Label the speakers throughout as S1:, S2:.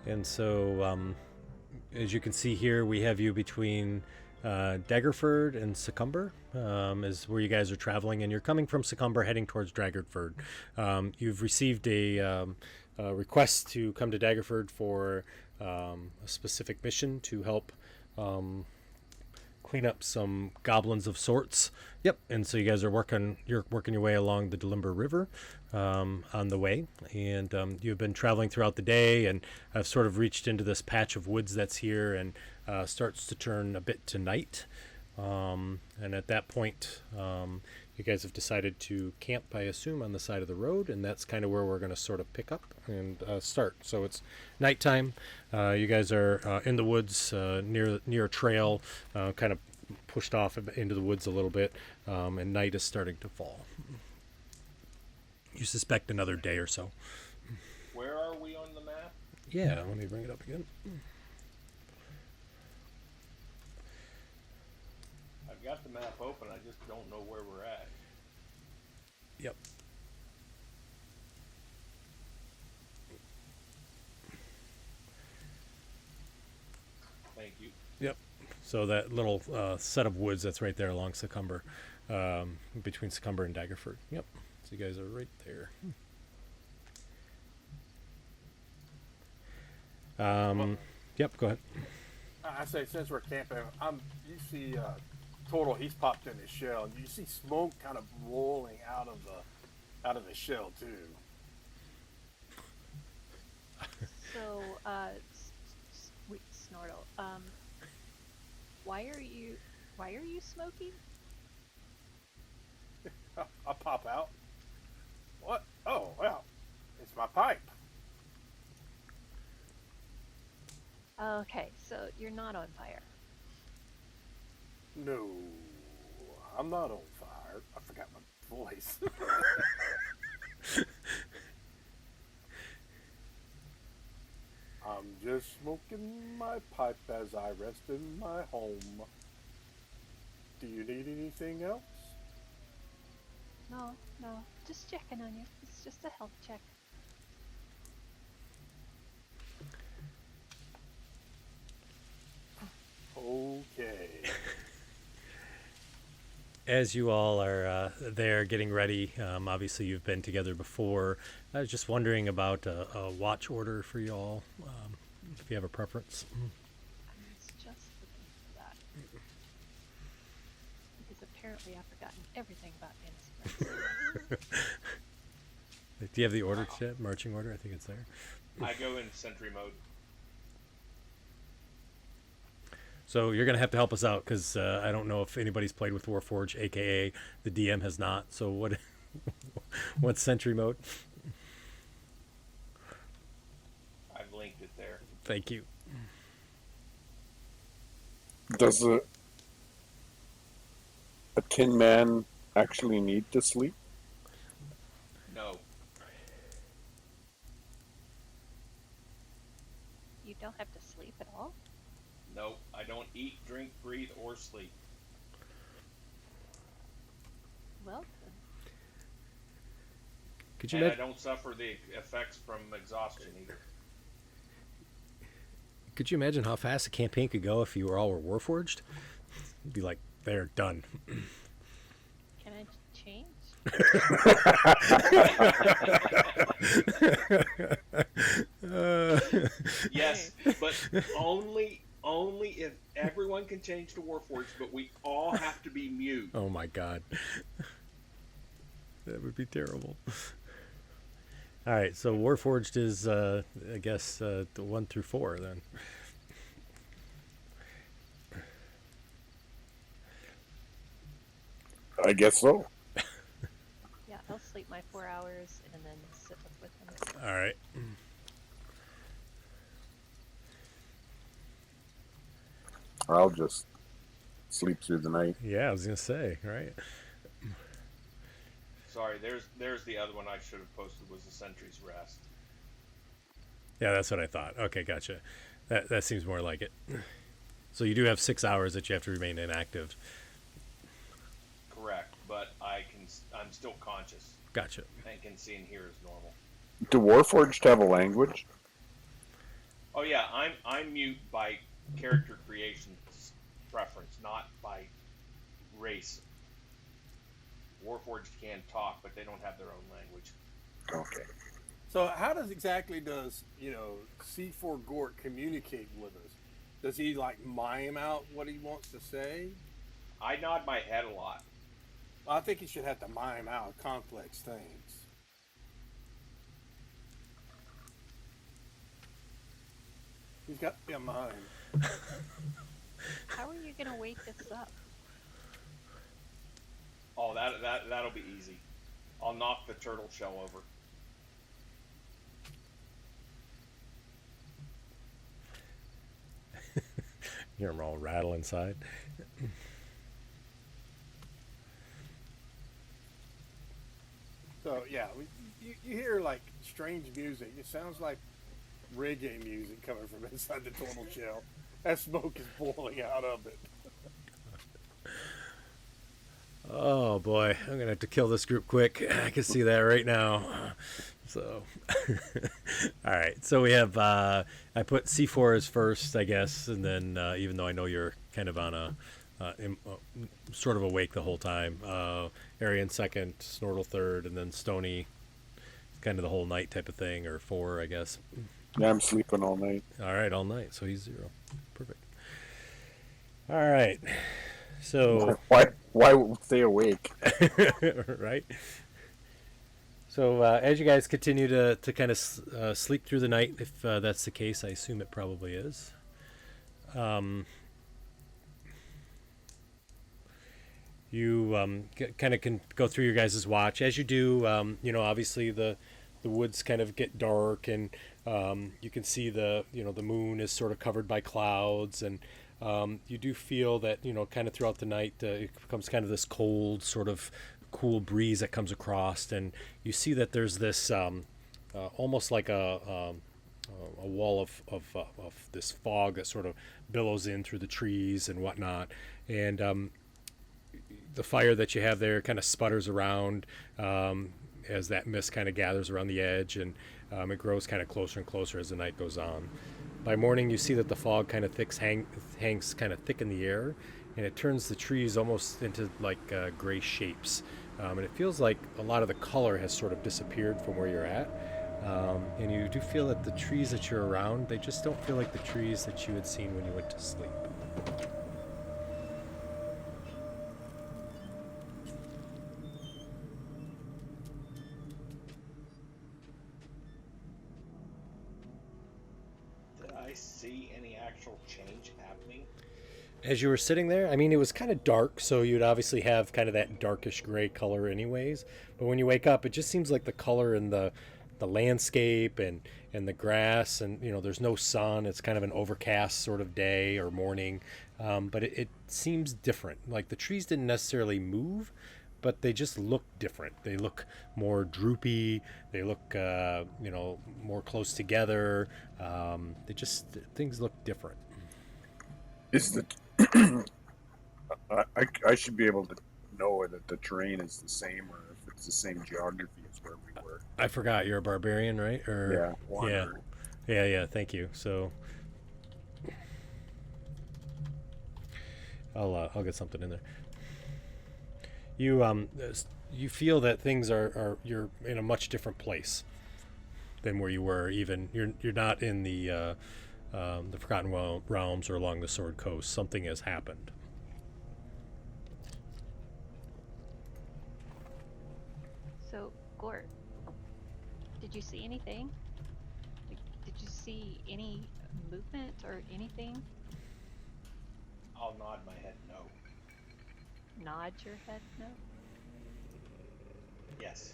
S1: And so, as you can see here, we have you between Daggerford and Succumber, is where you guys are traveling, and you're coming from Succumber heading towards Daggerford. You've received a request to come to Daggerford for a specific mission to help clean up some goblins of sorts. Yep. And so you guys are you're working your way along the Delimber River on the way, and you've been traveling throughout the day, and have sort of reached into this patch of woods that's here, and starts to turn a bit to night. And at that point, you guys have decided to camp, I assume, on the side of the road, and that's kind of where we're going to sort of pick up and start. So it's nighttime. You guys are in the woods near a trail, kind of pushed off into the woods a little bit, and night is starting to fall. You suspect another day or so.
S2: Where are we on the map?
S1: Yeah, let me bring it up again.
S2: I've got the map open, I just don't know where we're at.
S1: Yep.
S2: Thank you.
S1: Yep. So that little set of woods that's right there along Succumber, between Succumber and Daggerford. Yep. So you guys are right there. Yep, go ahead.
S3: I say, since we're camping, you see Total, he's popped in his shell, and you see smoke kind of rolling out of the shell too.
S4: So, wait, Snortle. Why are you smoking?
S3: I'll pop out. What? Oh, well, it's my pipe.
S4: Okay, so you're not on fire.
S3: No, I'm not on fire. I forgot my voice. I'm just smoking my pipe as I rest in my home. Do you need anything else?
S4: No, just checking on you. It's just a health check.
S3: Okay.
S1: As you all are there getting ready, obviously you've been together before. I was just wondering about a watch order for you all, if you have a preference.
S4: I was just looking for that. Because apparently I've forgotten everything about Fantasy.
S1: Do you have the order yet? Marching order? I think it's there.
S2: I go in sentry mode.
S1: So you're going to have to help us out, because I don't know if anybody's played with Warforged, a.k.a. the DM has not. So what's sentry mode?
S2: I've linked it there.
S1: Thank you.
S5: Does a tin man actually need to sleep?
S2: No.
S4: You don't have to sleep at all?
S2: No, I don't eat, drink, breathe, or sleep.
S4: Well,
S1: Could you
S2: And I
S1: imagine?
S2: don't suffer the effects from exhaustion either.
S1: Could you imagine how fast a campaign could go if you all were Warforged? It'd be like, they're done.
S4: can I change?
S2: Yes, but only if everyone can change to Warforged, but we all have to be mute.
S1: Oh my god. That would be terrible. Alright, so Warforged is, I guess, the 1 through 4 then.
S5: I guess so.
S4: Yeah, I'll sleep my 4 hours and then sit up with him.
S1: Alright.
S5: I'll just sleep through the night.
S1: Yeah, I was going to say, right?
S2: Sorry, there's the other one I should have posted, was the Sentry's Rest.
S1: Yeah, that's what I thought. Okay, gotcha. That seems more like it. So you do have 6 hours that you have to remain inactive.
S2: Correct, but I'm still conscious
S1: Gotcha.
S2: and can see and hear as normal.
S5: Do Warforged have a language?
S2: Oh yeah, I'm mute by character creation preference, not by race. Warforged can talk, but they don't have their own language.
S5: Okay.
S3: So how does C4 Gort communicate with us? Does he like mime out what he wants to say?
S2: I nod my head a lot.
S3: Well, I think he should have to mime out complex things. He's got to be a mime.
S4: How are you gonna wake us up?
S2: Oh, that'll be easy. I'll knock the turtle shell over.
S1: You hear them all rattle inside.
S3: So yeah, you hear like strange music. It sounds like reggae music coming from inside the turtle shell. That smoke is boiling out of it.
S1: Oh boy, I'm gonna have to kill this group quick. I can see that right now. So, all right. So we have I put C4 as first, I guess, and then even though I know you're kind of on a sort of awake the whole time, Arian second, Snortle third, and then Stony, kind of the whole night type of thing, or 4, I guess.
S5: Yeah, I'm sleeping all night.
S1: All right, all night. So he's 0. Perfect. All right. So
S5: Why stay awake?
S1: right. So as you guys continue to kind of sleep through the night, if that's the case, I assume it probably is. You kind of can go through your guys' watch. As you do, obviously the woods kind of get dark, and you can see the moon is sort of covered by clouds, and you do feel that kind of throughout the night it becomes kind of this cold sort of cool breeze that comes across, and you see that there's this almost like a wall of this fog that sort of billows in through the trees and whatnot, and the fire that you have there kind of sputters around as that mist kind of gathers around the edge, and it grows kind of closer and closer as the night goes on. By morning, you see that the fog kind of hangs kind of thick in the air, and it turns the trees almost into like gray shapes. And it feels like a lot of the color has sort of disappeared from where you're at. And you do feel that the trees that you're around, they just don't feel like the trees that you had seen when you went to sleep.
S2: See any actual change happening?
S1: As you were sitting there, I mean, it was kind of dark, so you'd obviously have kind of that darkish gray color anyways. But when you wake up, it just seems like the color in the landscape and the grass, and there's no sun. It's kind of an overcast sort of day or morning, but it seems different. Like the trees didn't necessarily move, but they just look different. They look more droopy. They look, more close together. Things look different.
S5: Is the I should be able to know that the terrain is the same, or if it's the same geography as where we were.
S1: I forgot you're a barbarian, right? Or
S5: Wanderer.
S1: yeah. Thank you. So I'll get something in there. You feel that things you're in a much different place than where you were. Even you're not in the Forgotten Realms or along the Sword Coast. Something has happened.
S4: So, Gort, did you see anything? Did you see any movement or anything?
S2: I'll nod my head no.
S4: Nod your head no?
S2: Yes.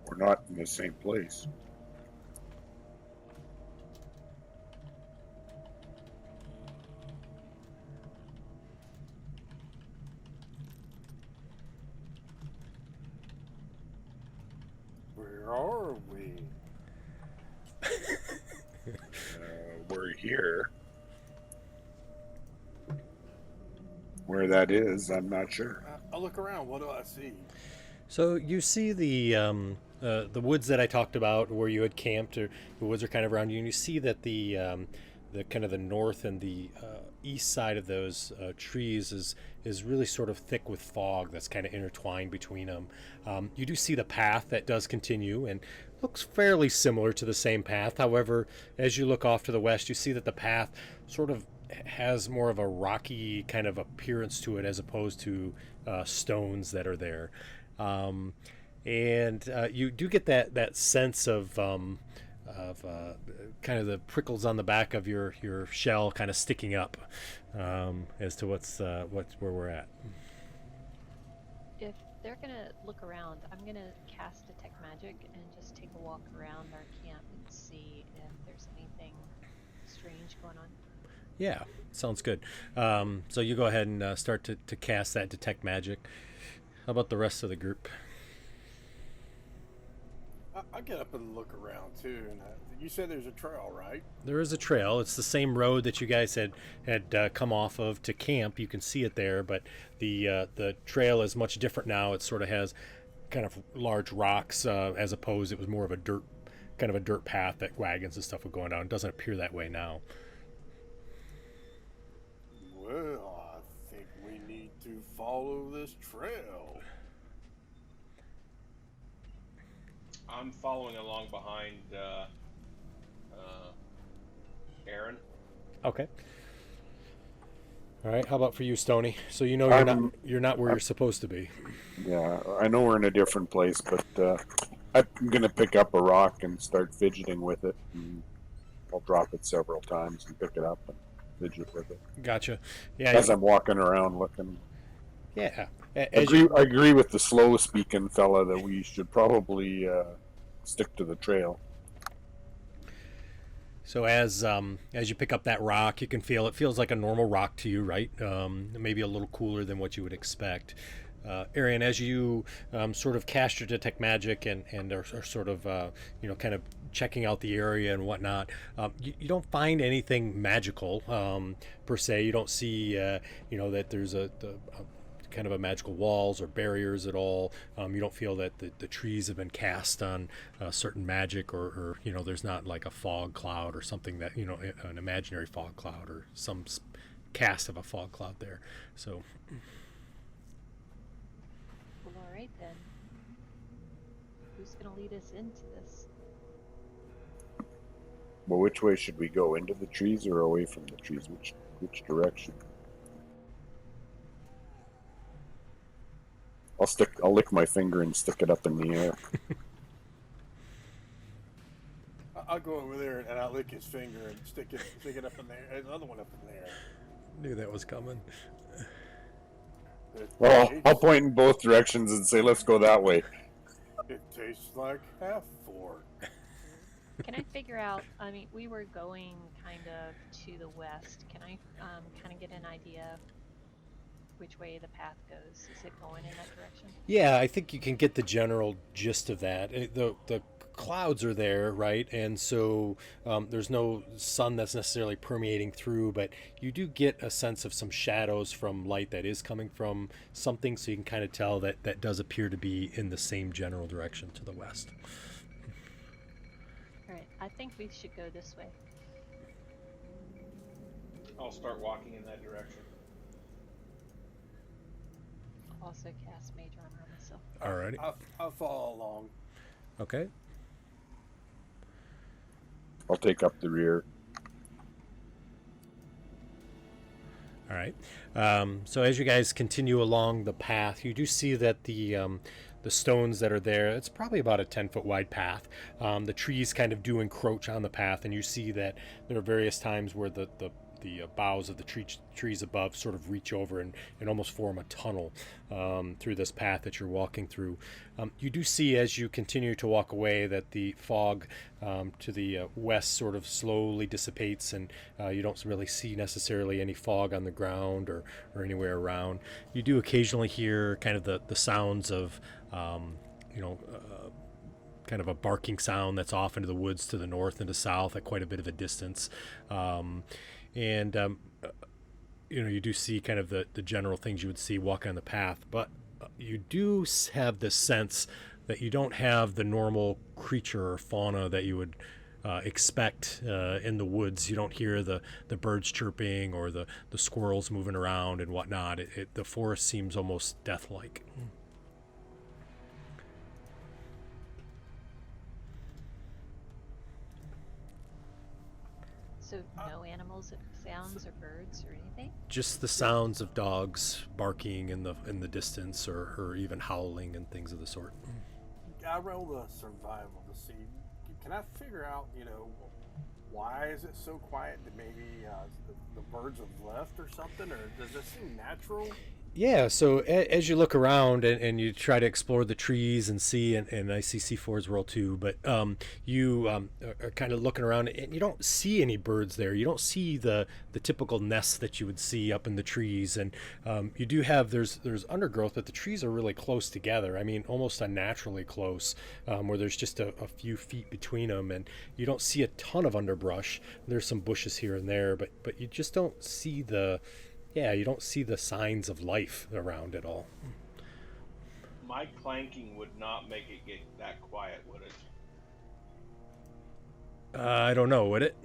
S5: We're not in the same place.
S3: Where are we?
S5: We're here. Where that is, I'm not sure.
S3: I'll look around. What do I see?
S1: So you see the woods that I talked about, where you had camped, or the woods are kind of around you, and you see that the kind of the north and the east side of those trees is really sort of thick with fog that's kind of intertwined between them. You do see the path that does continue and looks fairly similar to the same path. However, as you look off to the west, you see that the path sort of has more of a rocky kind of appearance to it, as opposed to stones that are there. And you do get that sense of kind of the prickles on the back of your shell kind of sticking up, as to what's where we're at.
S4: If they're gonna look around, I'm gonna cast Detect Magic and just take a walk around our camp and see if there's anything strange going on.
S1: Yeah, sounds good. So you go ahead and start to cast that Detect Magic. How about the rest of the group?
S3: I get up and look around too. And you said there's a trail, right?
S1: There is a trail. It's the same road that you guys had come off of to camp. You can see it there, but the trail is much different now. It sort of has kind of large rocks, as opposed, it was more of a dirt path that wagons and stuff were going down. It doesn't appear that way now.
S3: Well, I think we need to follow this trail.
S2: I'm following along behind Aaron.
S1: Okay. All right. How about for you, Stony? So you know you're not where you're supposed to be.
S5: Yeah, I know we're in a different place, but I'm gonna pick up a rock and start fidgeting with it. And I'll drop it several times and pick it up and fidget with it.
S1: Gotcha. Yeah.
S5: As I'm walking around looking.
S1: Yeah.
S5: I agree with the slow speaking fella that we should probably stick to the trail.
S1: So as you pick up that rock, you can feel it feels like a normal rock to you, right? Maybe a little cooler than what you would expect. Arian, as you sort of cast your Detect Magic and are sort of kind of checking out the area and whatnot, you don't find anything magical per se. You don't see that there's a kind of a magical walls or barriers at all. You don't feel that the trees have been cast on certain magic, or there's not like a fog cloud or something that an imaginary fog cloud or some cast of a fog cloud there. So
S4: Well, all right then. Who's gonna lead us into this?
S5: Well, which way should we go? Into the trees or away from the trees? Which direction? I'll lick my finger and stick it up in the air.
S3: I'll go over there and I'll lick his finger and stick it up in there. Another one up in there.
S1: knew that was coming.
S5: Well, I'll point in both directions and say, let's go that way.
S3: It tastes like half fork.
S4: Can I figure out? I mean, we were going kind of to the west. Can I kind of get an idea which way the path goes? Is it going in that direction?
S1: Yeah, I think you can get the general gist of that. The clouds are there, right? And so there's no sun that's necessarily permeating through, but you do get a sense of some shadows from light that is coming from something, so you can kind of tell that does appear to be in the same general direction to the west.
S4: All right, I think we should go this way.
S2: I'll start walking in that direction.
S4: Also cast Mage Armor on myself.
S1: Alrighty.
S3: I'll follow along.
S1: Okay.
S5: I'll take up the rear.
S1: All right. So as you guys continue along the path, you do see that the stones that are there, it's probably about a 10-foot wide path. The trees kind of do encroach on the path, and you see that there are various times where the boughs of the trees above sort of reach over and almost form a tunnel through this path that you're walking through. You do see, as you continue to walk away, that the fog to the west sort of slowly dissipates, and you don't really see necessarily any fog on the ground or anywhere around. You do occasionally hear kind of the sounds of kind of a barking sound that's off into the woods to the north and to south at quite a bit of a distance. You do see kind of the general things you would see walking on the path, but you do have this sense that you don't have the normal creature or fauna that you would expect in the woods. You don't hear the birds chirping or the squirrels moving around and whatnot. The forest seems almost death-like.
S4: So no animals, sounds, or birds, or anything?
S1: Just the sounds of dogs barking in the distance, or even howling and things of the sort.
S3: I rolled a survival to see. Can I figure out, why is it so quiet? That maybe the birds have left or something, or does it seem natural?
S1: Yeah, so as you look around and you try to explore the trees and see, and I see C4's roll too, but you are kind of looking around and you don't see any birds there. You don't see the typical nests that you would see up in the trees, and you do have, there's undergrowth, but the trees are really close together. I mean, almost unnaturally close, where there's just a few feet between them, and you don't see a ton of underbrush. There's some bushes here and there, but you just don't see you don't see the signs of life around at all.
S2: My clanking would not make it get that quiet, would it?
S1: I don't know, would it?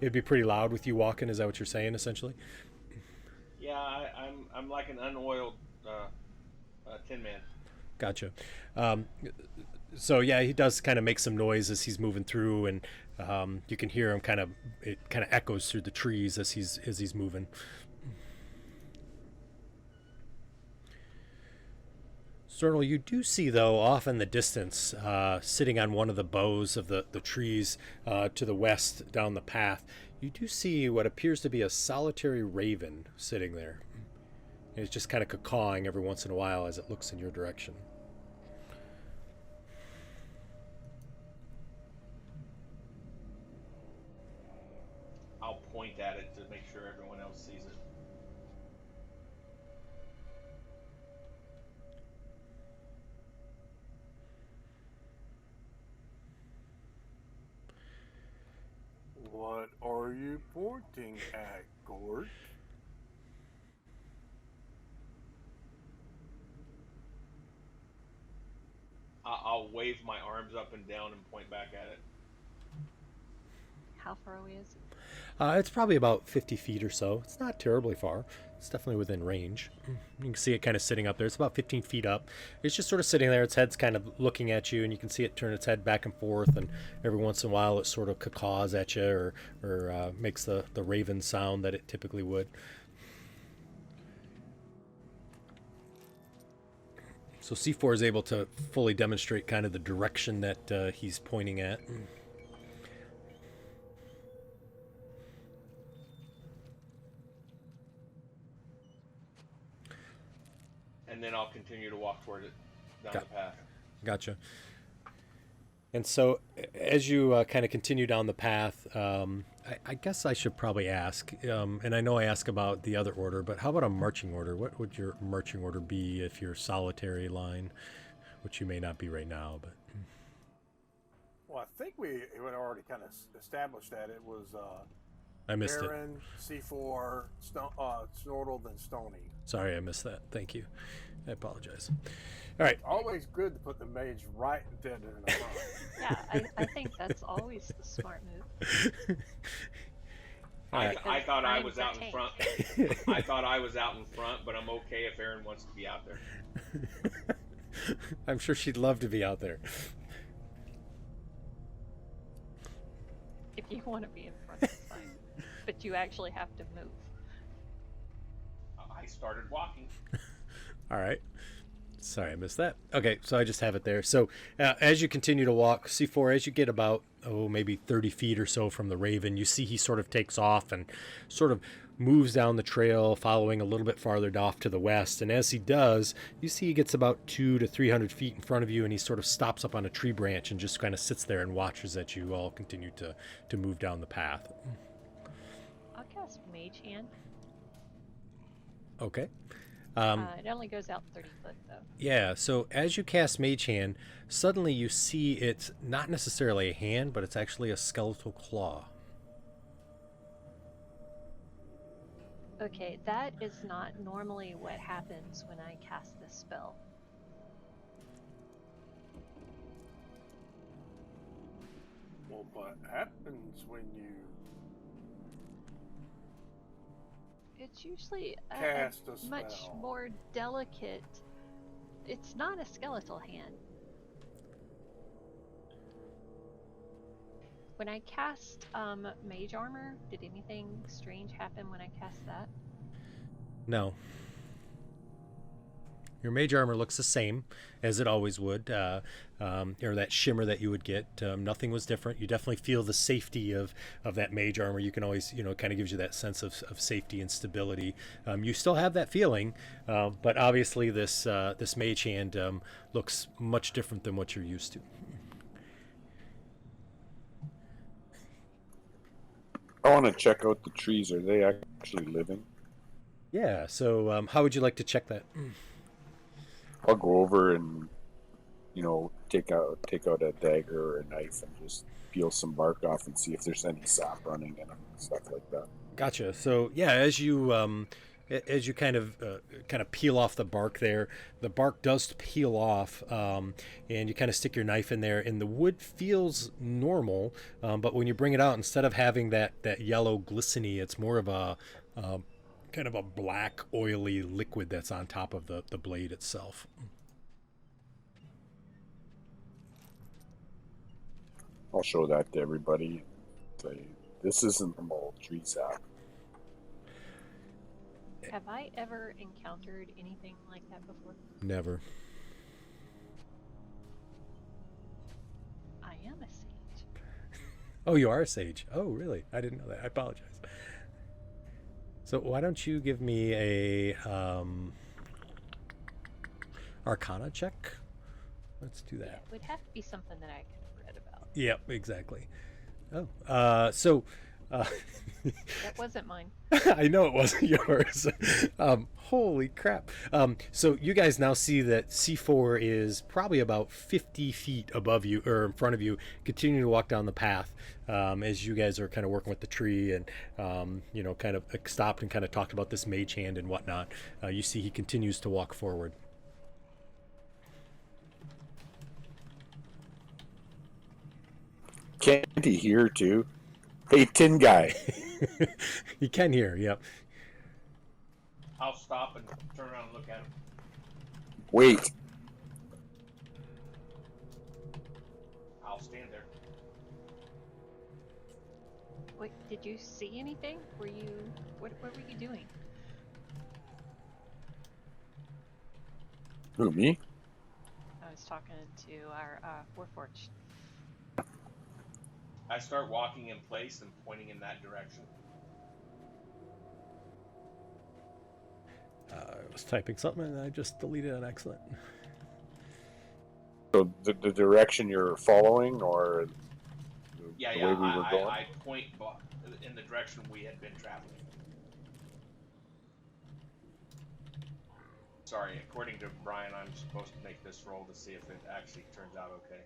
S1: It'd be pretty loud with you walking. Is that what you're saying, essentially?
S2: Yeah, I'm like an unoiled Tin Man.
S1: Gotcha. So yeah, he does kind of make some noise as he's moving through, and you can hear him it kind of echoes through the trees as he's moving. Cernal, you do see, though, off in the distance, sitting on one of the boughs of the trees to the west down the path, you do see what appears to be a solitary raven sitting there. It's just kind of cawing every once in a while as it looks in your direction.
S2: I'll point at it to make sure everyone else sees it.
S3: What are you pointing at, Gort?
S2: I'll wave my arms up and down and point back at it.
S4: How far away is it?
S1: It's probably about 50 feet or so. It's not terribly far. It's definitely within range. You can see it kind of sitting up there. It's about 15 feet up. It's just sort of sitting there. Its head's kind of looking at you, and you can see it turn its head back and forth, and every once in a while it sort of caws at you or makes the raven sound that it typically would. So C4 is able to fully demonstrate kind of the direction that he's pointing at.
S2: And then I'll continue to walk toward it down the path.
S1: Gotcha. And so as you kind of continue down the path, I guess I should probably ask, and I know I ask about the other order, but how about a marching order? What would your marching order be if you're solitary line, which you may not be right now, but...
S3: Well, I think we had already kind of established that it was
S1: I missed
S3: Baron, C4, Snortle, then Stony.
S1: Sorry, I missed that. Thank you. I apologize. All right.
S3: Always good to put the mage right dead in the front.
S4: Yeah, I think that's always the smart move.
S2: I thought I was out in
S4: tank.
S2: front. I thought I was out in front, but I'm okay if Erin wants to be out there.
S1: I'm sure she'd love to be out there.
S4: If you want to be in front, that's fine. But you actually have to move.
S2: I started walking.
S1: All right. Sorry, I missed that. Okay, so I just have it there. So as you continue to walk, C4, as you get about, maybe 30 feet or so from the raven, you see he sort of takes off and sort of moves down the trail, following a little bit farther off to the west. And as he does, you see he gets about 200 to 300 feet in front of you, and he sort of stops up on a tree branch and just kind of sits there and watches as you all continue to move down the path.
S4: I'll cast Mage Hand.
S1: Okay.
S4: It only goes out 30 foot, though.
S1: Yeah, so as you cast Mage Hand, suddenly you see it's not necessarily a hand, but it's actually a skeletal claw.
S4: Okay, that is not normally what happens when I cast this spell.
S3: Well, what happens when you
S4: It's usually
S3: cast a
S4: much
S3: spell?
S4: more delicate. It's not a skeletal hand. When I cast Mage Armor, did anything strange happen when I cast that?
S1: No. Your mage armor looks the same as it always would, or that shimmer that you would get. Nothing was different. You definitely feel the safety of that mage armor. You can always, it kind of gives you that sense of safety and stability. You still have that feeling, but obviously this mage hand looks much different than what you're used to.
S5: I want to check out the trees. Are they actually living?
S1: Yeah. So how would you like to check that?
S5: I'll go over and take out a dagger or a knife and just peel some bark off and see if there's any sap running in them and stuff like that.
S1: Gotcha. So yeah, as you kind of peel off the bark there, the bark does peel off, and you kind of stick your knife in there, and the wood feels normal, but when you bring it out, instead of having that yellow glistening, it's more of a kind of a black oily liquid that's on top of the blade itself.
S5: I'll show that to everybody. Say, this isn't normal tree sap.
S4: Have I ever encountered anything like that before?
S1: Never.
S4: I am a sage.
S1: Oh, you are a sage. Oh, really? I didn't know that. I apologize. So why don't you give me a Arcana check? Let's do that.
S4: It would have to be something that I could have read about.
S1: Yep, exactly. Oh, so
S4: That wasn't mine.
S1: I know it wasn't yours. Holy crap. So you guys now see that C4 is probably about 50 feet above you or in front of you, continuing to walk down the path as you guys are kind of working with the tree and, kind of stopped and kind of talked about this mage hand and whatnot. You see he continues to walk forward.
S5: Can't he hear too? Hey, tin guy.
S1: He can hear, yep.
S2: I'll stop and turn around and look at him.
S5: Wait.
S2: I'll stand there.
S4: Wait, did you see anything? What were you doing?
S5: Who, me?
S4: I was talking to our Warforged.
S2: I start walking in place and pointing in that direction.
S1: I was typing something and I just deleted an excellent.
S5: So the direction you're following, or the way we were going?
S2: I point in the direction we had been traveling. Sorry, according to Brian, I'm supposed to make this roll to see if it actually turns out okay.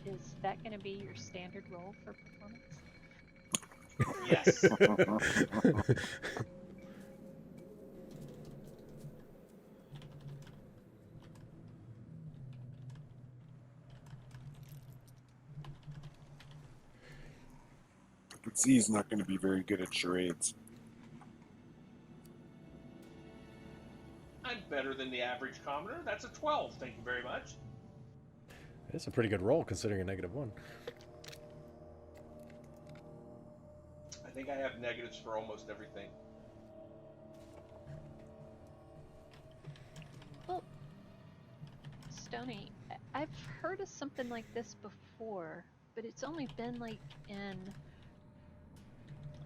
S4: Is that going to be your standard roll for performance?
S2: Yes.
S5: I can see he's not going to be very good at charades.
S2: I'm better than the average commoner. That's a 12. Thank you very much.
S1: It's a pretty good roll considering a -1.
S2: I think I have negatives for almost everything.
S4: Well, Stony, I've heard of something like this before, but it's only been like in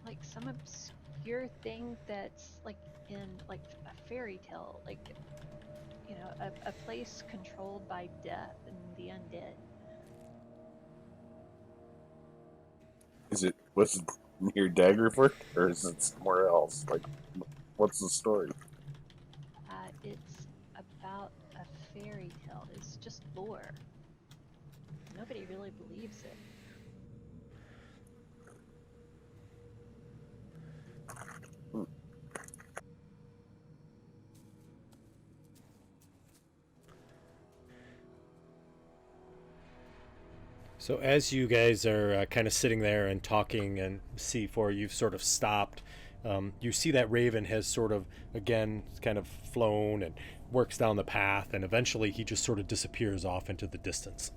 S4: like some obscure thing that's like in like a fairy tale, like a place controlled by death and the undead.
S5: Was it near Daggerford, or is it somewhere else? Like, what's the story?
S4: It's about a fairy tale. It's just lore. Nobody really believes it.
S1: So as you guys are kind of sitting there and talking, and C4, you've sort of stopped. You see that raven has sort of, again, kind of flown and works down the path, and eventually he just sort of disappears off into the distance.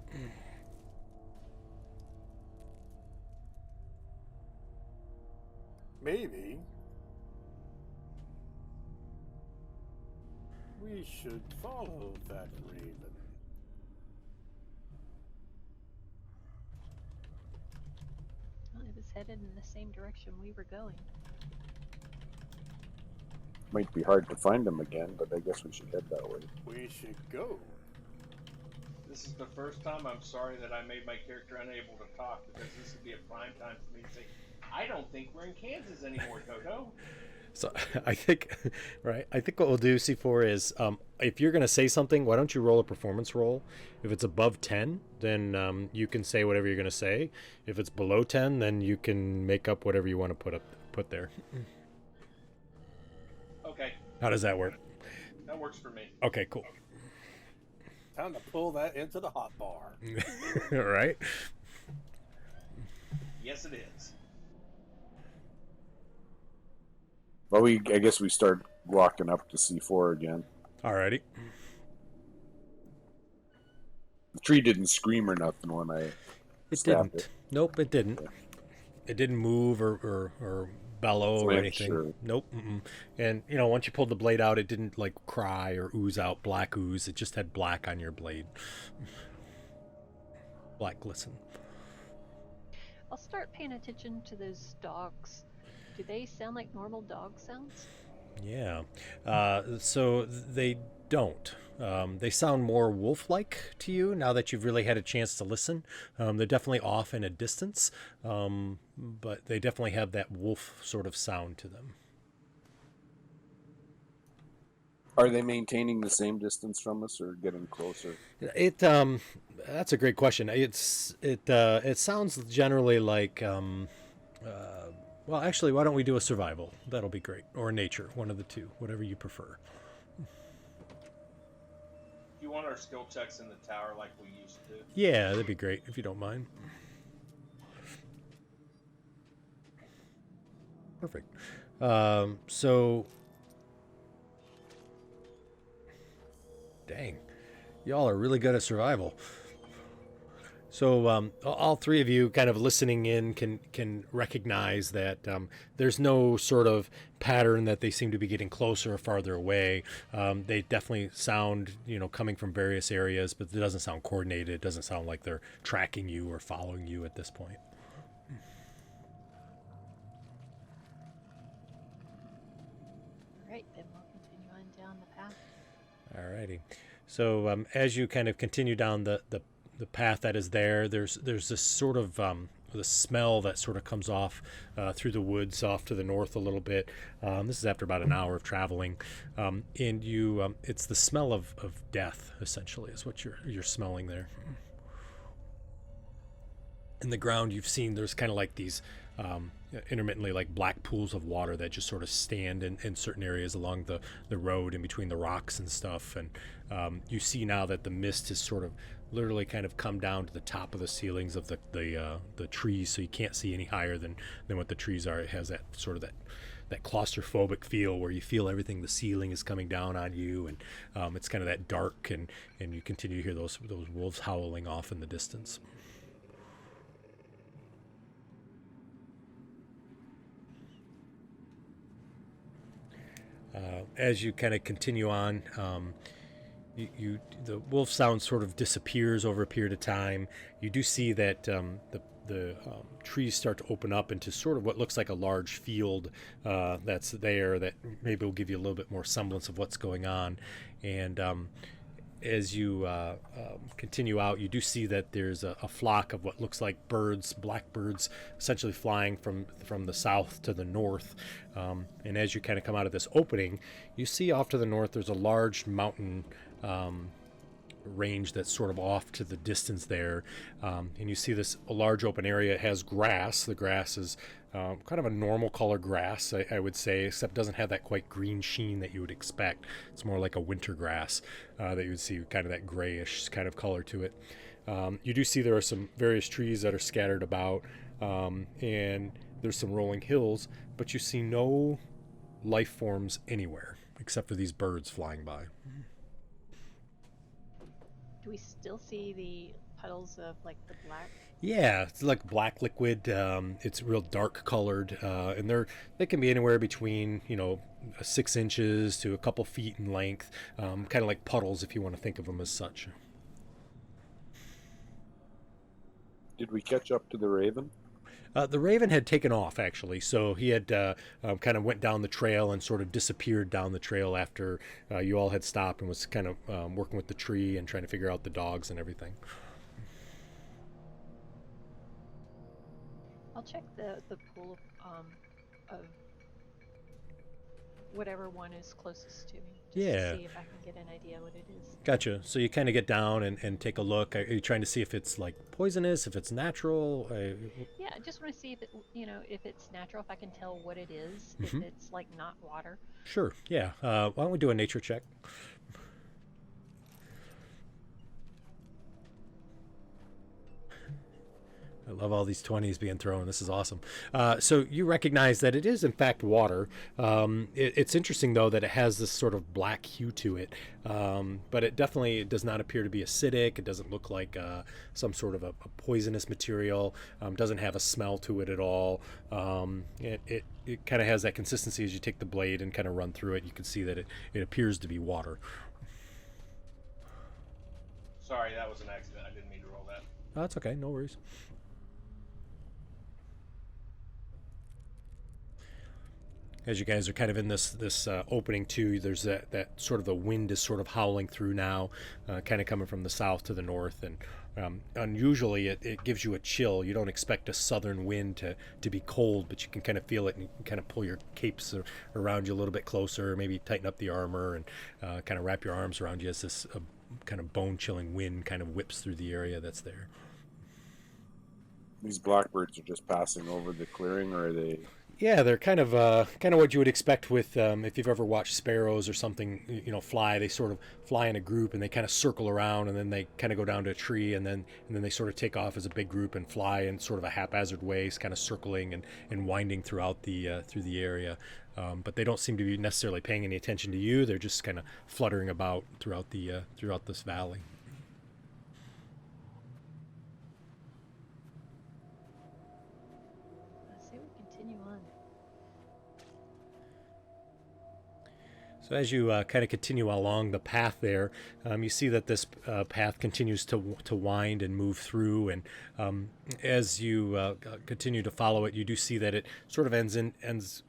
S3: Maybe we should follow that raven.
S4: Well, it was headed in the same direction we were going.
S5: Might be hard to find him again, but I guess we should head that way.
S3: We should go.
S2: This is the first time I'm sorry that I made my character unable to talk, because this would be a prime time for me to say, I don't think we're in Kansas anymore, Toto.
S1: So I think, right, I think what we'll do, C4, is if you're going to say something, why don't you roll a performance roll? If it's above 10, then you can say whatever you're going to say. If it's below 10, then you can make up whatever you want to put there.
S2: Okay,
S1: How does that work?
S2: that works for me.
S1: Okay, cool.
S3: Time to pull that into the hot bar.
S1: All right.
S2: Yes, it is.
S5: Well, I guess we start walking up to C4 again.
S1: Alrighty.
S5: The tree didn't scream or nothing when I
S1: It
S5: stabbed
S1: didn't.
S5: it.
S1: Nope, it didn't. It didn't move or bellow or
S5: Flinch
S1: anything.
S5: or-
S1: Nope. Mm-mm. And, once you pulled the blade out, it didn't, like, cry or ooze out black ooze. It just had black on your blade. Black glisten.
S4: I'll start paying attention to those dogs. Do they sound like normal dog sounds?
S1: Yeah. So they don't. They sound more wolf-like to you now that you've really had a chance to listen. They're definitely off in a distance, but they definitely have that wolf sort of sound to them.
S5: Are they maintaining the same distance from us or getting closer?
S1: That's a great question. It sounds generally like well, actually, why don't we do a survival? That'll be great. Or nature, one of the two, whatever you prefer.
S2: You want our skill checks in the tower like we used to?
S1: Yeah, that'd be great if you don't mind. Perfect. So dang, y'all are really good at survival. So all three of you kind of listening in can recognize that there's no sort of pattern that they seem to be getting closer or farther away. They definitely sound, coming from various areas, but it doesn't sound coordinated. It doesn't sound like they're tracking you or following you at this point.
S4: All right, then we'll continue on down the path.
S1: Alrighty. So as you kind of continue down the path that is there, there's this sort of the smell that sort of comes off through the woods off to the north a little bit. This is after about an hour of traveling, and you it's the smell of death, essentially, is what you're smelling there. In the ground, you've seen there's kind of like these intermittently like black pools of water that just sort of stand in certain areas along the road in between the rocks and stuff. And you see now that the mist has sort of literally kind of come down to the top of the ceilings of the trees, so you can't see any higher than what the trees are. It has that sort of that claustrophobic feel where you feel everything, the ceiling is coming down on you, and it's kind of that dark, and you continue to hear those wolves howling off in the distance. As you kind of continue on, the wolf sound sort of disappears over a period of time. You do see that the trees start to open up into sort of what looks like a large field that's there that maybe will give you a little bit more semblance of what's going on. And as you continue out, you do see that there's a flock of what looks like birds, blackbirds, essentially flying from the south to the north. And as you kind of come out of this opening, you see off to the north there's a large mountain range that's sort of off to the distance there, and you see this a large open area. It has grass. The grass is kind of a normal color grass, I would say, except doesn't have that quite green sheen that you would expect. It's more like a winter grass that you would see, kind of that grayish kind of color to it. You do see there are some various trees that are scattered about, and there's some rolling hills, but you see no life forms anywhere except for these birds flying by.
S4: Do we still see the puddles of like the black?
S1: Yeah, it's like black liquid. It's real dark colored, and they can be anywhere between 6 inches to a couple feet in length, kind of like puddles if you want to think of them as such.
S5: Did we catch up to the Raven?
S1: The Raven had taken off, actually, so he had kind of went down the trail and sort of disappeared down the trail after you all had stopped, and was kind of working with the tree and trying to figure out the dogs and everything.
S4: I'll check the pool of whatever one is closest to me, just
S1: Yeah.
S4: to see if I can get an idea what it is.
S1: Gotcha. So you kind of get down and take a look. Are you trying to see if it's like poisonous, if it's natural?
S4: Yeah, I just want to see if if it's natural, if I can tell what it is, if it's like not water.
S1: Sure. Yeah. Why don't we do a nature check? I love all these 20s being thrown. This is awesome. So you recognize that it is, in fact, water. It's interesting, though, that it has this sort of black hue to it. But it definitely does not appear to be acidic. It doesn't look like some sort of a poisonous material. Doesn't have a smell to it at all. It kind of has that consistency as you take the blade and kind of run through it. You can see that it appears to be water.
S2: Sorry, that was an accident. I didn't mean to roll that.
S1: Oh, that's okay. No worries. As you guys are kind of in this opening too, there's that sort of the wind is sort of howling through now, kind of coming from the south to the north, and unusually it gives you a chill. You don't expect a southern wind to be cold, but you can kind of feel it, and you can kind of pull your capes around you a little bit closer, maybe tighten up the armor, and kind of wrap your arms around you as this kind of bone-chilling wind kind of whips through the area that's there.
S5: These blackbirds are just passing over the clearing, or are they?
S1: Yeah, they're kind of what you would expect with if you've ever watched sparrows or something, fly. They sort of fly in a group and they kind of circle around, and then they kind of go down to a tree, and then they sort of take off as a big group and fly in sort of a haphazard way, kind of circling and winding throughout the through the area. But they don't seem to be necessarily paying any attention to you. They're just kind of fluttering about throughout this valley. So as you kind of continue along the path there, you see that this path continues to wind and move through, and as you continue to follow it, you do see that it sort of ends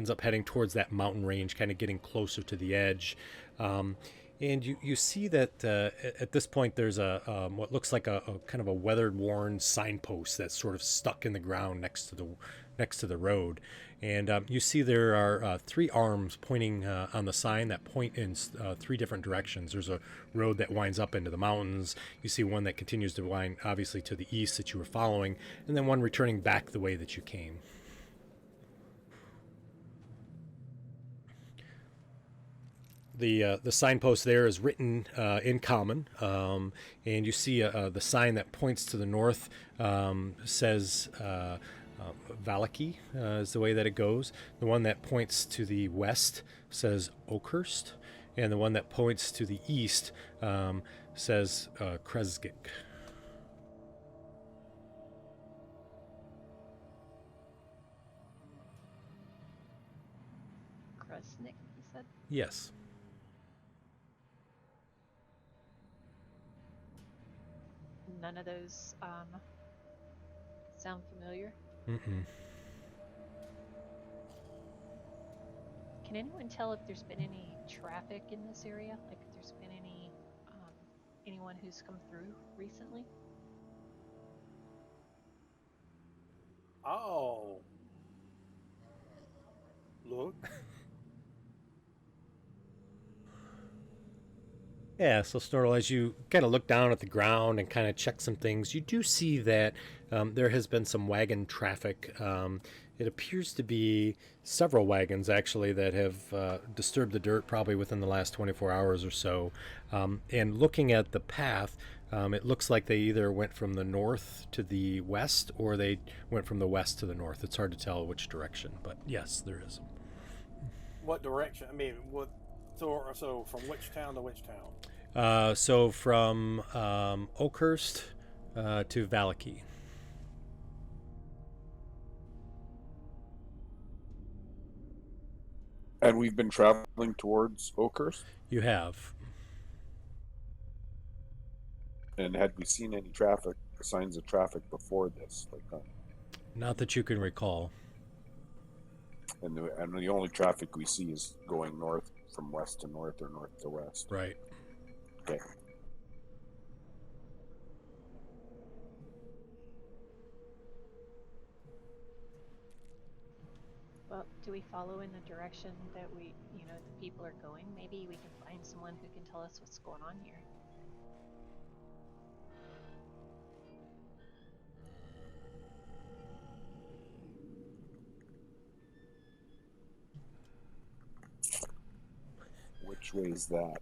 S1: up heading towards that mountain range, kind of getting closer to the edge. And you see that at this point there's a what looks like a kind of a weathered, worn signpost that's sort of stuck in the ground next to the road. And you see there are 3 arms pointing on the sign that point in 3 different directions. There's a road that winds up into the mountains. You see one that continues to wind, obviously, to the east that you were following, and then one returning back the way that you came. The signpost there is written in common, and you see the sign that points to the north says Valaki is the way that it goes. The one that points to the west says Oakhurst, and the one that points to the east says Kresgik.
S4: Kresnik, you said?
S1: Yes.
S4: None of those sound familiar.
S1: Mm-mm.
S4: Can anyone tell if there's been any traffic in this area? Like if there's been any anyone who's come through recently?
S3: Oh. Look.
S1: Yeah, so Snortle, as you kind of look down at the ground and kind of check some things, you do see that there has been some wagon traffic. It appears to be several wagons actually that have disturbed the dirt probably within the last 24 hours or so. And looking at the path, it looks like they either went from the north to the west or they went from the west to the north. It's hard to tell which direction, but yes, there is.
S3: What direction? I mean, what? So from which town to which town?
S1: So from Oakhurst to Valaki.
S5: And we've been traveling towards Oakhurst.
S1: You have.
S5: And had we seen any signs of traffic before this?
S1: Not that you can recall.
S5: And the only traffic we see is going north from west to north or north to west.
S1: Right.
S5: Okay.
S4: Well, do we follow in the direction that the people are going? Maybe we can find someone who can tell us what's going on here.
S5: Which way is that?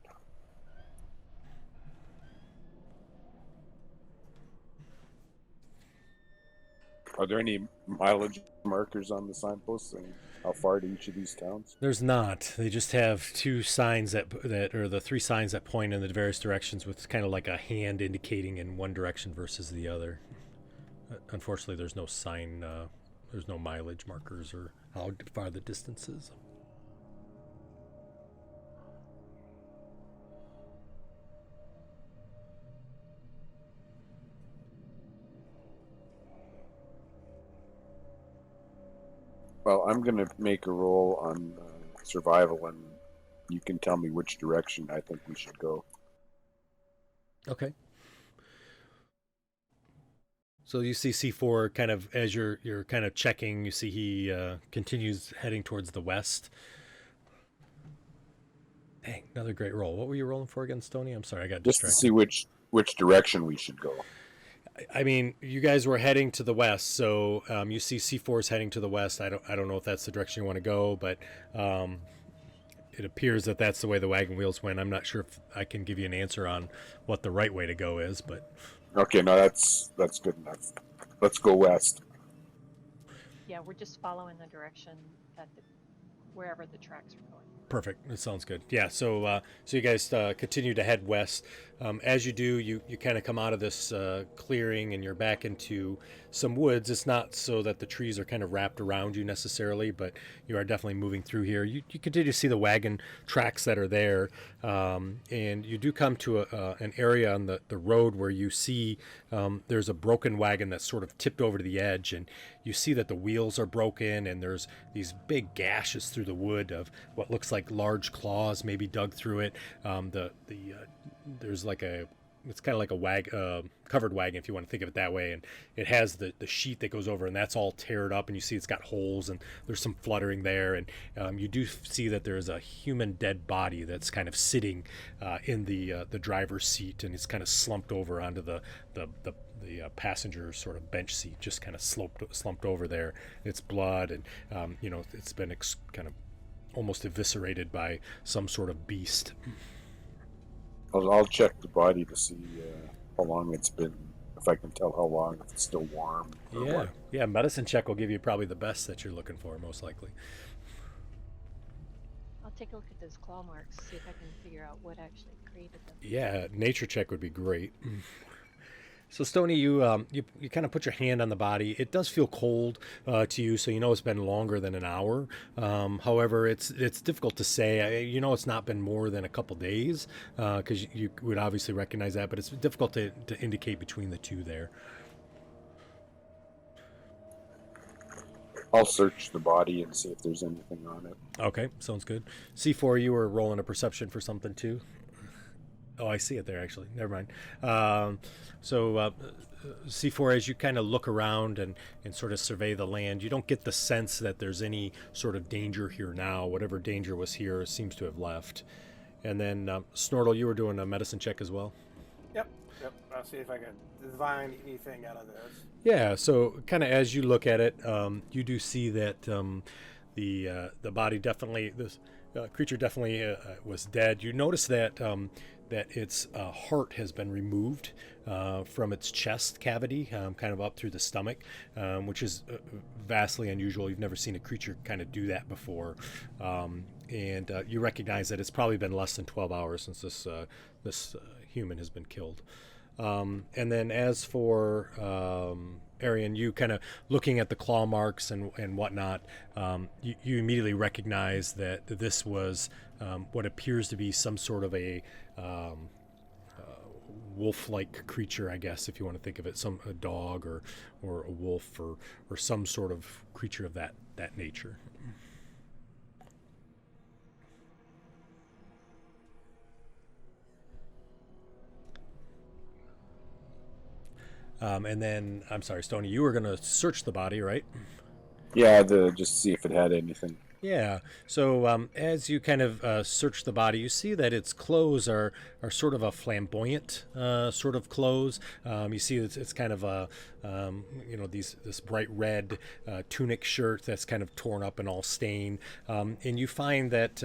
S5: Are there any mileage markers on the signposts and how far to each of these towns?
S1: There's not. They just have two signs that or the three signs that point in the various directions with kind of like a hand indicating in one direction versus the other. Unfortunately, there's no sign. There's no mileage markers or how far the distance is.
S5: Well, I'm going to make a roll on survival, and you can tell me which direction I think we should go.
S1: Okay. So you see C4 kind of, as you're kind of checking, you see he continues heading towards the west. Dang, another great roll. What were you rolling for again, Stoney? I'm sorry, I got
S5: Just
S1: distracted.
S5: to see which direction we should go.
S1: I mean, you guys were heading to the west, so you see C4 is heading to the west. I don't know if that's the direction you want to go, but it appears that that's the way the wagon wheels went. I'm not sure if I can give you an answer on what the right way to go is, but
S5: Okay, no, that's good enough. Let's go west.
S4: Yeah, we're just following the direction that wherever the tracks are going.
S1: perfect. That sounds good. Yeah, so you guys continue to head west. As you do, you kind of come out of this clearing and you're back into some woods. It's not so that the trees are kind of wrapped around you necessarily, but you are definitely moving through here. You continue to see the wagon tracks that are there, and you do come to an area on the road where you see there's a broken wagon that's sort of tipped over to the edge, and you see that the wheels are broken, and there's these big gashes through the wood of what looks like large claws maybe dug through it. There's like it's kind of like a covered wagon, if you want to think of it that way, and it has the sheet that goes over, and that's all teared up, and you see it's got holes, and there's some fluttering there, and you do see that there's a human dead body that's kind of sitting in the driver's seat, and it's kind of slumped over onto the passenger sort of bench seat, just kind of slumped over there. It's blood, and it's been kind of almost eviscerated by some sort of beast.
S5: I'll check the body to see how long it's been, if I can tell how long, if it's still warm. Or what.
S1: Yeah. Medicine check will give you probably the best that you're looking for, most likely.
S4: I'll take a look at those claw marks, see if I can figure out what actually created them.
S1: Yeah, nature check would be great. So Stoney, you kind of put your hand on the body. It does feel cold to you, so you know it's been longer than an hour. However, it's difficult to say. It's not been more than a couple days, because you would obviously recognize that, but it's difficult to indicate between the two there.
S5: I'll search the body and see if there's anything on it.
S1: Okay, sounds good. C4, you were rolling a perception for something too? Oh, I see it there, actually. Never mind. So, C4, as you kind of look around and sort of survey the land, you don't get the sense that there's any sort of danger here now. Whatever danger was here seems to have left. And then, Snortle, you were doing a medicine check as well?
S3: Yep. I'll see if I can divine anything out of this.
S1: Yeah, so kind of as you look at it, you do see that the body definitely, this creature definitely was dead. You notice that that its heart has been removed from its chest cavity, kind of up through the stomach, which is vastly unusual. You've never seen a creature kind of do that before, and you recognize that it's probably been less than 12 hours since this human has been killed. And then as for Arian, you kind of looking at the claw marks and whatnot, you immediately recognize that this was what appears to be some sort of a wolf-like creature, I guess, if you want to think of it, a dog or a wolf or some sort of creature of that nature. And then, I'm sorry, Stoney, you were going to search the body, right?
S5: Yeah, just see if it had anything.
S1: Yeah. So as you kind of search the body, you see that its clothes are sort of a flamboyant sort of clothes. You see it's kind of a this bright red tunic shirt that's kind of torn up and all stained. And you find that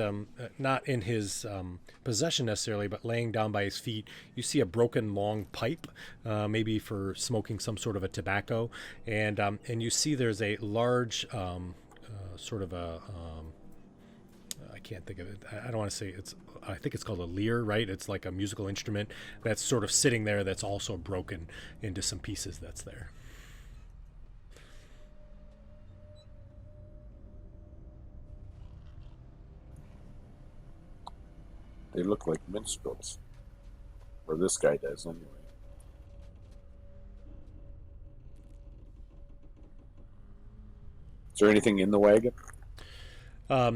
S1: not in his possession necessarily, but laying down by his feet, you see a broken long pipe, maybe for smoking some sort of a tobacco, and you see there's a large sort of a I can't think of it. I don't want to say I think it's called a lyre, right? It's like a musical instrument that's sort of sitting there that's also broken into some pieces that's there.
S5: They look like minstrels. Or this guy does, anyway. Is there anything in the wagon?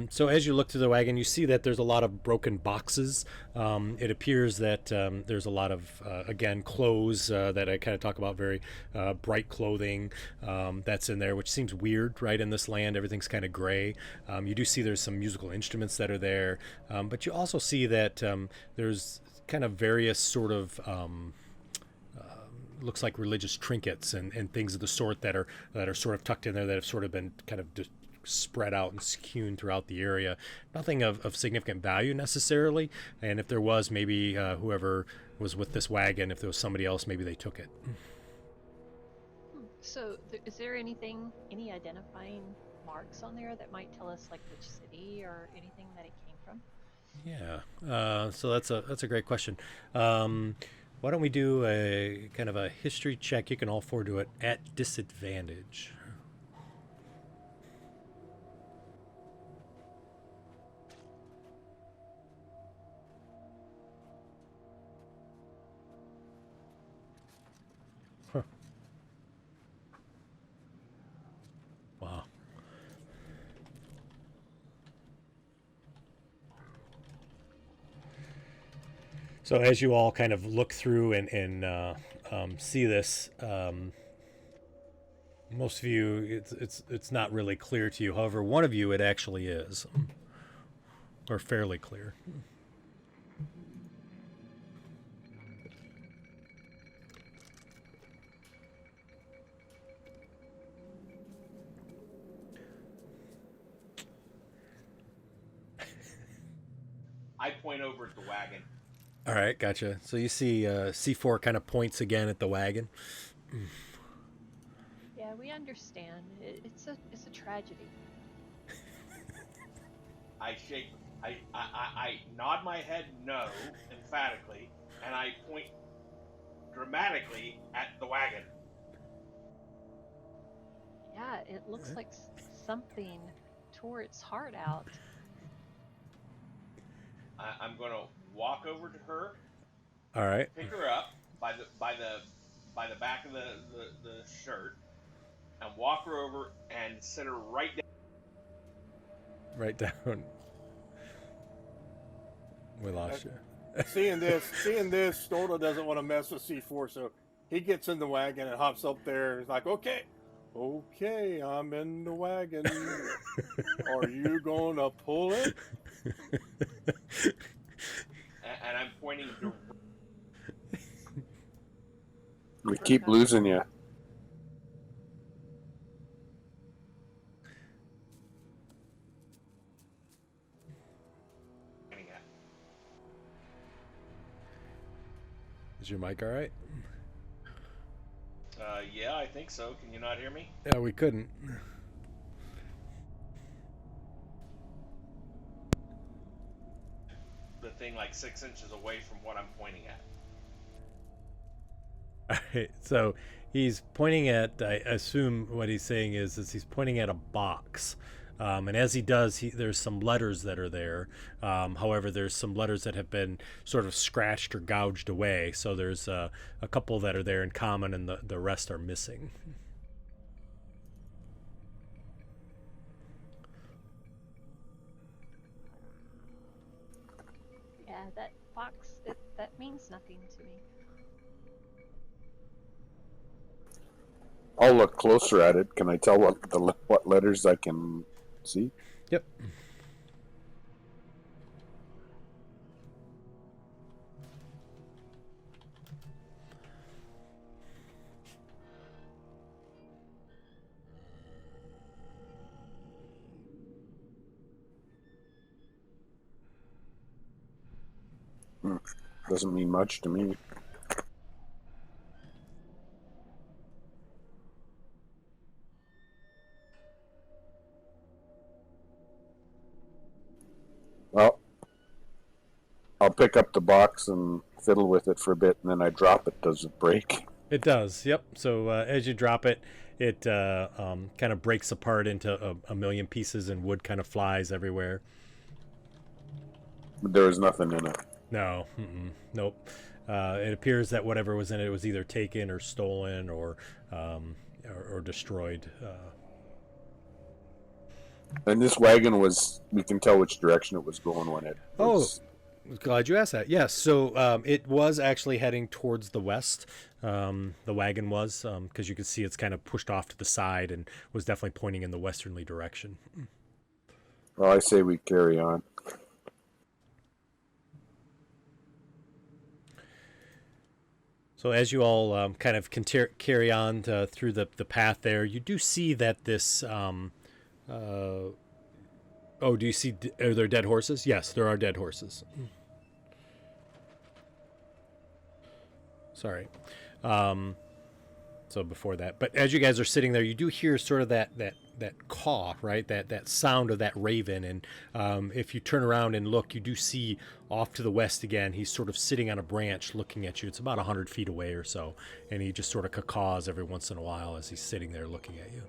S1: So as you look through the wagon, you see that there's a lot of broken boxes. It appears that there's a lot of, again, clothes that I kind of talk about, very bright clothing that's in there, which seems weird, right, in this land. Everything's kind of gray. You do see there's some musical instruments that are there, but you also see that there's kind of various sort of looks like religious trinkets and things of the sort that are sort of tucked in there that have sort of been kind of spread out and skewn throughout the area. Nothing of significant value necessarily, and if there was, maybe whoever was with this wagon, if there was somebody else, maybe they took it.
S4: So is there any identifying marks on there that might tell us like which city or anything that it came from?
S1: Yeah, so that's a great question. Why don't we do a kind of a history check? You can all four do it at disadvantage. Huh. Wow. So as you all kind of look through and see this, most of you, it's not really clear to you. However, one of you, it actually is, or fairly clear.
S2: I point over at the wagon.
S1: All right, gotcha. So you see C4 kind of points again at the wagon.
S4: Yeah, we understand. It's a tragedy.
S2: I nod my head no, emphatically, and I point dramatically at the wagon.
S4: Yeah, it looks like something tore its heart out.
S2: I'm gonna walk over to her.
S1: All right.
S2: Pick her up by the back of the shirt, and walk her over and sit her right down.
S1: Right down. We lost you.
S3: seeing this, Storta doesn't want to mess with C4, so he gets in the wagon and hops up there. He's like, okay, I'm in the wagon. Are you gonna pull it?
S2: And I'm pointing to.
S5: We keep losing you.
S1: Is your mic all right?
S2: Yeah, I think so. Can you not hear me?
S1: Yeah, we couldn't.
S2: The thing like 6 inches away from what I'm pointing at.
S1: All right, so he's pointing at, I assume what he's saying is he's pointing at a box. And as he does, there's some letters that are there. However, there's some letters that have been sort of scratched or gouged away. So there's a couple that are there in common, and the rest are missing.
S4: Yeah, that box, that means nothing to me.
S5: I'll look closer at it. Can I tell what letters I can see?
S1: Yep.
S5: Doesn't mean much to me. Well, I'll pick up the box and fiddle with it for a bit, and then I drop it. Does it break?
S1: It does, yep. So as you drop it, it kind of breaks apart into a million pieces, and wood kind of flies everywhere.
S5: There was nothing in it.
S1: No, nope. It appears that whatever was in it was either taken or stolen or destroyed.
S5: And this wagon we can tell which direction it was going when it was...
S1: Oh, glad you asked that. Yes, so it was actually heading towards the west. The wagon was, because you can see it's kind of pushed off to the side and was definitely pointing in the westerly direction.
S5: Well, I say we carry on.
S1: So as you all kind of carry on through the path there, you do see that this... do you see... Are there dead horses? Yes, there are dead horses. Sorry. So before that. But as you guys are sitting there, you do hear sort of that caw, right? That sound of that raven. And if you turn around and look, you do see off to the west again, he's sort of sitting on a branch looking at you. It's about 100 feet away or so. And he just sort of caws every once in a while as he's sitting there looking at you.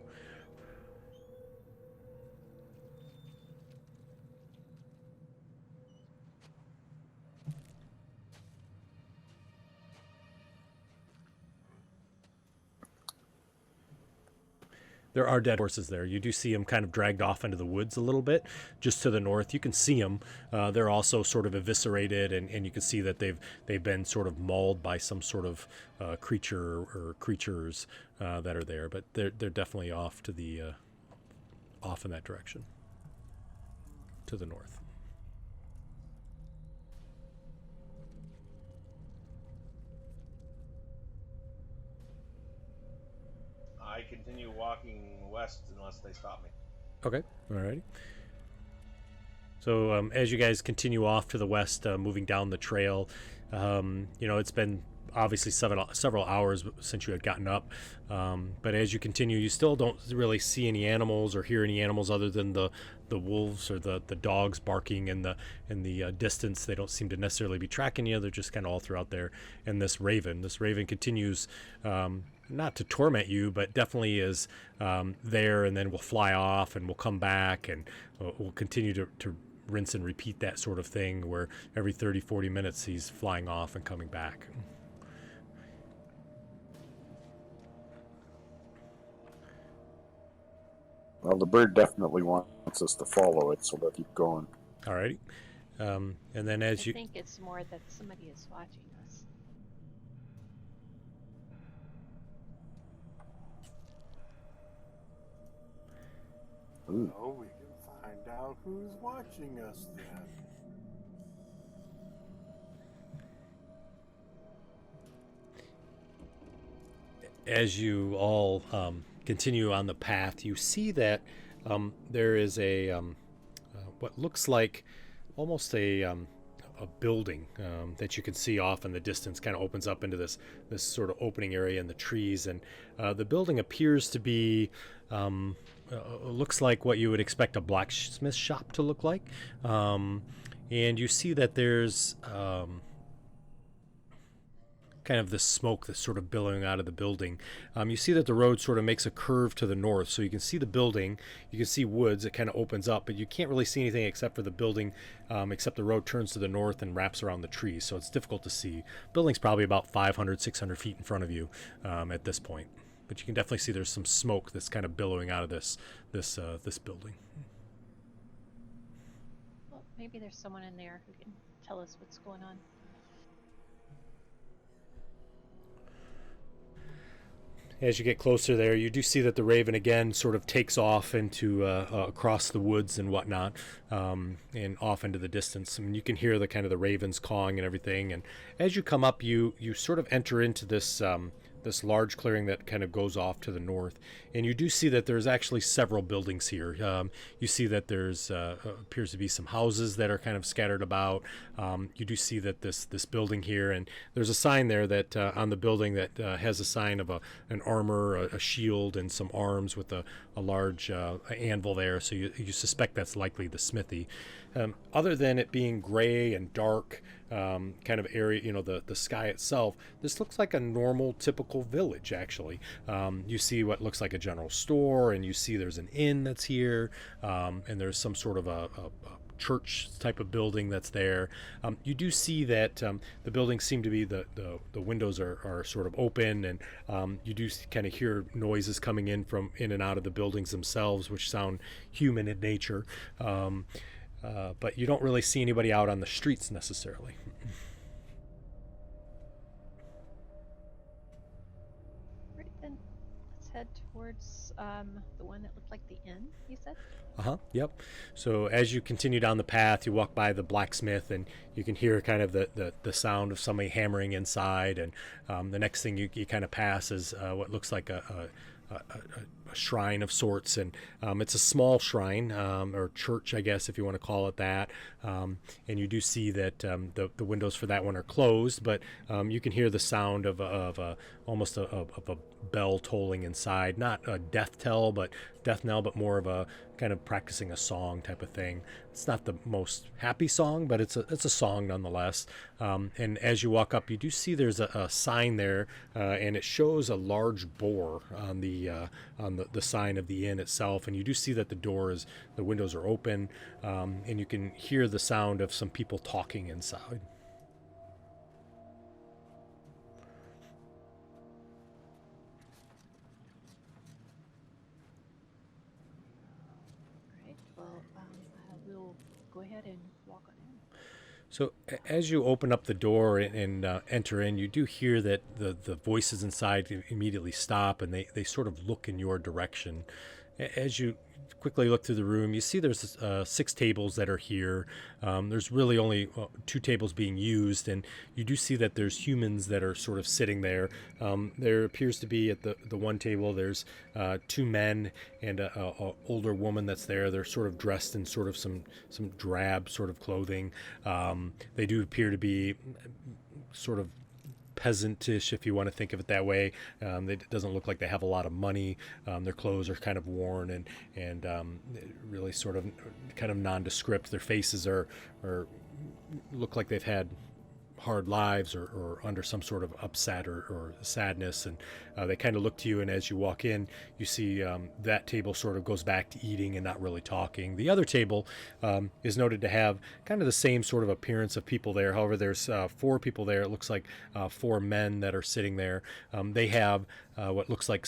S1: There are dead horses there. You do see them kind of dragged off into the woods a little bit, just to the north. You can see them. They're also sort of eviscerated, and you can see that they've been sort of mauled by some sort of creature or creatures that are there. But they're definitely off to the off in that direction, to the north.
S2: I continue walking west unless they stop me.
S1: Okay, alrighty. So as you guys continue off to the west, moving down the trail, it's been obviously several hours since you had gotten up. But as you continue, you still don't really see any animals or hear any animals other than the wolves or the dogs barking in the distance. They don't seem to necessarily be tracking you. They're just kind of all throughout there. And this raven continues not to torment you, but definitely is there, and then will fly off and will come back, and we'll continue to rinse and repeat that sort of thing where every 30-40 minutes he's flying off and coming back.
S5: Well, the bird definitely wants us to follow it, so we'll keep going.
S1: Alrighty. And then as
S4: I
S1: you
S4: think it's more that somebody is watching us.
S5: Ooh.
S3: Oh, we can find out who's watching us then.
S1: as you all continue on the path, you see that there is a what looks like almost a building that you can see off in the distance. Kind of opens up into this sort of opening area in the trees, and the building appears to be. Looks like what you would expect a blacksmith shop to look like, and you see that there's kind of the smoke that's sort of billowing out of the building. You see that the road sort of makes a curve to the north, so you can see the building, you can see woods, it kind of opens up, but you can't really see anything except for the building, except the road turns to the north and wraps around the trees, so it's difficult to see. Building's probably about 500, 600 feet in front of you at this point, but you can definitely see there's some smoke that's kind of billowing out of this building.
S4: Well, maybe there's someone in there who can tell us what's going on.
S1: As you get closer there, you do see that the raven again sort of takes off into across the woods and whatnot, and off into the distance. I mean, you can hear the kind of the ravens cawing and everything. And as you come up, you sort of enter into this this large clearing that kind of goes off to the north, and you do see that there's actually several buildings here. You see that there's appears to be some houses that are kind of scattered about. You do see that this building here, and there's a sign there that on the building that has a sign of an armor, a shield, and some arms with a large anvil there. So you suspect that's likely the smithy. Other than it being gray and dark kind of area, the sky itself, this looks like a normal, typical village, actually. You see what looks like a general store, and you see there's an inn that's here, and there's some sort of a church type of building that's there. You do see that the buildings seem to be the windows are sort of open, and you do kind of hear noises coming in and out of the buildings themselves, which sound human in nature. But you don't really see anybody out on the streets necessarily.
S4: Right then, let's head towards the one that looked like the inn, you said?
S1: Yep. So as you continue down the path, you walk by the blacksmith, and you can hear kind of the sound of somebody hammering inside. And the next thing you kind of pass is what looks like a shrine of sorts, and it's a small shrine, or church, I guess, if you want to call it that. And you do see that the windows for that one are closed, but you can hear the sound of almost a bell tolling inside. Not a death knell, but more of a kind of practicing a song type of thing. It's not the most happy song, but it's a song nonetheless. And as you walk up, you do see there's a sign there, and it shows a large boar on the sign of the inn itself. And you do see that the windows are open, and you can hear the sound of some people talking inside.
S4: We'll go ahead and walk on in.
S1: So as you open up the door and enter in, you do hear that the voices inside immediately stop, and they sort of look in your direction. As you quickly look through the room, you see there's 6 tables that are here. There's really only 2 tables being used, and you do see that there's humans that are sort of sitting there. There appears to be at the one table, there's 2 men and a older woman that's there. They're sort of dressed in sort of some drab sort of clothing. They do appear to be sort of peasantish, if you want to think of it that way. It doesn't look like they have a lot of money. Their clothes are kind of worn and really sort of kind of nondescript. Their faces are look like they've had hard lives or under some sort of upset or sadness, and they kind of look to you, and as you walk in, you see that table sort of goes back to eating and not really talking. The other table is noted to have kind of the same sort of appearance of people there. However, there's 4 people there. It looks like 4 men that are sitting there. They have what looks like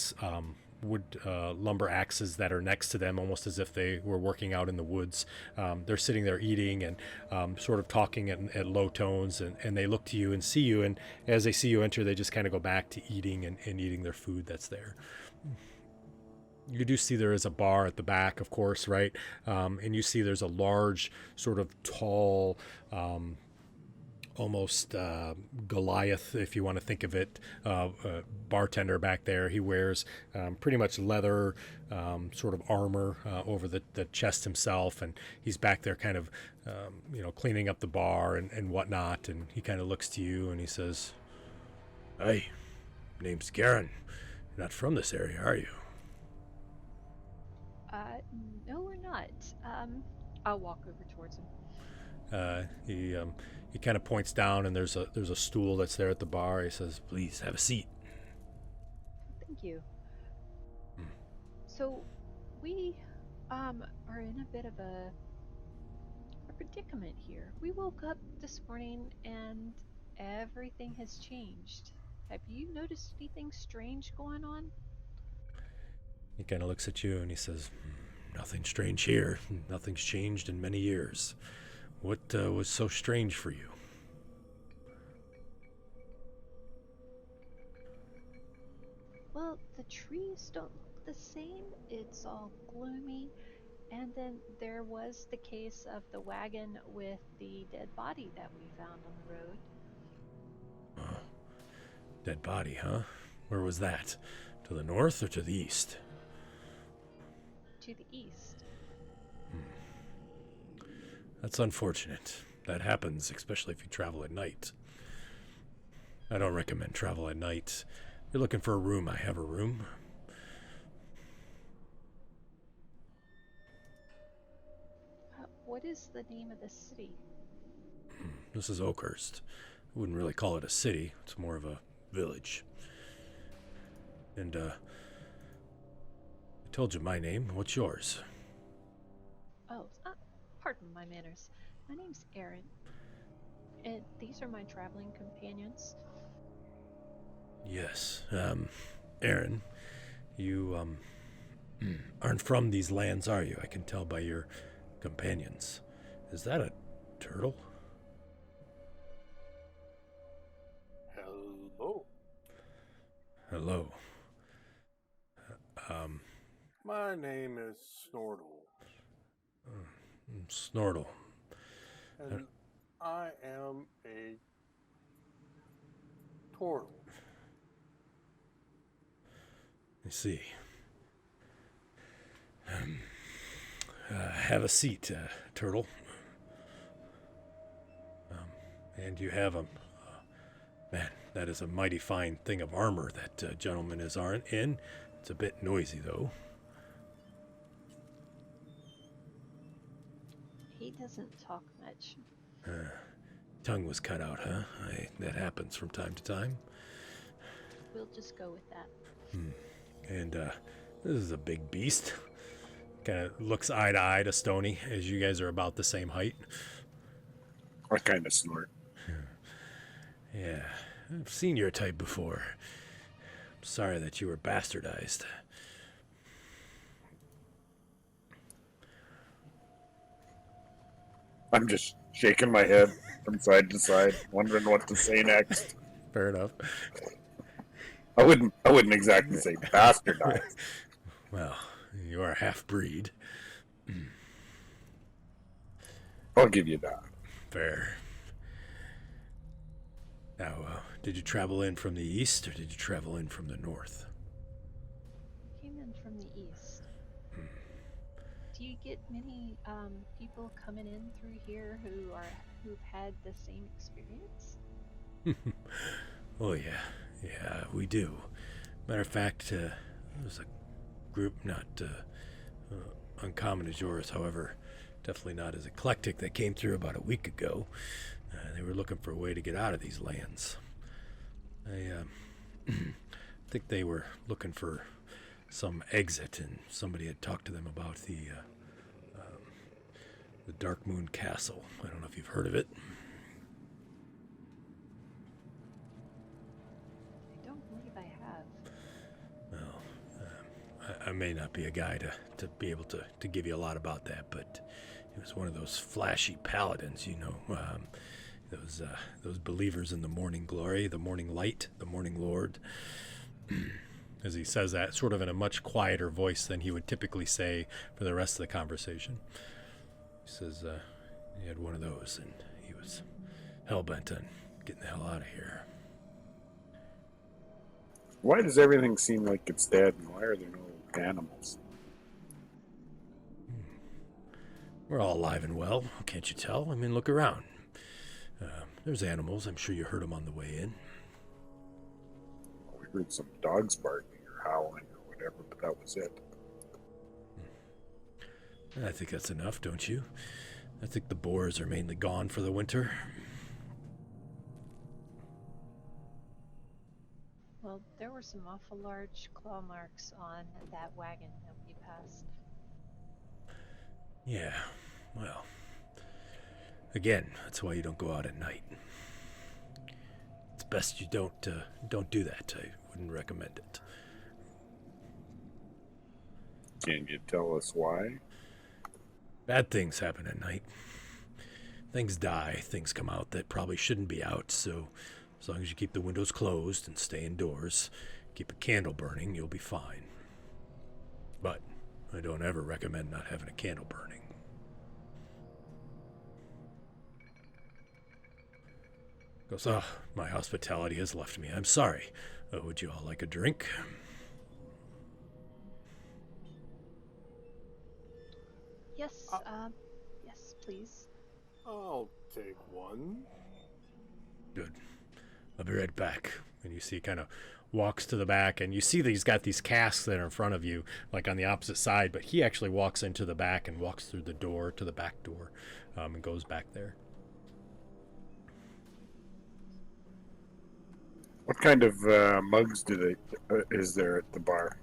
S1: wood lumber axes that are next to them, almost as if they were working out in the woods. They're sitting there eating and sort of talking at low tones, and they look to you and see you, and as they see you enter, they just kind of go back to eating and eating their food that's there. You do see there is a bar at the back, of course, right? And you see there's a large, sort of tall, almost Goliath, if you want to think of it, bartender back there. He wears pretty much leather sort of armor over the chest himself, and he's back there kind of, cleaning up the bar and whatnot, and he kind of looks to you and he says, "Hey, name's Garen. You're not from this area, are you?"
S4: No, we're not. I'll walk over towards him.
S1: He kind of points down, and there's a stool that's there at the bar. He says, "Please have a seat."
S4: Thank you. So, we are in a bit of a predicament here. We woke up this morning and everything has changed. Have you noticed anything strange going on?
S1: He kind of looks at you and he says, "Nothing strange here. Nothing's changed in many years. What was so strange for you?"
S4: Well, the trees don't look the same. It's all gloomy. And then there was the case of the wagon with the dead body that we found on the road.
S1: Oh, dead body, huh? Where was that? To the north or to the east?
S4: To the east.
S1: That's unfortunate. That happens, especially if you travel at night. I don't recommend travel at night. If you're looking for a room, I have a room.
S4: What is the name of the city?
S1: This is Oakhurst. I wouldn't really call it a city. It's more of a village. And, I told you my name. What's yours?
S4: Oh, pardon my manners. My name's Aaron. And these are my traveling companions.
S1: Yes, Aaron, you, aren't from these lands, are you? I can tell by your companions. Is that a turtle?
S3: Hello.
S1: Hello.
S3: My name is Snortle,
S1: Snortle.
S3: and I am a turtle.
S1: I see. Have a seat, turtle. And you have a... man, that is a mighty fine thing of armor that gentleman is in. It's a bit noisy, though.
S4: He doesn't talk much.
S1: Tongue was cut out, huh? That happens from time to time.
S4: We'll just go with that.
S1: And this is a big beast. Kind of looks eye to eye to Stony as you guys are about the same height.
S5: I kind of snort.
S1: Yeah, I've seen your type before. I'm sorry that you were bastardized.
S5: I'm just shaking my head from side to side, wondering what to say next.
S1: Fair enough.
S5: I wouldn't exactly say bastardized.
S1: Well, you are a half-breed.
S5: I'll give you that.
S1: Fair. Now, did you travel in from the east, or did you travel in from the north?
S4: Came in from the east. Do you get many people coming in through here who've had the same experience?
S1: Oh yeah, we do. Matter of fact, there's a group not uncommon as yours, however, definitely not as eclectic, that came through about a week ago. They were looking for a way to get out of these lands. I think they were looking for some exit, and somebody had talked to them about the Darkmoon Castle. I don't know if you've heard of it.
S4: I don't believe I have.
S1: Well, I may not be a guy to be able to give you a lot about that, but he was one of those flashy paladins, those believers in the morning glory, the morning light, the morning lord. As he says that, sort of in a much quieter voice than he would typically say for the rest of the conversation. He says he had one of those, and he was hell-bent on getting the hell out of here.
S5: Why does everything seem like it's dead, and why are there no animals?
S1: We're all alive and well, can't you tell? I mean, look around. There's animals. I'm sure you heard them on the way in.
S5: We heard some dogs barking or howling or whatever, but that was it.
S1: I think that's enough, don't you? I think the boars are mainly gone for the winter.
S4: Well, there were some awful large claw marks on that wagon that we passed.
S1: Yeah, well, again, that's why you don't go out at night. It's best you don't do that. I wouldn't recommend it.
S5: Can you tell us why?
S1: Bad things happen at night. Things die, things come out that probably shouldn't be out, so as long as you keep the windows closed and stay indoors, keep a candle burning, you'll be fine. But I don't ever recommend not having a candle burning. Goes, oh, my hospitality has left me. I'm sorry. Would you all like a drink?
S4: Yes, yes, please.
S3: I'll take one.
S1: Good. I'll be right back. And you see kind of walks to the back, and you see that he's got these casks that are in front of you, like on the opposite side, but he actually walks into the back and walks through the door to the back door and goes back there.
S5: What kind of mugs is there at the bar?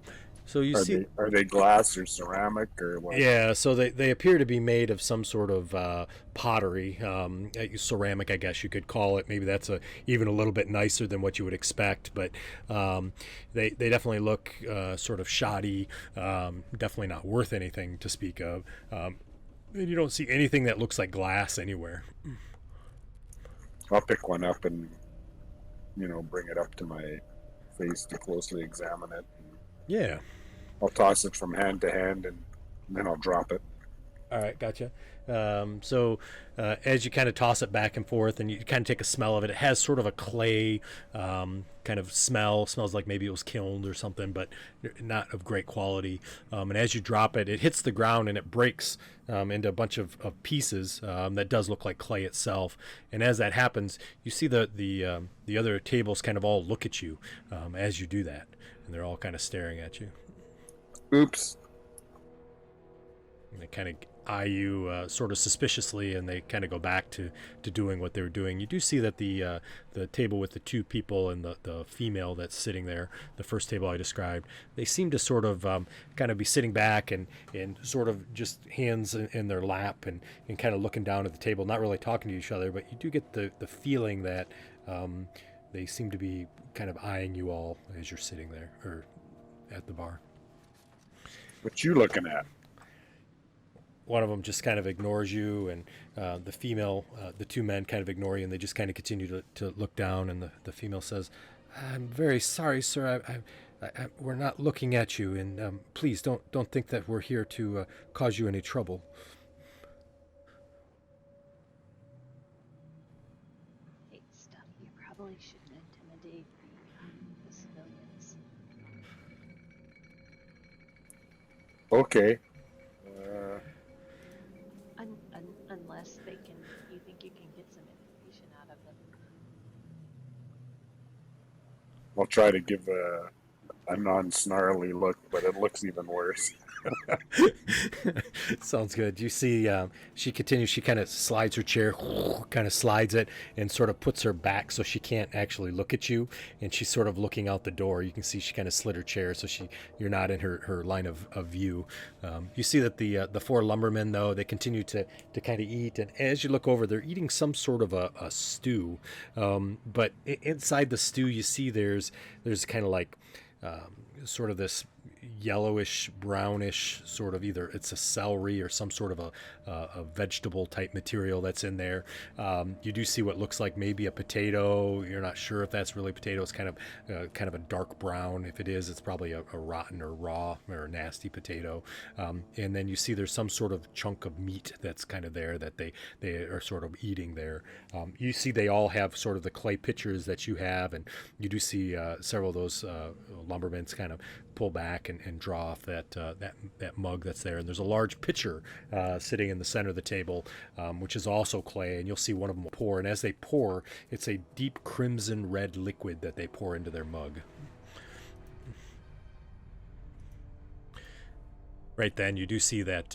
S1: So you see,
S5: are they glass or ceramic or what?
S1: yeah. So they appear to be made of some sort of pottery, ceramic, I guess you could call it. Maybe that's even a little bit nicer than what you would expect, but they definitely look sort of shoddy. Definitely not worth anything to speak of. And you don't see anything that looks like glass anywhere.
S5: I'll pick one up and bring it up to my face to closely examine it.
S1: Yeah.
S5: I'll toss it from hand to hand, and then I'll drop it.
S1: All right, gotcha. So as you kind of toss it back and forth, and you kind of take a smell of it, it has sort of a clay kind of smell. Smells like maybe it was kilned or something, but not of great quality. And as you drop it, it hits the ground and it breaks into a bunch of pieces that does look like clay itself. And as that happens, you see the other tables kind of all look at you as you do that, and they're all kind of staring at you.
S5: Oops.
S1: And they kind of eye you sort of suspiciously, and they kind of go back to doing what they were doing. You do see that the table with the two people and the female that's sitting there, the first table I described, they seem to sort of kind of be sitting back and sort of just hands in their lap and kind of looking down at the table, not really talking to each other, but you do get the feeling that they seem to be kind of eyeing you all as you're sitting there or at the bar.
S5: What you looking at?
S1: One of them just kind of ignores you, and the female, the two men kind of ignore you, and they just kind of continue to look down, and the female says, I'm very sorry, sir. We're not looking at you, and please don't think that we're here to cause you any trouble.
S4: Hate stuff. You probably shouldn't intimidate the civilians.
S5: Okay.
S4: Unless you think you can get some information out of them.
S5: I'll try to give a non-snarly look, but it looks even worse.
S1: Sounds good. You see, she continues. She kind of slides her chair, kind of slides it, and sort of puts her back so she can't actually look at you. And she's sort of looking out the door. You can see she kind of slid her chair so you're not in her line of view. You see that the four lumbermen, though, they continue to kind of eat. And as you look over, they're eating some sort of a stew. But inside the stew, you see there's kind of like sort of this yellowish, brownish sort of, either it's a celery or some sort of a vegetable type material that's in there. You do see what looks like maybe a potato. You're not sure if that's really potato. It's kind of a dark brown. If it is, it's probably a rotten or raw or a nasty potato. And then you see there's some sort of chunk of meat that's kind of there that they are sort of eating there. You see they all have sort of the clay pitchers that you have, and you do see several of those lumbermen kind of pull back and draw off that mug that's there. And there's a large pitcher sitting in the center of the table, which is also clay, and you'll see one of them pour. And as they pour, it's a deep crimson red liquid that they pour into their mug. Right then, you do see that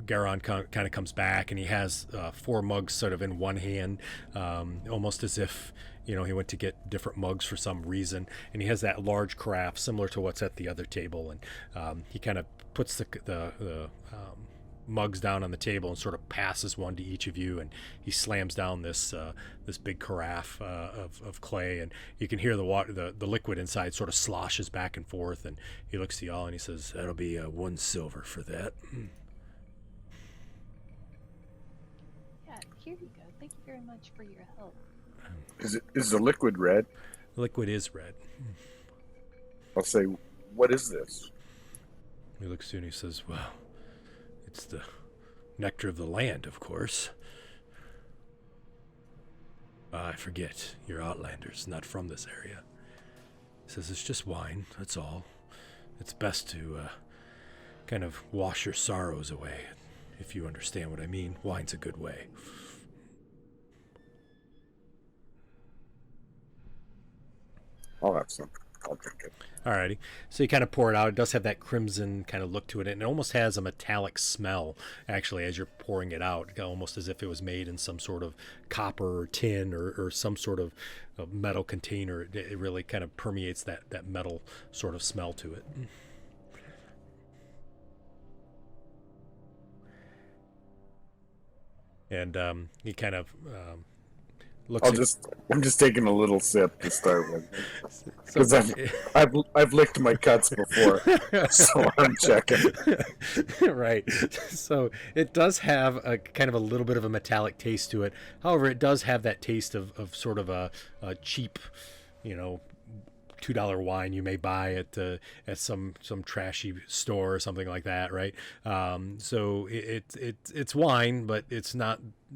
S1: Garon kind of comes back, and he has 4 mugs sort of in one hand, almost as if, he went to get different mugs for some reason. And he has that large carafe similar to what's at the other table, and he kind of puts the mugs down on the table and sort of passes one to each of you, and he slams down this big carafe of clay, and you can hear the water, the liquid inside sort of sloshes back and forth. And he looks to y'all and he says, "That'll be 1 silver for that."
S4: Yeah, here you go. Thank you very much for your help.
S5: Is the liquid red?
S1: The liquid is red.
S5: I'll say, what is this?
S1: He looks to you and he says, "Well, it's the nectar of the land, of course." "I forget, you're Outlanders, not from this area." He says, "It's just wine, that's all. It's best to kind of wash your sorrows away, if you understand what I mean. Wine's a good way."
S5: I'll have some. I'll drink it.
S1: Alrighty. So you kind of pour it out. It does have that crimson kind of look to it, and it almost has a metallic smell, actually, as you're pouring it out, almost as if it was made in some sort of copper or tin or some sort of metal container. It really kind of permeates that metal sort of smell to it. And he kind of looks.
S5: I'm just taking a little sip to start with, because I've licked my cuts before, so I'm checking.
S1: Right. So it does have a kind of a little bit of a metallic taste to it. However, it does have that taste of sort of a cheap, $2 wine you may buy at some trashy store or something like that, right? So it's wine, but it's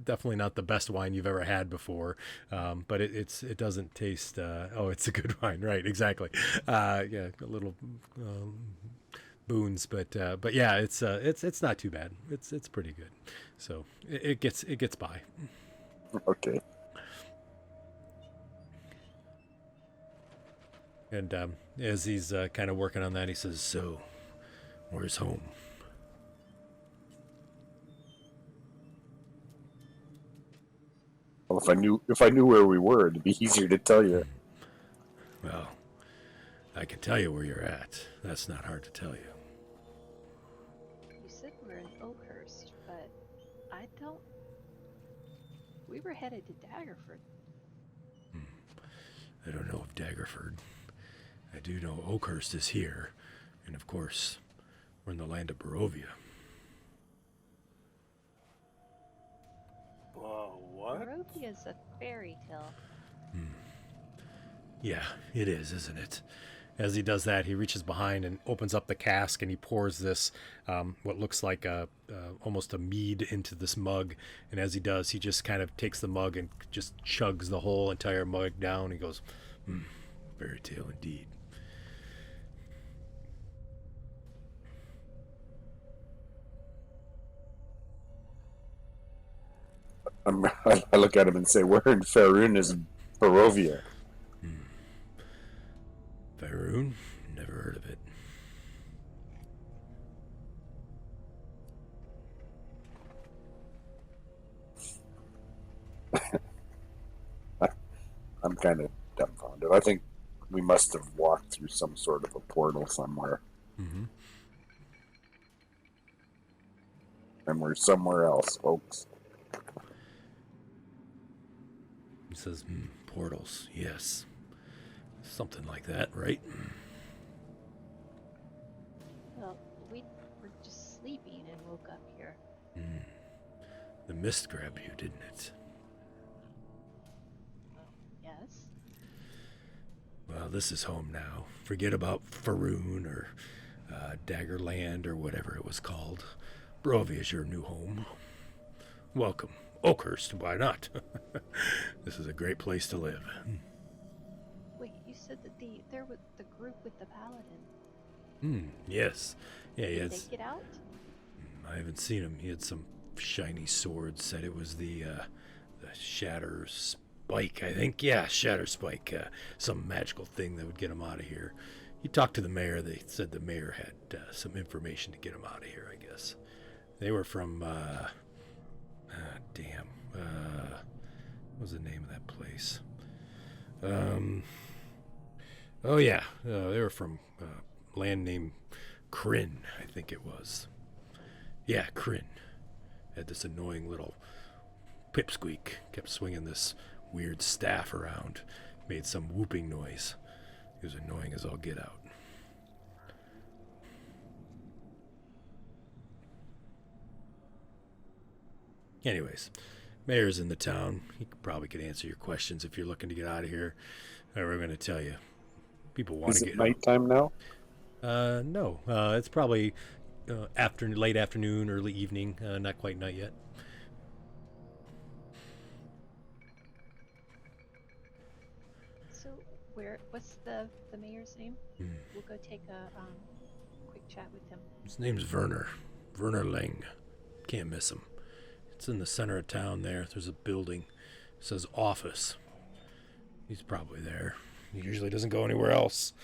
S1: definitely not the best wine you've ever had before. But it doesn't taste. It's a good wine, right? Exactly. Yeah, a little boons, but yeah, it's not too bad. It's pretty good. So it gets by.
S5: Okay.
S1: And as he's kind of working on that, he says, "So, where's home?"
S5: Well, if I knew where we were, it'd be easier to tell you.
S1: "Well, I can tell you where you're at. That's not hard to tell you."
S4: You said we're in Oakhurst, but I don't. We were headed to Daggerford.
S1: I don't know of Daggerford. I do know Oakhurst is here, and of course, we're in the land of Barovia.
S3: What?
S4: Barovia's a fairy tale.
S1: Yeah, it is, isn't it? As he does that, he reaches behind and opens up the cask, and he pours this, what looks like almost a mead into this mug. And as he does, he just kind of takes the mug and just chugs the whole entire mug down. He goes, "Fairy tale indeed."
S5: I look at him and say, "Where in Faerun is Barovia?"
S1: Faerun? Never heard of it.
S5: I'm kind of dumbfounded. I think we must have walked through some sort of a portal somewhere.
S1: Mm-hmm.
S5: And we're somewhere else, folks.
S1: He says, "Portals, yes. Something like that, right?"
S4: Well, we were just sleeping and woke up here.
S1: The mist grabbed you, didn't it?
S4: Yes.
S1: Well, this is home now. Forget about Faroon or Daggerland or whatever it was called. Barovia is your new home. Welcome. Oakhurst, why not? This is a great place to live.
S4: Wait, you said that there was the group with the paladin.
S1: Yes. Yeah,
S4: Did they get out?
S1: I haven't seen him. He had some shiny sword. Said it was the Shatter Spike, I think. Yeah, Shatter Spike. Some magical thing that would get him out of here. He talked to the mayor. They said the mayor had some information to get him out of here, I guess. They were from, what was the name of that place? Oh yeah, they were from land named Kryn, I think it was. Yeah, Kryn. Had this annoying little pipsqueak. Kept swinging this weird staff around. Made some whooping noise. He was annoying as all get out. Anyways, mayor's in the town. He probably could answer your questions if you're looking to get out of here. We're going to tell you. People want
S5: Is
S1: to
S5: it
S1: get
S5: nighttime now?
S1: No. It's probably late afternoon, early evening. Not quite night yet.
S4: So what's the mayor's name? We'll go take a quick chat with him.
S1: His name's Werner. Werner Lang. Can't miss him. It's in the center of town there. There's a building. It says office. He's probably there. He usually doesn't go anywhere else.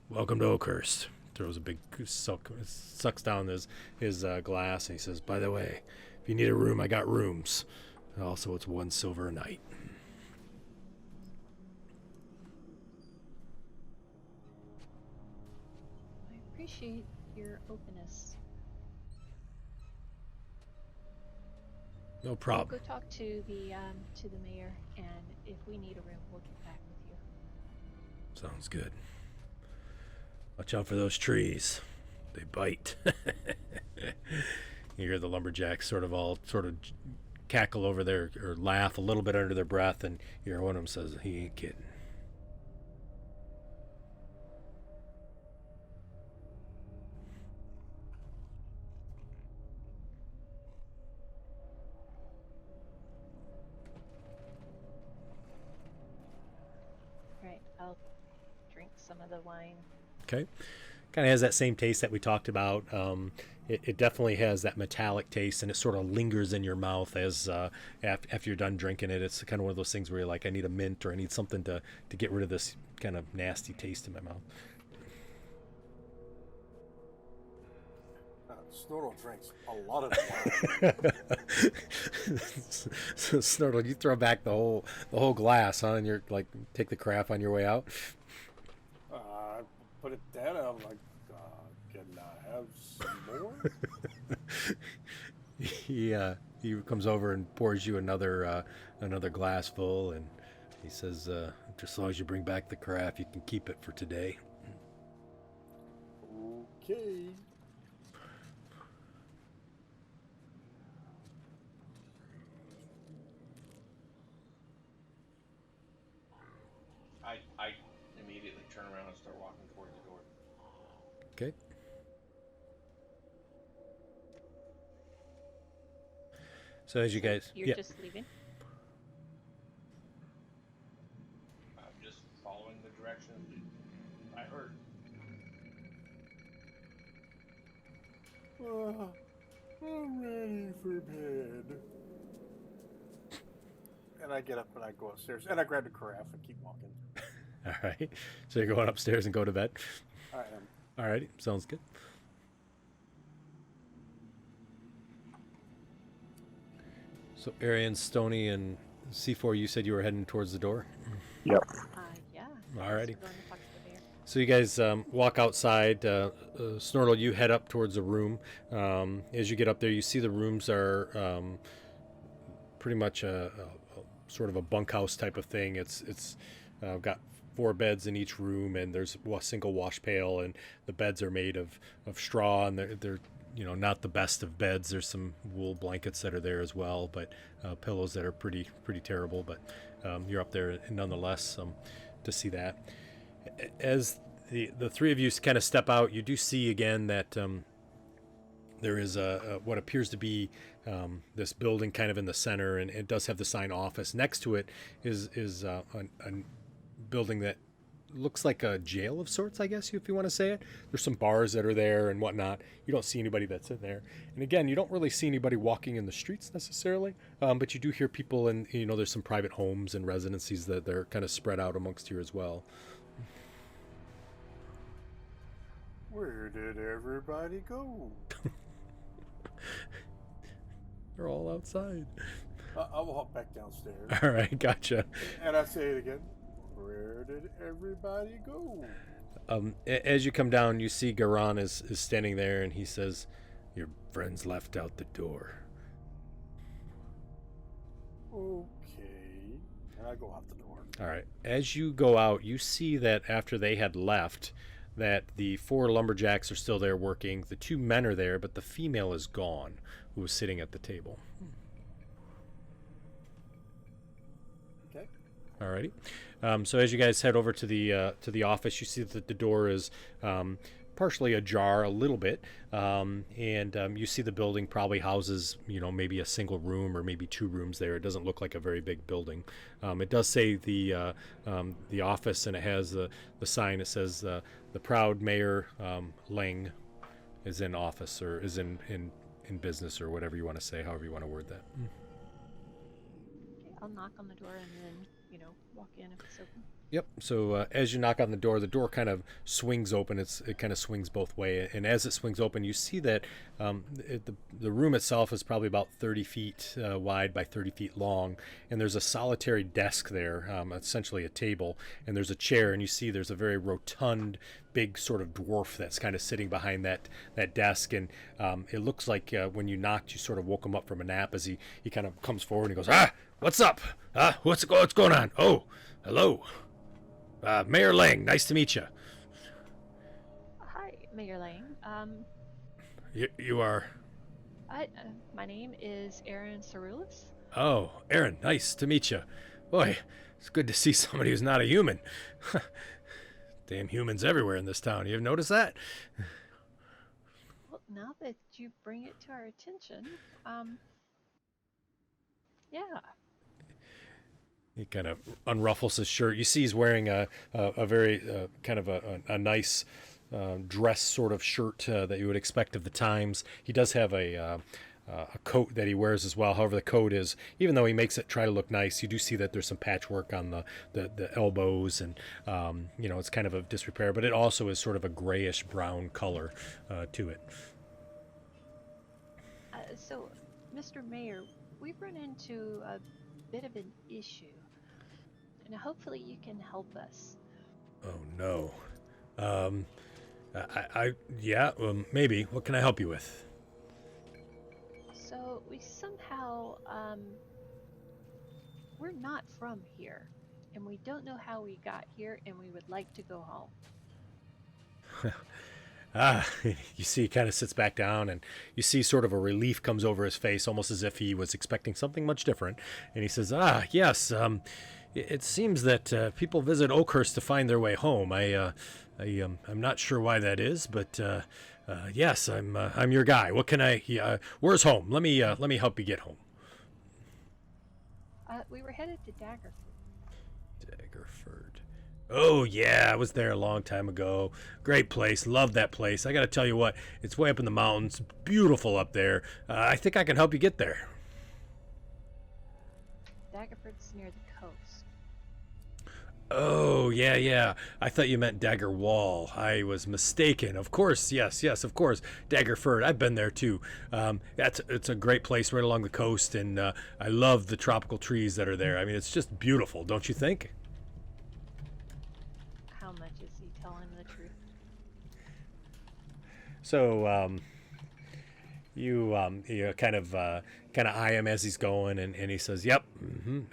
S1: Welcome to Oakhurst. Throws a big sucks down his glass, and he says, by the way, if you need a room, I got rooms. Also, it's 1 silver a night.
S4: I appreciate your openness.
S1: No problem.
S4: We'll go talk to the mayor, and if we need a room, we'll get back with you.
S1: Sounds good. Watch out for those trees. They bite. You hear the lumberjacks sort of cackle over there or laugh a little bit under their breath, and you hear one of them says, he ain't kidding.
S4: Right, I'll drink some of the wine.
S1: Okay. Kind of has that same taste that we talked about. It definitely has that metallic taste, and it sort of lingers in your mouth as after you're done drinking it. It's kind of one of those things where you're like, I need a mint, or I need something to get rid of this kind of nasty taste in my mouth.
S3: Snortle drinks a lot of wine.
S1: So Snortle, you throw back the whole glass, huh? And you're like, take the crap on your way out.
S3: I put it down, and I'm like, can I have some more?
S1: He comes over and pours you another glass full, and he says, just as long as you bring back the carafe, you can keep it for today.
S3: Okay.
S2: I immediately turn around and start walking towards the door.
S1: Okay. So as you guys,
S4: You're just leaving?
S2: I'm just following the direction I heard.
S3: I'm ready for bed. And I get up and I go upstairs, and I grab the carafe and keep walking.
S1: all right. So you're going upstairs and go to bed.
S3: I am.
S1: All righty, sounds good. So Arian, Stony, and C4, you said you were heading towards the door.
S5: Yep.
S4: Yeah.
S1: Alrighty.
S4: We're going to talk to the mayor.
S1: So you guys walk outside. Snortle, you head up towards the room. As you get up there, you see the rooms are pretty much a sort of a bunkhouse type of thing. It's got 4 beds in each room, and there's a single wash pail, and the beds are made of straw, and they're not the best of beds. There's some wool blankets that are there as well, but pillows that are pretty terrible. But you're up there nonetheless to see that. As the 3 of you kind of step out, you do see again that there is what appears to be this building kind of in the center, and it does have the sign office. Next to it is a building that looks like a jail of sorts, I guess, if you want to say it. There's some bars that are there and whatnot. You don't see anybody that's in there. And again, you don't really see anybody walking in the streets necessarily, but you do hear people, and there's some private homes and residencies that they're kind of spread out amongst here as well.
S3: Where did everybody go?
S1: They're all outside.
S3: I will hop back downstairs.
S1: All right, gotcha.
S3: And I say it again. Where did everybody go?
S1: As you come down, you see Garan is standing there, and he says, "Your friends left out the door."
S3: Okay. And I go out the door.
S1: All right. As you go out, you see that after they had left, that the 4 lumberjacks are still there working. The 2 men are there, but the female is gone, who was sitting at the table.
S3: Okay.
S1: Alrighty. So as you guys head over to the office, you see that the door is partially ajar a little bit, and you see the building probably houses maybe a single room or maybe 2 rooms there. It doesn't look like a very big building. It does say the office, and it has the sign. It says the proud Mayor Lang is in office, or is in business, or whatever you want to say, however you want to word that.
S4: Okay, I'll knock on the door and then, walk in if it's open.
S1: Yep. So as you knock on the door kind of swings open. It kind of swings both way, and as it swings open, you see that the room itself is probably about 30 feet wide by 30 feet long, and there's a solitary desk there, essentially a table, and there's a chair, and you see there's a very rotund, big sort of dwarf that's kind of sitting behind that desk, and it looks like when you knocked, you sort of woke him up from a nap as he kind of comes forward and he goes, "What's up? What's going on? Oh, hello. Mayor Lang, nice to meet you."
S4: Hi, Mayor Lang.
S1: You are...
S4: My name is Aaron Cerulis.
S1: Oh, Aaron, nice to meet you. Boy, it's good to see somebody who's not a human. Damn humans everywhere in this town. You ever noticed that?
S4: Well, now that you bring it to our attention, yeah.
S1: He kind of unruffles his shirt. You see he's wearing a very kind of a nice dress sort of shirt that you would expect of the times. He does have a coat that he wears as well. However, the coat is, even though he makes it try to look nice, you do see that there's some patchwork on the elbows, and it's kind of a disrepair, but it also is sort of a grayish brown color to it.
S4: So, Mr. Mayor, we've run into a bit of an issue, and hopefully you can help us.
S1: Oh no. Maybe. What can I help you with?
S4: So we somehow, we're not from here, and we don't know how we got here, and we would like to go home.
S1: You see he kind of sits back down, and you see sort of a relief comes over his face, almost as if he was expecting something much different. And he says, yes, it seems that people visit Oakhurst to find their way home. I'm not sure why that is, but yes, I'm your guy. What can where's home? Let me help you get home.
S4: We were headed to Daggerford.
S1: Daggerford. Oh, yeah, I was there a long time ago. Great place. Love that place. I got to tell you what, it's way up in the mountains. Beautiful up there. I think I can help you get there.
S4: Daggerford's near the coast.
S1: Oh, yeah. I thought you meant Dagger Wall. I was mistaken. Of course, yes, of course. Daggerford. I've been there too. It's a great place right along the coast, and I love the tropical trees that are there. I mean, it's just beautiful, don't you think?
S4: How much is he telling the truth?
S1: So, you kind of eye him as he's going, and he says, "Yep,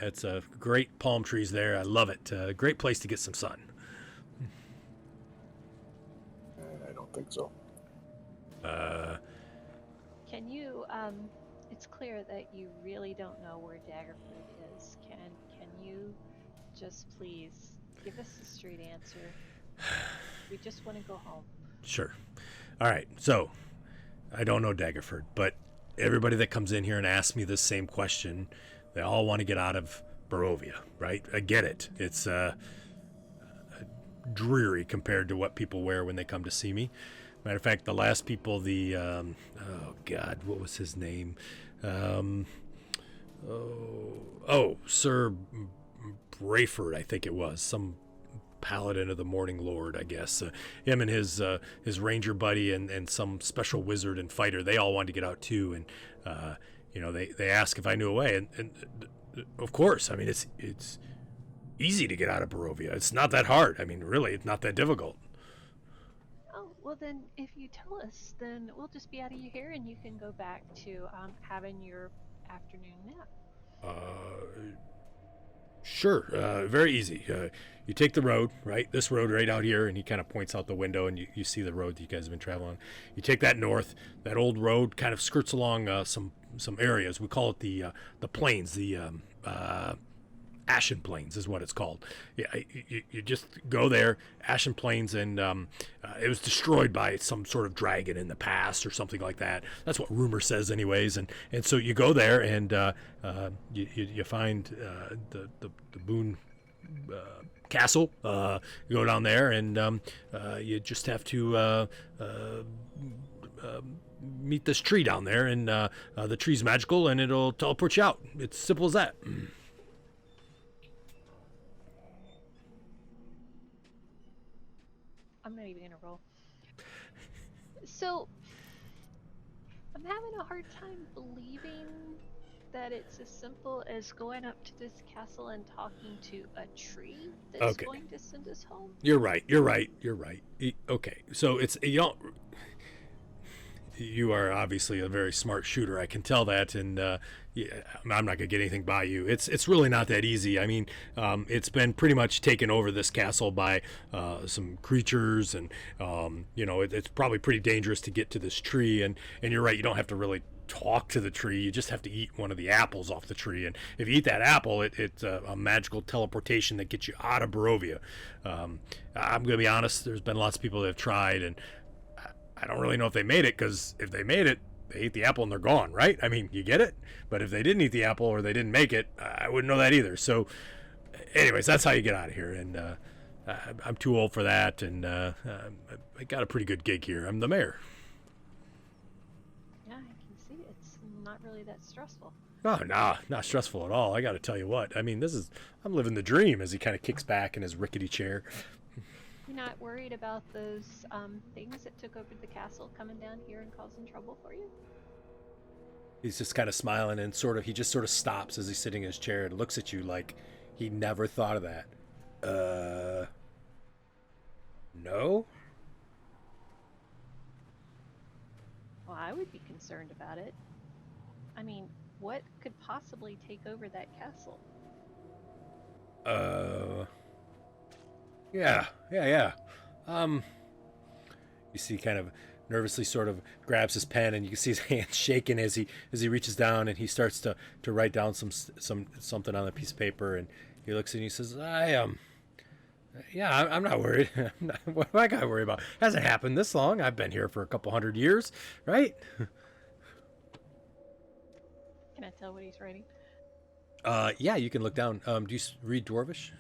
S1: it's a great palm trees there. I love it. Great place to get some sun."
S5: I don't think so.
S4: Can you, it's clear that you really don't know where Daggerford is. Can you just please give us a straight answer? We just want to go home.
S1: Sure. All right. So, I don't know Daggerford, but everybody that comes in here and asks me this same question, they all want to get out of Barovia, right? I get it. It's dreary compared to what people wear when they come to see me. Matter of fact, the last people, oh God, what was his name? Sir Brayford, I think it was, some paladin of the Morning Lord, I guess. Him and his ranger buddy and some special wizard and fighter, they all wanted to get out too, and they ask if I knew a way, and of course, I mean it's easy to get out of Barovia. It's not that hard. I mean, really, it's not that difficult.
S4: Oh, well then, if you tell us, then we'll just be out of your hair and you can go back to having your afternoon nap.
S1: Sure, very easy. You take the road, right? This road right out here, and he kind of points out the window, and you see the road that you guys have been traveling on. You take that north. That old road kind of skirts along some areas. We call it the plains, the Ashen Plains is what it's called. Yeah, you just go there, Ashen Plains, and it was destroyed by some sort of dragon in the past or something like that. That's what rumor says, anyways. And so you go there, and you find the Boone Castle. You go down there, and you just have to meet this tree down there, and the tree's magical, and it'll teleport you out. It's simple as that.
S4: I'm not even gonna roll. So, I'm having a hard time believing that it's as simple as going up to this castle and talking to a tree that's
S1: Okay.
S4: going to send us home.
S1: You're right. Okay, so you are obviously a very smart shooter. I can tell that, and I'm not gonna get anything by you. It's really not that easy. I mean, it's been pretty much taken over, this castle, by some creatures, and it's probably pretty dangerous to get to this tree. And you're right. You don't have to really talk to the tree. You just have to eat one of the apples off the tree, and if you eat that apple, it's a magical teleportation that gets you out of Barovia. I'm gonna be honest. There's been lots of people that have tried, and I don't really know if they made it, because if they made it, they ate the apple and they're gone, right? I mean, you get it? But if they didn't eat the apple or they didn't make it, I wouldn't know that either. So, anyways, that's how you get out of here. And I'm too old for that, and I got a pretty good gig here. I'm the mayor.
S4: Yeah, I can see it's not really that stressful.
S1: Oh, nah, not stressful at all. I got to tell you what. I mean, I'm living the dream, as he kind of kicks back in his rickety chair.
S4: You're not worried about those things that took over the castle coming down here and causing trouble for you?
S1: He's just kind of smiling, and he just sort of stops as he's sitting in his chair and looks at you like he never thought of that. No?
S4: Well, I would be concerned about it. I mean, what could possibly take over that castle?
S1: Yeah. You see, kind of nervously, sort of grabs his pen, and you can see his hand shaking as he reaches down, and he starts to write down something on a piece of paper, and he looks and he says, I'm not worried. What am I got to worry about? Hasn't happened this long. I've been here for a couple 100 years, right?
S4: Can I tell what he's writing?
S1: Yeah, you can look down. Do you read Dwarvish?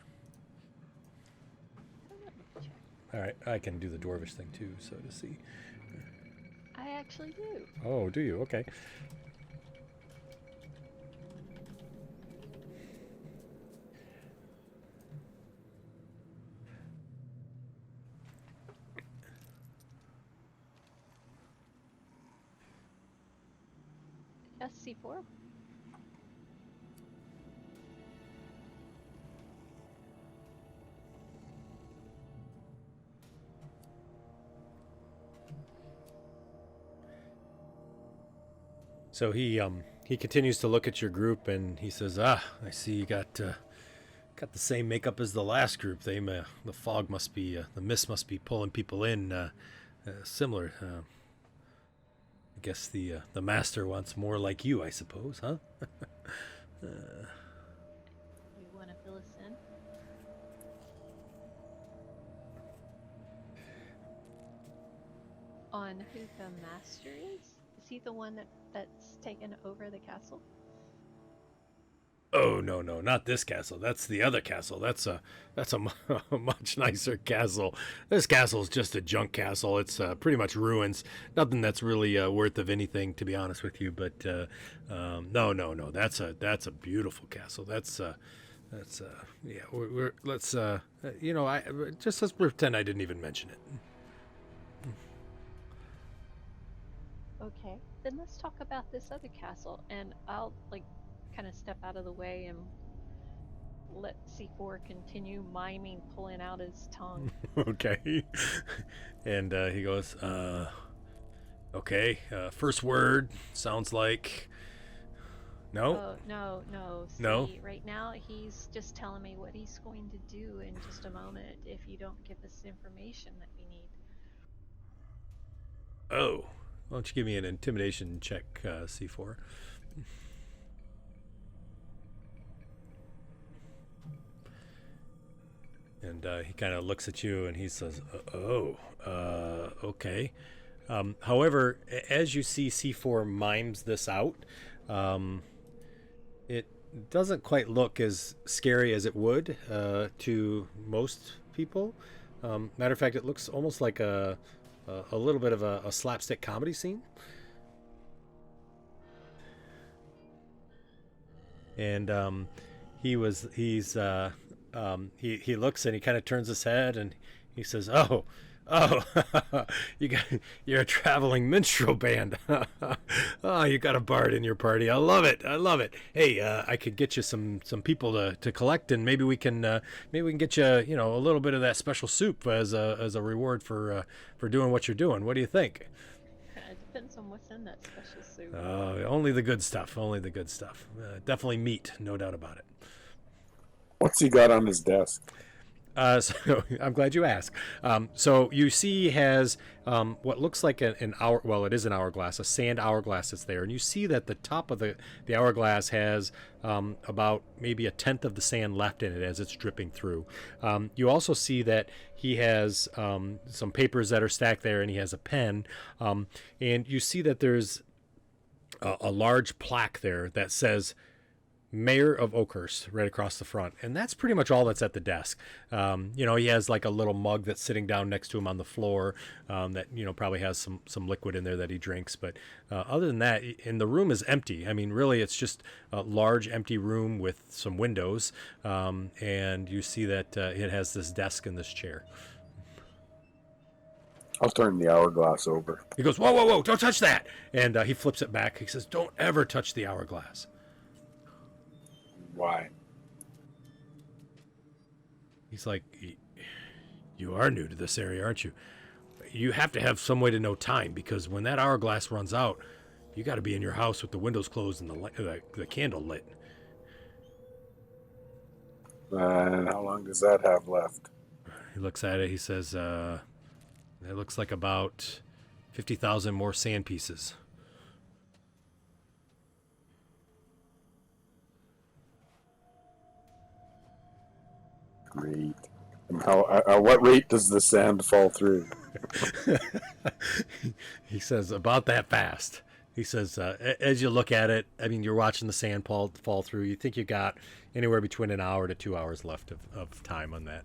S1: All right, I can do the Dwarvish thing too, so to see.
S4: I actually do.
S1: Oh, do you? Okay.
S4: Yes, C4.
S1: So he continues to look at your group and he says, "Ah, I see you got the same makeup as the last group. The fog must be the mist must be pulling people in similar. I guess the master wants more like you, I suppose, huh?"
S4: You want to fill us in? On who the master is? Is he the one that's taken over the castle?
S1: Oh no, not this castle. That's the other castle. That's a a much nicer castle. This castle is just a junk castle. It's pretty much ruins. Nothing that's really worth of anything, to be honest with you. But no. That's a beautiful castle. That's yeah. Let's I just let's pretend I didn't even mention it.
S4: Okay, then let's talk about this other castle, and I'll kind of step out of the way and let C4 continue miming, pulling out his tongue.
S1: Okay. And he goes, okay, first word sounds like no.
S4: Oh, no. See,
S1: No?
S4: right now he's just telling me what he's going to do in just a moment if you don't give us the information that we need.
S1: Oh. Why don't you give me an intimidation check, C4? And he kind of looks at you and he says, okay. However, as you see C4 mimes this out, it doesn't quite look as scary as it would to most people. Matter of fact, it looks almost like a little bit of a slapstick comedy scene. And he looks and he kind of turns his head and he says, "Oh, you're a traveling minstrel band. Oh, you got a bard in your party. I love it. Hey, I could get you some people to collect, and maybe we can get you a little bit of that special soup as a reward for doing what you're doing. What do you think?"
S4: It depends on what's in that special soup.
S1: Only the good stuff. Definitely meat, no doubt about it.
S5: What's he got on his desk?
S1: So I'm glad you asked. So you see he has what looks like an hour. Well, it is an hourglass, a sand hourglass that's there, and you see that the top of the hourglass has about maybe a tenth of the sand left in it as it's dripping through. You also see that he has some papers that are stacked there, and he has a pen. And you see that there's a large plaque there that says Mayor of Oakhurst right across the front, and that's pretty much all that's at the desk. He has like a little mug that's sitting down next to him on the floor that probably has some liquid in there that he drinks, but other than that, and the room is empty. I mean, really, it's just a large empty room with some windows, and you see that it has this desk and this chair.
S5: I'll turn the hourglass over.
S1: He goes, whoa, don't touch that, and he flips it back. He says, "Don't ever touch the hourglass."
S5: Why?
S1: He's like, "You are new to this area, aren't you? You have to have some way to know time, because when that hourglass runs out, you got to be in your house with the windows closed and the candle lit."
S5: And how long does that have left?
S1: He looks at it. He says, "It looks like about 50,000 more sand pieces."
S5: Great. And at what rate does the sand fall through?
S1: He says, "About that fast." He says, as you look at it, I mean, you're watching the sand fall through. You think you got anywhere between an hour to 2 hours left of time on that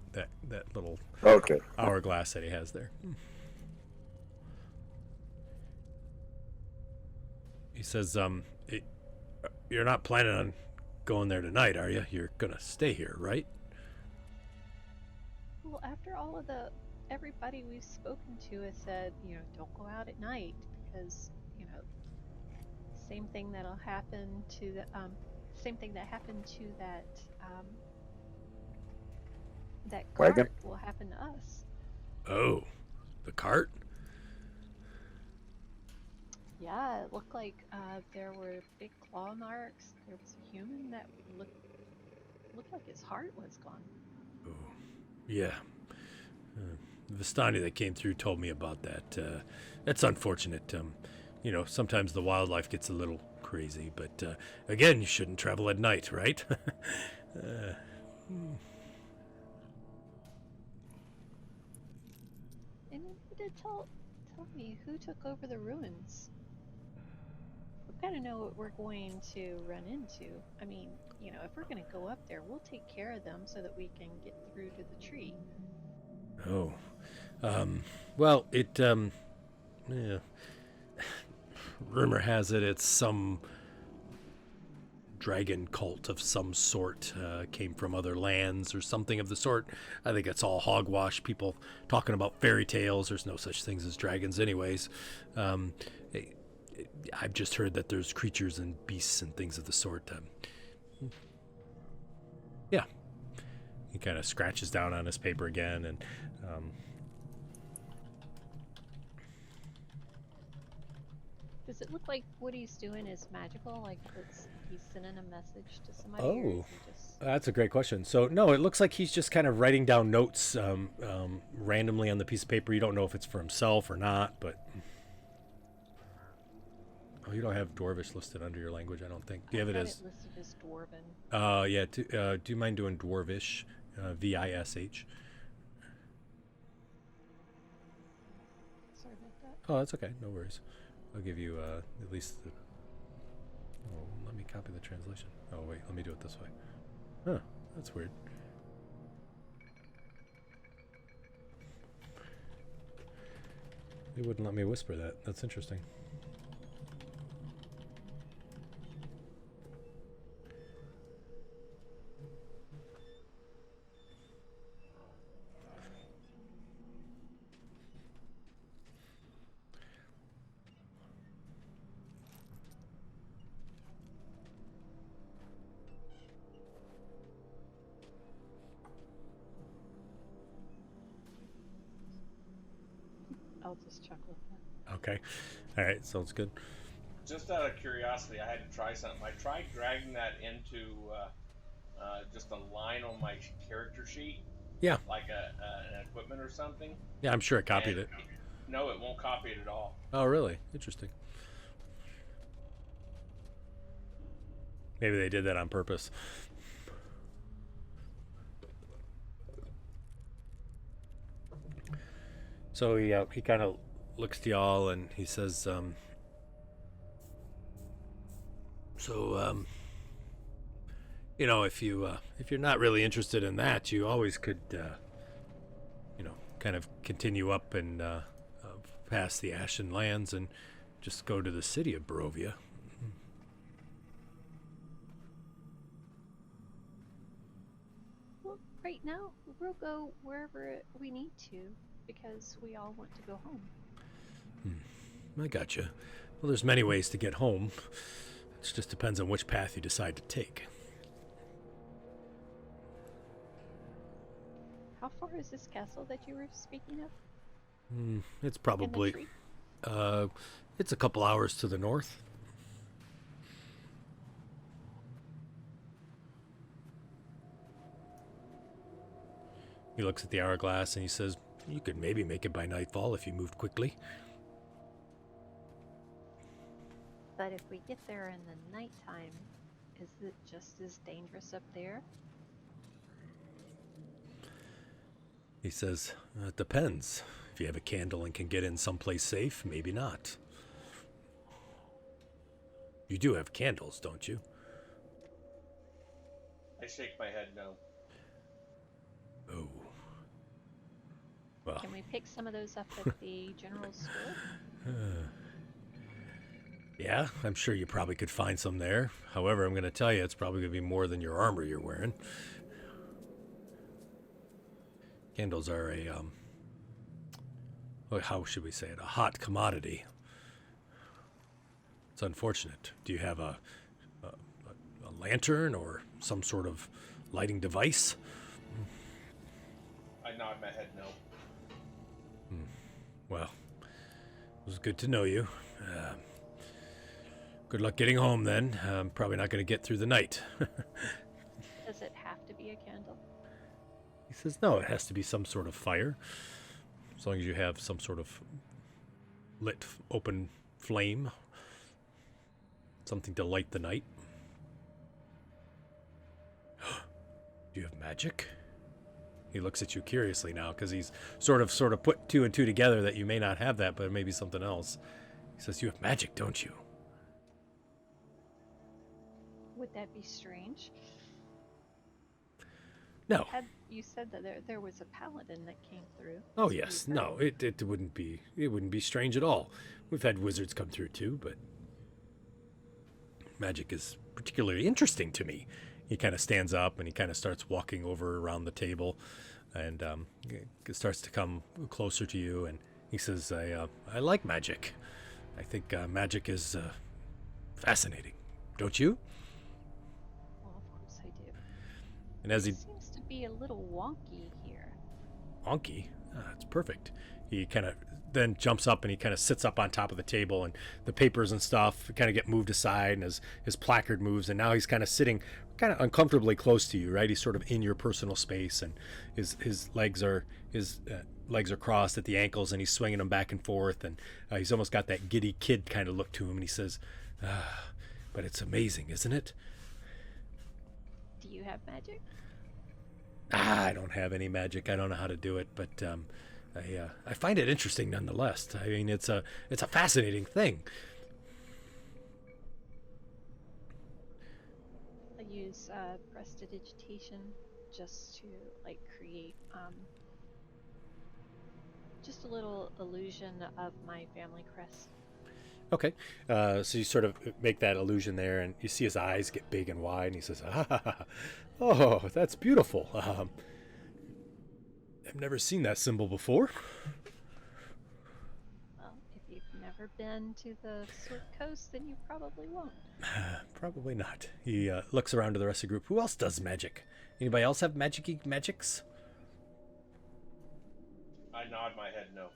S1: little hourglass that he has there. He says, "You're not planning on going there tonight, are you? You're going to stay here, right?"
S4: Well, after all of everybody we've spoken to has said, don't go out at night because, same thing that happened to that
S5: wagon
S4: cart will happen to us.
S1: Oh, the cart?
S4: Yeah, it looked like there were big claw marks. There was a human that looked like his heart was gone.
S1: Oh, yeah. Vistani that came through told me about that. That's unfortunate. Sometimes the wildlife gets a little crazy, but again, you shouldn't travel at night, right?
S4: And you did tell me who took over the ruins. We've got to know what we're going to run into. I mean, if we're going to go up there, we'll take care of them so that we can get through to the tree.
S1: Oh. Well, yeah. Rumor has it it's some dragon cult of some sort, came from other lands or something of the sort. I think it's all hogwash. People talking about fairy tales. There's no such things as dragons, anyways. I've just heard that there's creatures and beasts and things of the sort. Yeah. He kind of scratches down on his paper again, and
S4: does it look like what he's doing is magical? Like he's sending a message to somebody? Or is he just...
S1: That's a great question. So, no, it looks like he's just kind of writing down notes randomly on the piece of paper. You don't know if it's for himself or not, but... Oh, you don't have Dwarvish listed under your language, I don't think. Do you have it as...
S4: it listed as Dwarven.
S1: Yeah. Do you mind doing Dwarvish? VISH.
S4: Sorry about that.
S1: Oh, that's okay. No worries. I'll give you at least the... Oh, let me copy the translation. Oh, wait. Let me do it this way. Huh. That's weird. They wouldn't let me whisper that. That's interesting.
S4: I'll just chuckle at that.
S1: Okay. All right. Sounds good.
S2: Just out of curiosity, I had to try something. I tried dragging that into just a line on my character sheet.
S1: Yeah.
S2: Like an equipment or something.
S1: Yeah, I'm sure it copied it.
S2: No, it won't copy it at all.
S1: Oh, really? Interesting. Maybe they did that on purpose. So he kind of looks to y'all and he says, if you're not really interested in that, you always could, kind of continue up and past the Ashen Lands and just go to the city of Barovia.
S4: Well, right now, we'll go wherever we need to, because we all want to go home.
S1: I gotcha. Well, there's many ways to get home. It just depends on which path you decide to take.
S4: How far is this castle that you were speaking of?
S1: It's probably... it's a couple hours to the north. He looks at the hourglass and he says, you could maybe make it by nightfall if you moved quickly.
S4: But if we get there in the nighttime, is it just as dangerous up there?
S1: He says, it depends. If you have a candle and can get in someplace safe, maybe not. You do have candles, don't you?
S2: I shake my head no.
S1: Oh. Well.
S4: Can we pick some of those up at the general store?
S1: Yeah, I'm sure you probably could find some there. However, I'm going to tell you, it's probably going to be more than your armor you're wearing. Candles are how should we say it? A hot commodity. It's unfortunate. Do you have a lantern or some sort of lighting device?
S2: I nod my head no.
S1: Well, it was good to know you. good luck getting home then. I'm probably not going to get through the night.
S4: Does it have to be a candle?
S1: He says, no, it has to be some sort of fire. As long as you have some sort of lit, open flame. Something to light the night. Do you have magic? He looks at you curiously now because he's sort of put two and two together that you may not have that, but maybe something else. He says, you have magic, don't you?
S4: Would that be strange?
S1: No.
S4: You said that there was a paladin that came through.
S1: Oh yes, no, it wouldn't be strange at all. We've had wizards come through too, but magic is particularly interesting to me. He kind of stands up and he kind of starts walking over around the table, and starts to come closer to you. And he says, "I like magic. I think magic is fascinating. Don't you?"
S4: Well, of course I do.
S1: And as he
S4: It seems to be a little wonky here.
S1: wonky, it's perfect. He kind of then jumps up and he kind of sits up on top of the table, and the papers and stuff kind of get moved aside, and his placard moves, and now he's kind of sitting kind of uncomfortably close to you, right? He's sort of in your personal space, and his legs are crossed at the ankles, and he's swinging them back and forth, and he's almost got that giddy kid kind of look to him, and he says, but it's amazing, isn't it?
S4: Do you have magic?
S1: I don't have any magic. I don't know how to do it, but I find it interesting nonetheless. I mean, it's a fascinating thing.
S4: I use prestidigitation just to create just a little illusion of my family crest.
S1: Okay, so you sort of make that illusion there, and you see his eyes get big and wide, and he says, oh, that's beautiful. I've never seen that symbol before.
S4: Well, if you've never been to the Swift Coast, then you probably won't.
S1: Probably not. He looks around to the rest of the group. Who else does magic? Anybody else have magics?
S2: I nod my head no.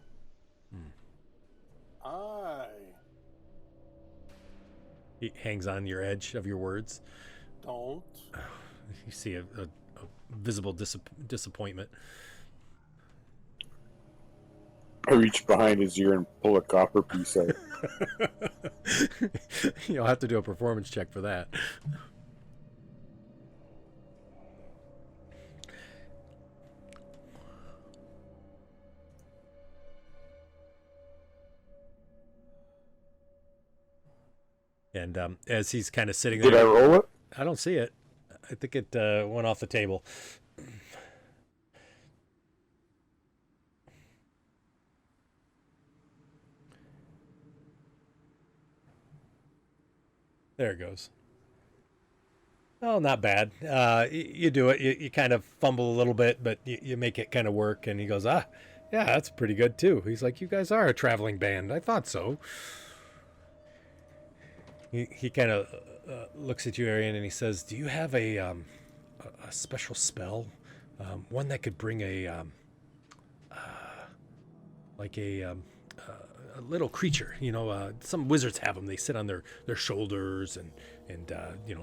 S1: He hangs on your edge of your words.
S3: Don't.
S1: You see a visible disappointment.
S5: I reach behind his ear and pull a copper piece out.
S1: You'll have to do a performance check for that. And as he's kind of sitting there...
S5: Did I roll it?
S1: I don't see it. I think it went off the table. There it goes. Oh, not bad. You do it. You kind of fumble a little bit, but you make it kind of work. And he goes, yeah, that's pretty good too. He's like, you guys are a traveling band. I thought so. He kind of looks at you, Arian, and he says, do you have a special spell? One that could bring a little creature, some wizards have them. They sit on their shoulders and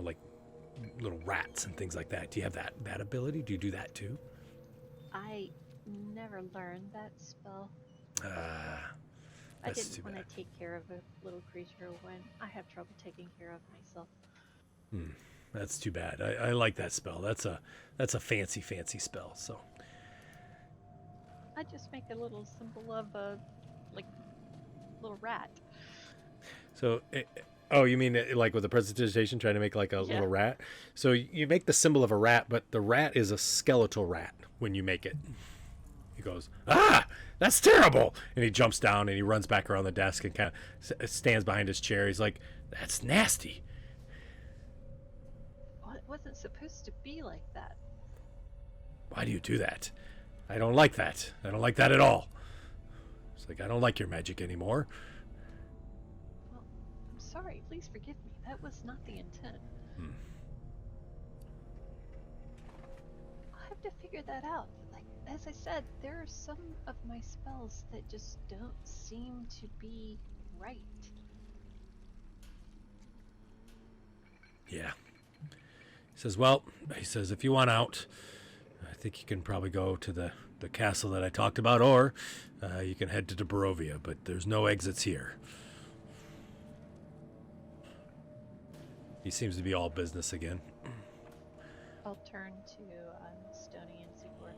S1: like little rats and things like that. Do you have that ability? Do you do that too?
S4: I never learned that spell. I
S1: That's
S4: didn't
S1: too
S4: want
S1: bad.
S4: to take care of a little creature when I have trouble taking care of myself.
S1: That's too bad. I like that spell. That's a fancy spell. So
S4: I just make a little symbol of a little rat.
S1: So, you mean like with the presentation, trying to make like a little rat? So you make the symbol of a rat, but the rat is a skeletal rat when you make it. He goes, that's terrible. And he jumps down and he runs back around the desk and kind of stands behind his chair. He's like, that's nasty.
S4: Well, it wasn't supposed to be like that.
S1: Why do you do that? I don't like that. I don't like that at all. It's like, I don't like your magic anymore.
S4: Well, I'm sorry. Please forgive me. That was not the intent. I'll have to figure that out. As I said, there are some of my spells that just don't seem to be right.
S1: Yeah. He says, well, he says, if you want out, I think you can probably go to the castle that I talked about, or you can head to Dubrovia, but there's no exits here. He seems to be all business again.
S4: I'll turn to Stony and C4.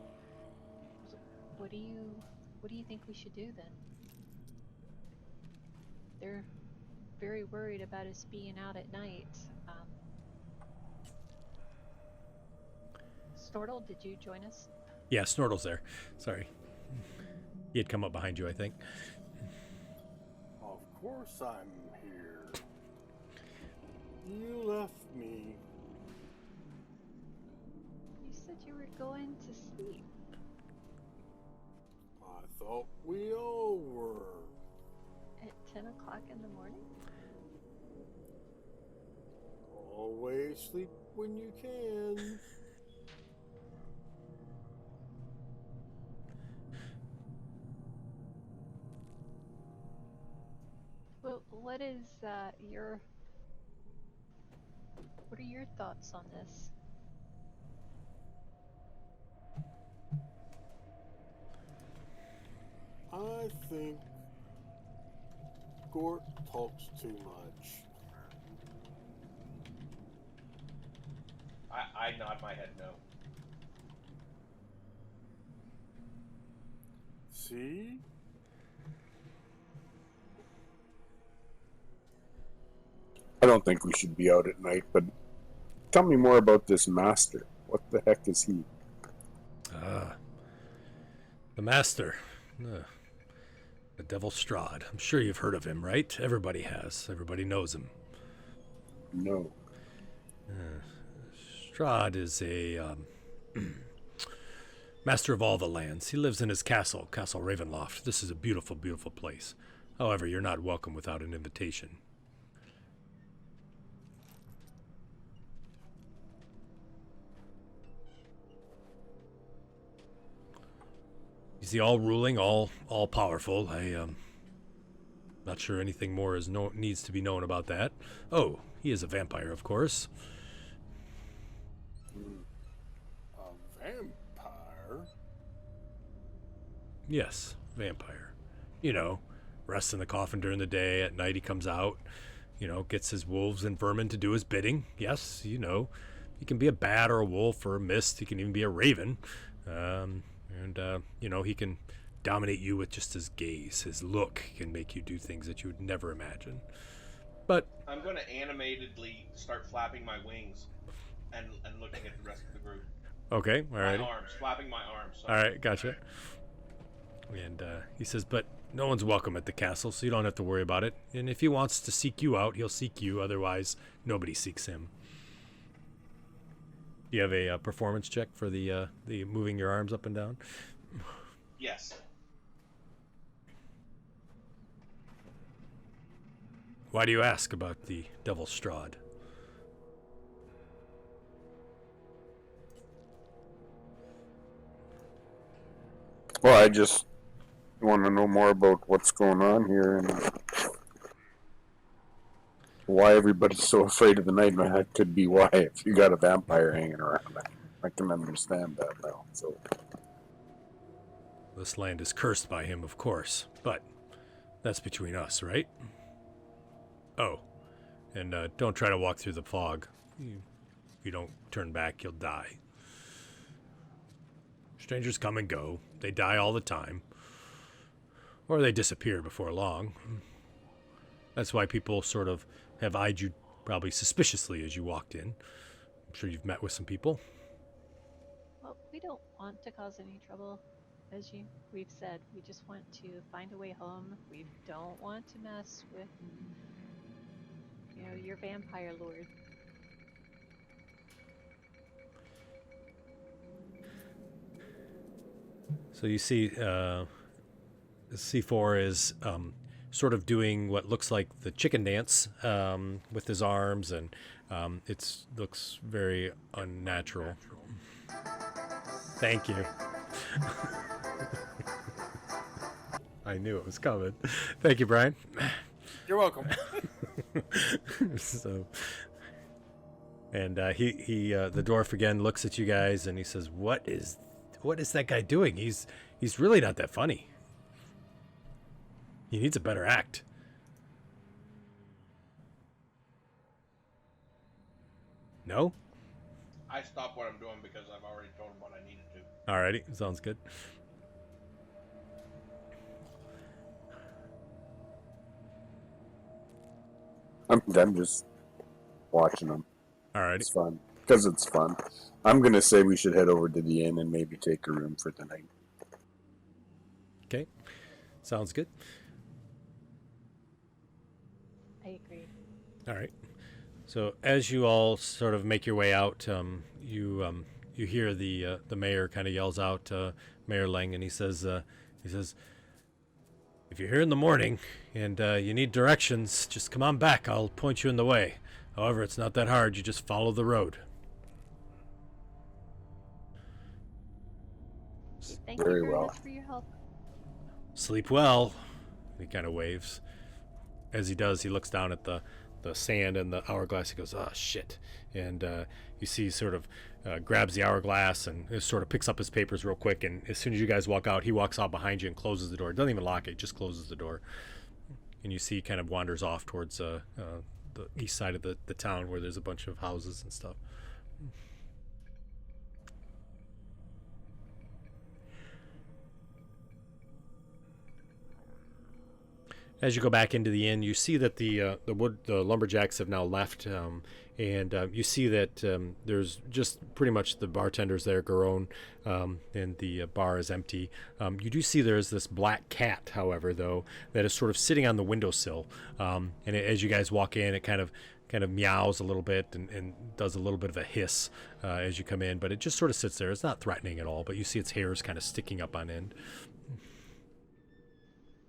S4: What do you think we should do then? They're very worried about us being out at night. Snortle, did you join us?
S1: Yeah, Snortle's there. Sorry. He had come up behind you, I think.
S3: Of course I'm here. You left me.
S4: You said you were going to sleep.
S3: I thought we all were.
S4: At 10 o'clock in the morning?
S3: Always sleep when you can.
S4: Well, what are your thoughts on this?
S3: I think Gort talks too much.
S2: I nod my head no.
S3: See?
S5: I don't think we should be out at night, but tell me more about this master. What the heck is he?
S1: The master. The Devil Strahd. I'm sure you've heard of him, right? Everybody has. Everybody knows him.
S5: No.
S1: Strahd is a master of all the lands. He lives in his castle, Castle Ravenloft. This is a beautiful, beautiful place. However, you're not welcome without an invitation. He's the all-ruling, all-powerful. Not sure anything more needs to be known about that. Oh, he is a vampire, of course.
S3: A vampire?
S1: Yes, vampire. You know, rests in the coffin during the day. At night he comes out, gets his wolves and vermin to do his bidding. Yes, he can be a bat or a wolf or a mist. He can even be a raven. He can dominate you with just his gaze. His look can make you do things that you would never imagine. But
S2: I'm going to animatedly start flapping my wings and looking at the rest of the group.
S1: Okay, all right.
S2: My arms, flapping my arms.
S1: All right, gotcha. And he says, but no one's welcome at the castle, so you don't have to worry about it. And if he wants to seek you out, he'll seek you. Otherwise, nobody seeks him. Do you have a performance check for the moving your arms up and down?
S2: Yes.
S1: Why do you ask about the Devil Strahd?
S5: Well, I just want to know more about what's going on here and why everybody's so afraid of the night. That could be why, if you got a vampire hanging around. I can understand that now. So
S1: This land is cursed by him, of course, but that's between us, right? Oh, and don't try to walk through the fog. If you don't turn back, you'll die. Strangers come and go. They die all the time. Or they disappear before long. That's why people sort of have eyed you probably suspiciously as you walked in. I'm sure you've met with some people.
S4: Well, we don't want to cause any trouble. As we've said, we just want to find a way home. We don't want to mess with, your vampire lord.
S1: So you see C4 is sort of doing what looks like the chicken dance with his arms, and it looks very unnatural. Thank you. I knew it was coming. Thank you, Brian.
S3: You're welcome.
S1: So And the dwarf again looks at you guys and he says, what is that guy doing? He's really not that funny. He needs a better act. No?
S2: I stopped what I'm doing because I've already told him what I needed to.
S1: Alrighty, sounds good.
S5: I'm just watching them.
S1: Alrighty.
S5: It's fun. Because it's fun. I'm going to say we should head over to the inn and maybe take a room for the night.
S1: Okay. Sounds good.
S4: I agree.
S1: All right. So as you all sort of make your way out, you hear the mayor kind of yells out, Mayor Lang, and he says, if you're here in the morning and you need directions, just come on back. I'll point you in the way. However, it's not that hard. You just follow the road.
S4: Thank you
S5: Very
S4: very
S5: well.
S4: much for your help.
S1: Sleep well. He kind of waves. As he does, he looks down at the sand and the hourglass. He goes, oh, shit. And you see he sort of grabs the hourglass and just sort of picks up his papers real quick. And as soon as you guys walk out, he walks out behind you and closes the door. Doesn't even lock it, just closes the door. And you see he kind of wanders off towards the east side of the town where there's a bunch of houses and stuff. As you go back into the inn, you see that the lumberjacks have now left, and you see that there's just pretty much the bartenders there, Garone, and the bar is empty. You do see there is this black cat, however, though, that is sort of sitting on the windowsill, and as you guys walk in, it kind of meows a little bit and does a little bit of a hiss as you come in, but it just sort of sits there. It's not threatening at all, but you see its hair is kind of sticking up on end.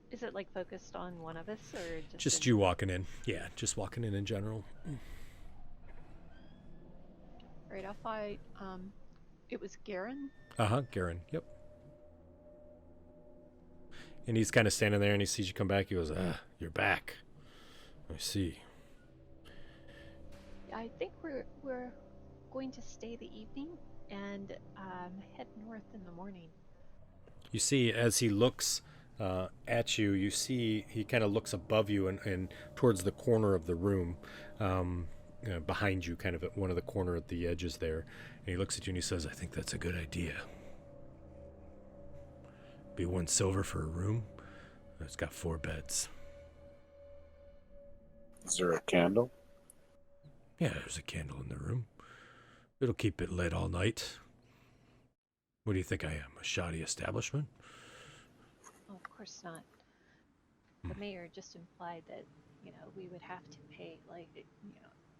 S4: Is it like focused on one of us or
S1: Just you walking in. Yeah, just walking in general.
S4: Right off it was Garen?
S1: Garen, yep. And he's kind of standing there and he sees you come back. He goes, you're back. I see.
S4: I think we're going to stay the evening and head north in the morning.
S1: You see, as he looks at you, you see he kind of looks above you and towards the corner of the room, behind you, kind of at one of the corner at the edges there. And he looks at you and he says, I think that's a good idea. Be 1 silver for a room. It's got 4 beds.
S5: Is there a candle?
S1: Yeah, there's a candle in the room. It'll keep it lit all night. What do you think I am, a shoddy establishment?
S4: Oh, of course not. The mayor just implied that, we would have to pay,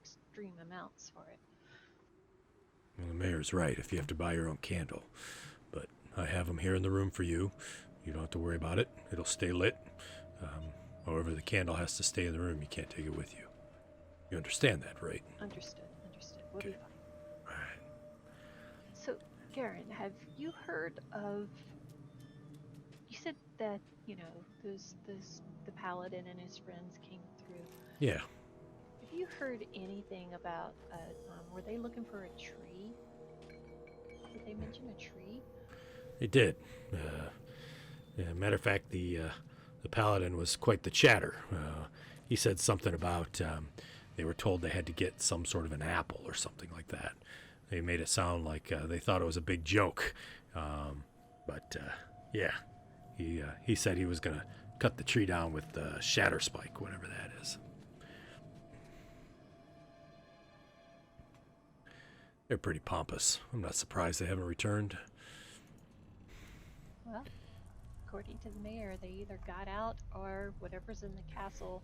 S4: extreme amounts for it.
S1: Well, the mayor's right, if you have to buy your own candle. But I have them here in the room for you. You don't have to worry about it. It'll stay lit. However, the candle has to stay in the room. You can't take it with you. You understand that, right?
S4: Understood. We'll be
S1: Okay.
S4: fine.
S1: All right.
S4: So, Garen, have you heard of... You said that, the paladin and his friends came through.
S1: Yeah.
S4: Have you heard anything about, were they looking for a tree? Did they mention a tree?
S1: They did. Matter of fact, the paladin was quite the chatter. He said something about they were told they had to get some sort of an apple or something like that. They made it sound like they thought it was a big joke. Yeah, he said he was going to cut the tree down with the shatter spike, whatever that is. They're pretty pompous. I'm not surprised they haven't returned.
S4: Well, according to the mayor, they either got out or whatever's in the castle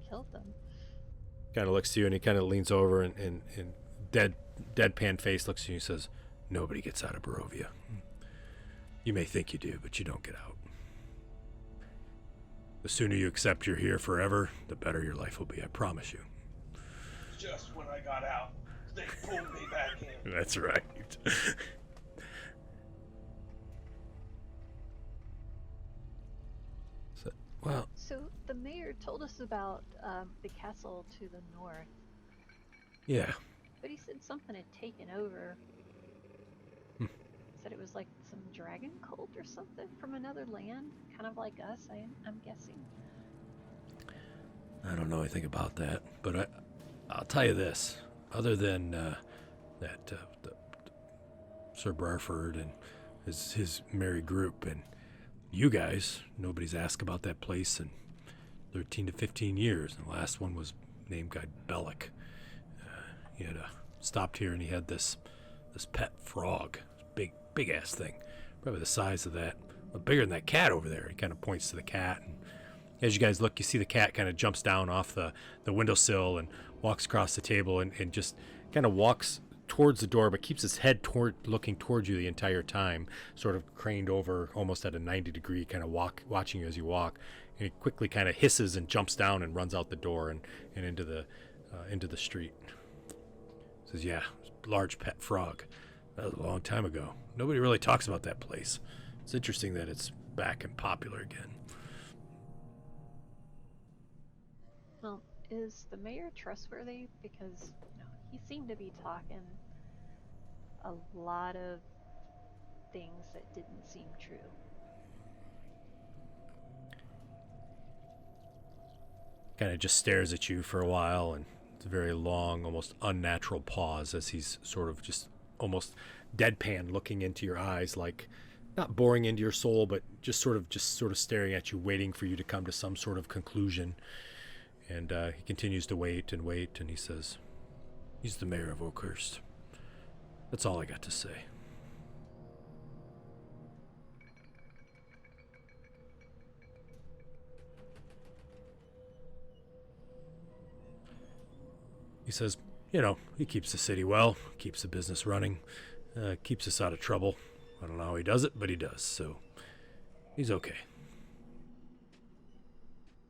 S4: killed them.
S1: Kind of looks to you and he kind of leans over and deadpan face looks at you and says, nobody gets out of Barovia. You may think you do, but you don't get out. The sooner you accept you're here forever, the better your life will be, I promise you.
S2: Just when I got out, they pulled me back in.
S1: That's right.
S4: So the mayor told us about the castle to the north,
S1: Yeah.
S4: but he said something had taken over. Said it was like some dragon cult or something from another land, kind of like us, I'm guessing.
S1: I don't know anything about that, but I'll tell you this. Other than that Sir Barford and his merry group and you guys, nobody's asked about that place in 13 to 15 years. And the last one was named Guy Bellick. He had stopped here and he had this pet frog, big ass thing, probably the size of that, but bigger than that cat over there. He kind of points to the cat, and as you guys look, you see the cat kind of jumps down off the windowsill and walks across the table and just kind of walks towards the door, but keeps his head looking towards you the entire time, sort of craned over almost at a 90-degree, kind of watching you as you walk. And he quickly kind of hisses and jumps down and runs out the door and into the street. Says, yeah, large pet frog. That was a long time ago. Nobody really talks about that place. It's interesting that it's back and popular again.
S4: Well, is the mayor trustworthy? Because he seemed to be talking a lot of things that didn't seem true.
S1: Kind of just stares at you for a while, and it's a very long, almost unnatural pause as he's sort of just almost deadpan looking into your eyes, like not boring into your soul, but just sort of staring at you, waiting for you to come to some sort of conclusion. And he continues to wait, and he says, he's the mayor of Oakhurst. That's all I got to say. He says, he keeps the city well, keeps the business running, keeps us out of trouble. I don't know how he does it, but he does, so he's okay.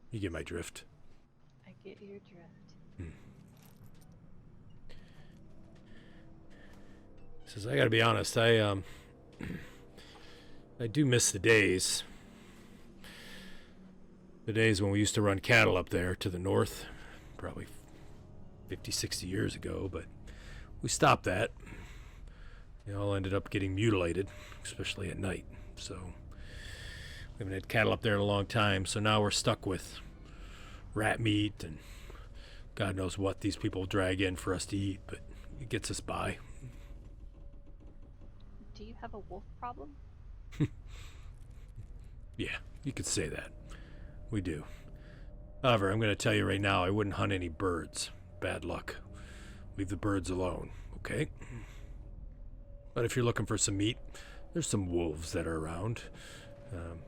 S1: You get my drift?
S4: I get your drift.
S1: He says, I gotta be honest, I do miss the days. The days when we used to run cattle up there to the north, probably 50, 60 years ago, but we stopped that. They all ended up getting mutilated, especially at night. So we haven't had cattle up there in a long time, so now we're stuck with rat meat and God knows what these people drag in for us to eat, but it gets us by.
S4: Do you have a wolf problem?
S1: Yeah, you could say that. We do. However, I'm going to tell you right now, I wouldn't hunt any birds. Bad luck. Leave the birds alone, okay? But if you're looking for some meat, there's some wolves that are around.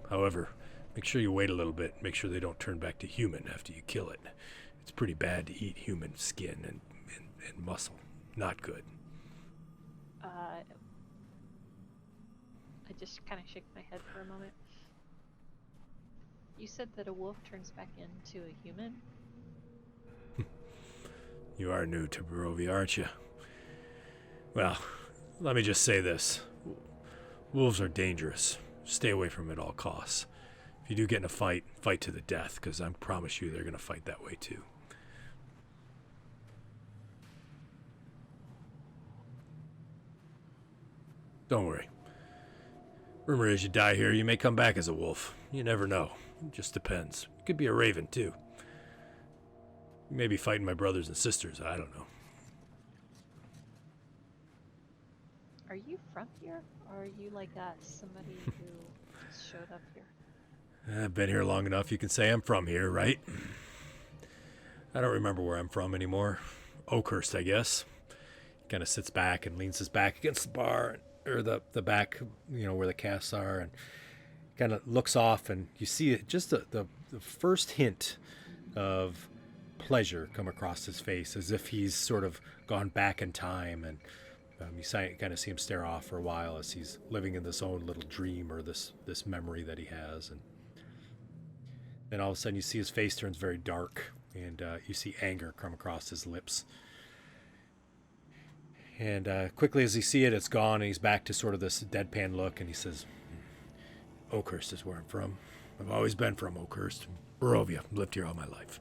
S1: However, make sure you wait a little bit. Make sure they don't turn back to human after you kill it. It's pretty bad to eat human skin and muscle. Not good.
S4: I just kind of shook my head for a moment. You said that a wolf turns back into a human?
S1: You are new to Barovia, aren't you? Well, let me just say this. Wolves are dangerous. Stay away from them at all costs. If you do get in a fight, fight to the death, because I promise you they're going to fight that way too. Don't worry. Rumor is you die here, you may come back as a wolf. You never know. It just depends. You could be a raven too. You may be fighting my brothers and sisters, I don't know.
S4: Are you from here? Or are you like somebody who showed up here?
S1: I've been here long enough, you can say I'm from here, right? I don't remember where I'm from anymore. Oakhurst, I guess. He kind of sits back and leans his back against the bar, or the back, where the casks are, and kind of looks off, and you see just the first hint of pleasure come across his face, as if he's sort of gone back in time, and you kind of see him stare off for a while as he's living in this own little dream, or this memory that he has. And then all of a sudden you see his face turns very dark, and you see anger come across his lips. And quickly as you see it, it's gone, and he's back to sort of this deadpan look, and he says, Oakhurst is where I'm from. I've always been from Oakhurst. Barovia. Lived here all my life.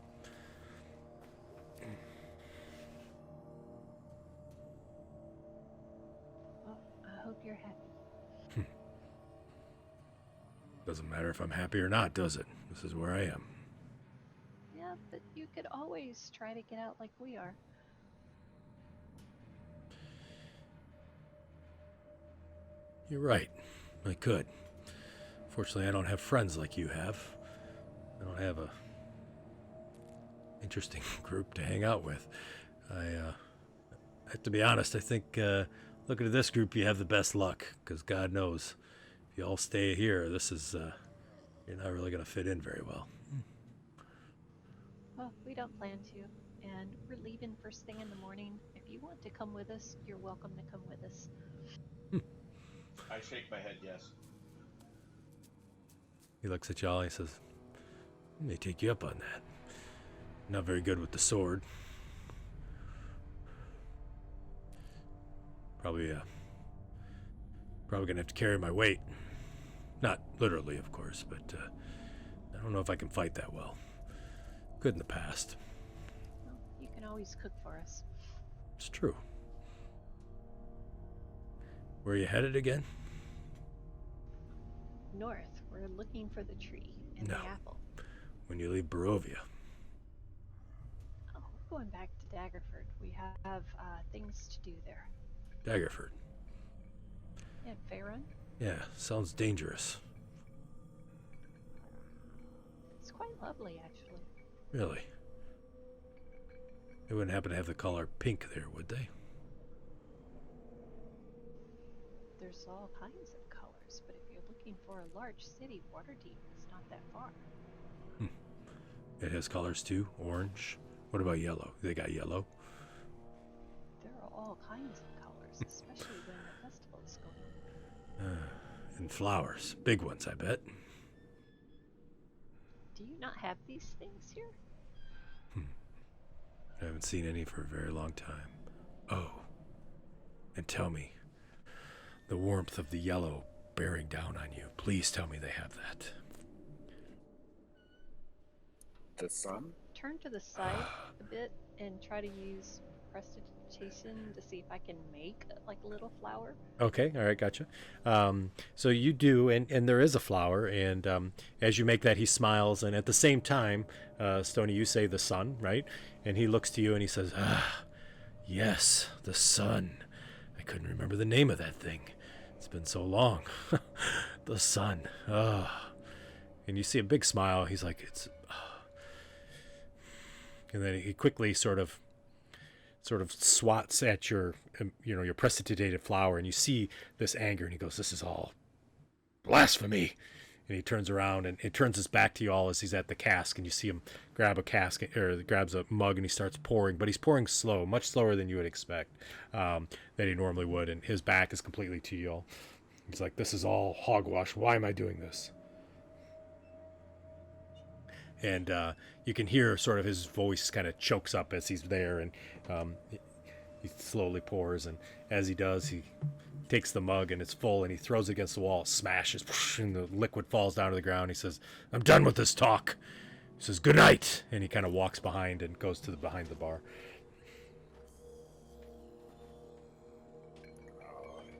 S4: Well, I hope you're happy.
S1: Doesn't matter if I'm happy or not, does it? This is where I am.
S4: Yeah, but you could always try to get out like we are.
S1: You're right. I could. Fortunately, I don't have friends like you have. I don't have a interesting group to hang out with. I have to be honest, I think looking at this group, you have the best luck, because God knows, if you all stay here, this is, you're not really going to fit in very well.
S4: Well, we don't plan to, and we're leaving first thing in the morning. If you want to come with us, you're welcome to come with us.
S2: I shake my head yes.
S1: He looks at y'all and he says, I may take you up on that. Not very good with the sword. Probably gonna have to carry my weight. Not literally, of course, but I don't know if I can fight that well. Good in the past.
S4: Well, you can always cook for us.
S1: It's true. Where are you headed again?
S4: North, we're looking for the tree and
S1: No.
S4: the apple.
S1: When you leave Barovia.
S4: Oh, we're going back to Daggerford. We have things to do there.
S1: Daggerford.
S4: And Faerun?
S1: Yeah, sounds dangerous.
S4: It's quite lovely, actually.
S1: Really. They wouldn't happen to have the color pink there, would they?
S4: There's all kinds of colors, but if you're looking for a large city, Waterdeep is not that far.
S1: It has colors too? Orange? What about yellow? They got yellow?
S4: There are all kinds of colors, especially when the festival is going on.
S1: And flowers. Big ones, I bet.
S4: Do you not have these things here?
S1: I haven't seen any for a very long time. Oh. And tell me, the warmth of the yellow bearing down on you. Please tell me they have that.
S5: The sun?
S4: Turn to the side a bit and try to use prestidigitation to see if I can make like a little flower.
S1: Okay, all right, gotcha. So you do, and there is a flower, and as you make that, he smiles, and at the same time, Stony, you say the sun, right? And he looks to you and he says, yes, the sun. I couldn't remember the name of that thing. It's been so long. The sun. And you see a big smile. He's like, it's... And then he quickly sort of swats at your, your prestidigitated flower, and you see this anger, and he goes, this is all blasphemy. And he turns around and it turns his back to you all as he's at the cask, and you see him grab a cask, or grabs a mug, and he starts pouring, but he's pouring slow, much slower than you would expect, that he normally would, and his back is completely to you all. He's like, this is all hogwash. Why am I doing this? And you can hear sort of his voice kind of chokes up as he's there, and he slowly pours, and as he does, he takes the mug, and it's full, and he throws it against the wall, smashes, and the liquid falls down to the ground. He says, I'm done with this talk. He says, good night, and he kind of walks behind and goes to behind the bar.
S5: I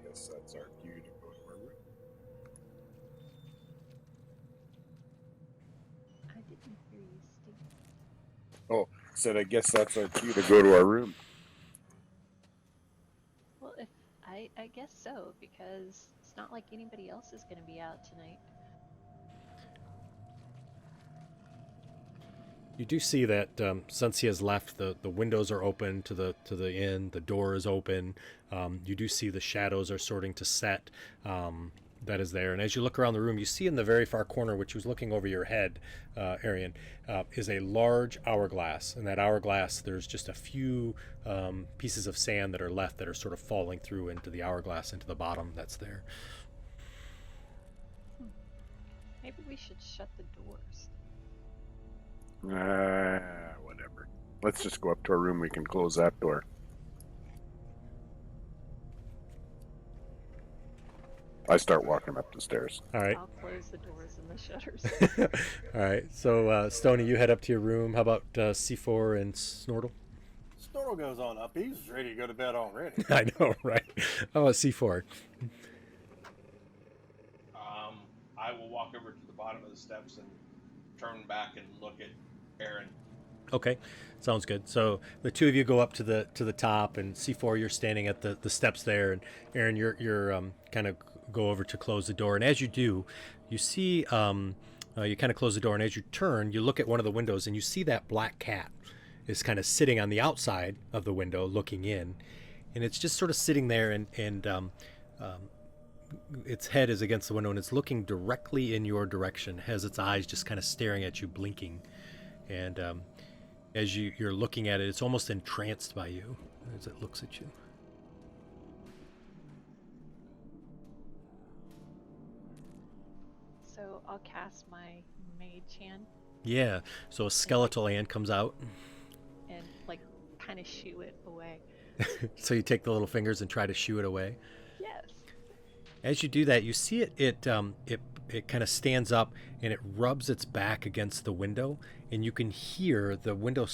S5: guess that's our cue to go to our room.
S4: I didn't hear you, Steve.
S5: Oh, said I guess that's our cue to go to our room.
S4: Well, if I guess so, because it's not like anybody else is going to be out tonight.
S1: You do see that since he has left, the windows are open to the inn. The door is open. You do see the shadows are starting to set. That is there. And as you look around the room, you see in the very far corner, which was looking over your head, Arian, is a large hourglass. And that hourglass, there's just a few pieces of sand that are left that are sort of falling through into the hourglass, into the bottom that's there.
S4: Maybe we should shut the doors.
S5: Whatever. Let's just go up to our room. We can close that door. I start walking up the stairs.
S1: All right.
S4: I'll close the doors and the shutters.
S1: All right. So, Stony, you head up to your room. How about C4 and Snortle?
S3: Snortle goes on up. He's ready to go to bed already.
S1: I know, right? How about C4?
S2: I will walk over to the bottom of the steps and turn back and look at Aaron.
S1: Okay, sounds good. So the two of you go up to the top, and C4, you're standing at the steps there, and Aaron, you're kind of go over to close the door. And as you do, you see you kind of close the door, and as you turn, you look at one of the windows, and you see that black cat is kind of sitting on the outside of the window, looking in, and it's just sort of sitting there, and its head is against the window, and it's looking directly in your direction, has its eyes just kind of staring at you, blinking, and as you're looking at it, it's almost entranced by you as it looks at you.
S4: So I'll cast my Mage Hand
S1: Yeah, so a skeletal hand comes out.
S4: and like kind of shoo it away.
S1: So you take the little fingers and try to shoo it away.
S4: Yes.
S1: As you do that, you see it kind of stands up and it rubs its back against the window, and you can hear the window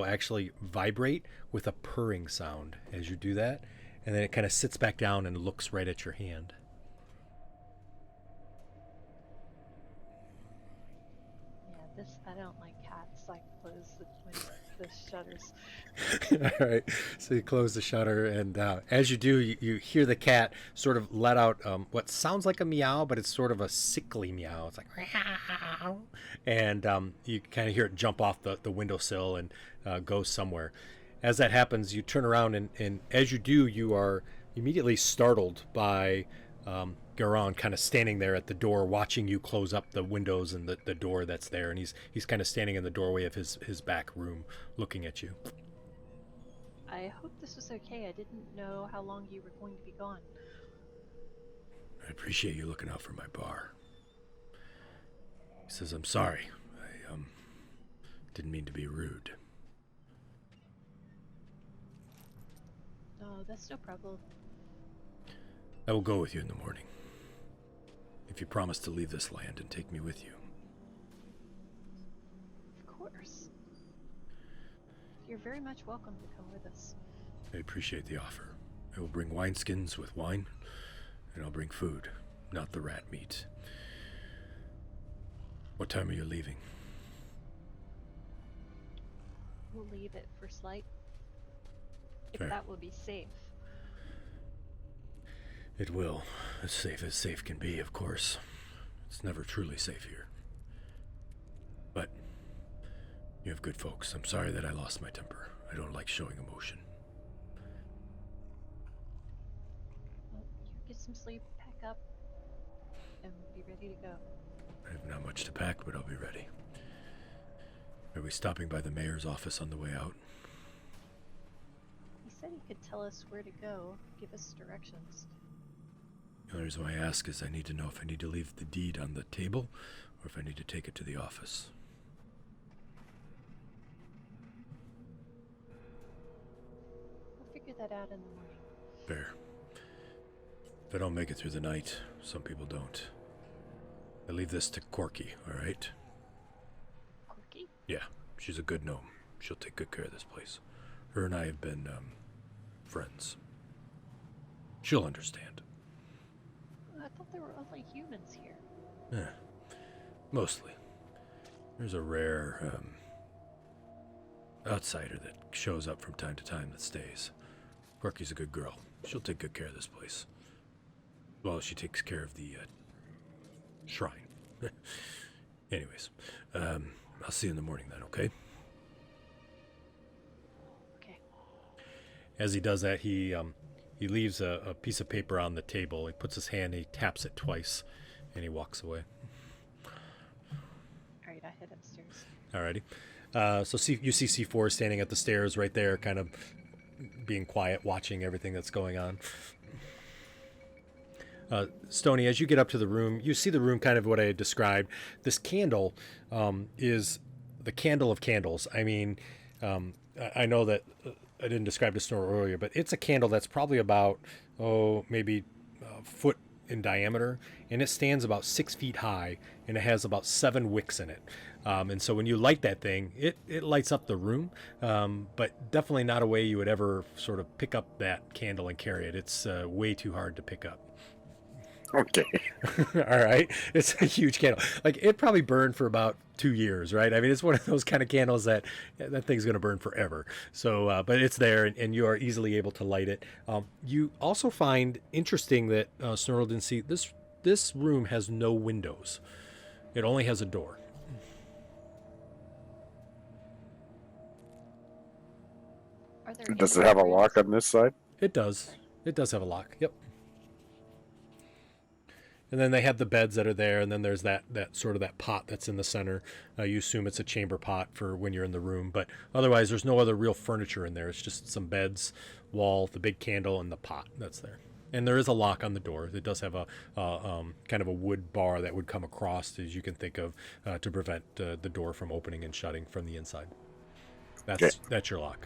S1: actually vibrate with a purring sound as you do that, and then it kind of sits back down and looks right at your hand.
S4: Yeah, I don't like cats. I close the shutters.
S1: All right, so you close the shutter, and as you do, you hear the cat sort of let out what sounds like a meow, but it's sort of a sickly meow. It's like meow, and you kind of hear it jump off the windowsill and go somewhere. As that happens, you turn around, and as you do, you are immediately startled by Garon kind of standing there at the door, watching you close up the windows and the door that's there, and he's kind of standing in the doorway of his back room, looking at you.
S4: I hope this was okay. I didn't know how long you were going to be gone.
S1: I appreciate you looking out for my bar. He says, I'm sorry. I didn't mean to be rude.
S4: No, that's no problem.
S1: I will go with you in the morning, if you promise to leave this land and take me with you.
S4: Of course. You're very much welcome to come with us.
S1: I appreciate the offer. I will bring wineskins with wine, and I'll bring food, not the rat meat. What time are you leaving?
S4: We'll leave at first light. If
S1: Fair.
S4: that will be safe.
S1: It will. As safe can be, of course. It's never truly safe here. But you have good folks. I'm sorry that I lost my temper. I don't like showing emotion.
S4: Well, you get some sleep, pack up, and be ready to go.
S1: I have not much to pack, but I'll be ready. Are we stopping by the mayor's office on the way out?
S4: He said he could tell us where to go, give us directions.
S1: The only reason why I ask is I need to know if I need to leave the deed on the table or if I need to take it to the office.
S4: We'll figure that out in the morning.
S1: Fair. If I don't make it through the night, some people don't. I leave this to Corky, alright?
S4: Corky?
S1: Yeah, she's a good gnome. She'll take good care of this place. Her and I have been, friends. She'll understand.
S4: I thought there were only humans here.
S1: Yeah, mostly. There's a rare, outsider that shows up from time to time that stays. Corky's a good girl. She'll take good care of this place. Well, she takes care of the, shrine. Anyways, I'll see you in the morning then, okay?
S4: Okay.
S1: As he does that, he leaves a piece of paper on the table. He puts his hand, he taps it twice, and he walks away.
S4: Alright, I head upstairs.
S1: Alrighty. So you see C4 standing at the stairs right there, kind of being quiet, watching everything that's going on. Stony, as you get up to the room, you see the room kind of what I had described. This candle is the candle of candles. I mean, I know that I didn't describe the store earlier, but it's a candle that's probably about, maybe a foot in diameter, and it stands about 6 feet high, and it has about 7 wicks in it. And so when you light that thing, it lights up the room, but definitely not a way you would ever sort of pick up that candle and carry it. It's way too hard to pick up.
S5: Okay.
S1: All right. It's a huge candle. Like, it probably burned for about 2 years, right? I mean, it's one of those kind of candles that thing's going to burn forever. So, but it's there, and you are easily able to light it. You also find interesting that Snorl didn't see this room has no windows. It only has a door.
S4: Are there
S5: Does it
S4: hidden
S5: have a
S4: rooms?
S5: lock on this side?
S1: It does. It does have a lock. Yep. And then they have the beds that are there, and then there's that sort of that pot that's in the center. You assume it's a chamber pot for when you're in the room, but otherwise there's no other real furniture in there. It's just some beds, wall, the big candle, and the pot that's there. And there is a lock on the door. It does have a kind of a wood bar that would come across, as you can think of, to prevent the door from opening and shutting from the inside. That's your lock.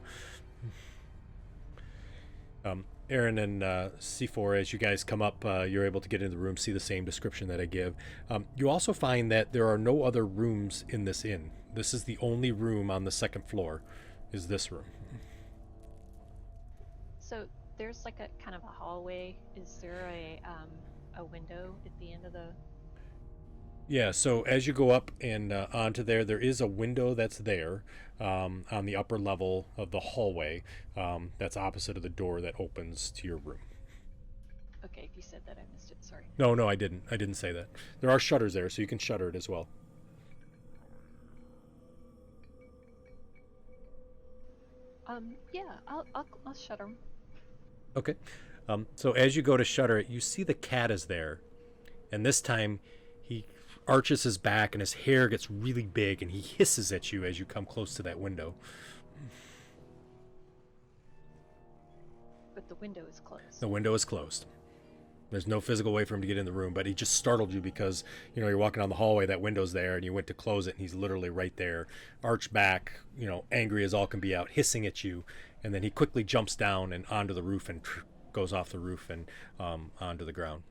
S1: Aaron and C4, as you guys come up, you're able to get into the room, see the same description that I give. You also find that there are no other rooms in this inn. This is the only room on the second floor, is this room.
S4: So there's like a kind of a hallway. Is there a window at the end of the?
S1: Yeah, so as you go up and onto there is a window that's there on the upper level of the hallway that's opposite of the door that opens to your room.
S4: Okay, if you said that, I missed it. Sorry.
S1: No, I didn't say that. There are shutters there, so you can shutter it as well.
S4: Yeah, I'll shut them.
S1: Okay. So as you go to shutter it, you see the cat is there, and this time he arches his back and his hair gets really big, and he hisses at you as you come close to that window.
S4: But the window is closed.
S1: The window is closed. There's no physical way for him to get in the room, but he just startled you because, you're walking down the hallway, that window's there, and you went to close it, and he's literally right there, arched back, angry as all can be out, hissing at you, and then he quickly jumps down and onto the roof and goes off the roof and onto the ground.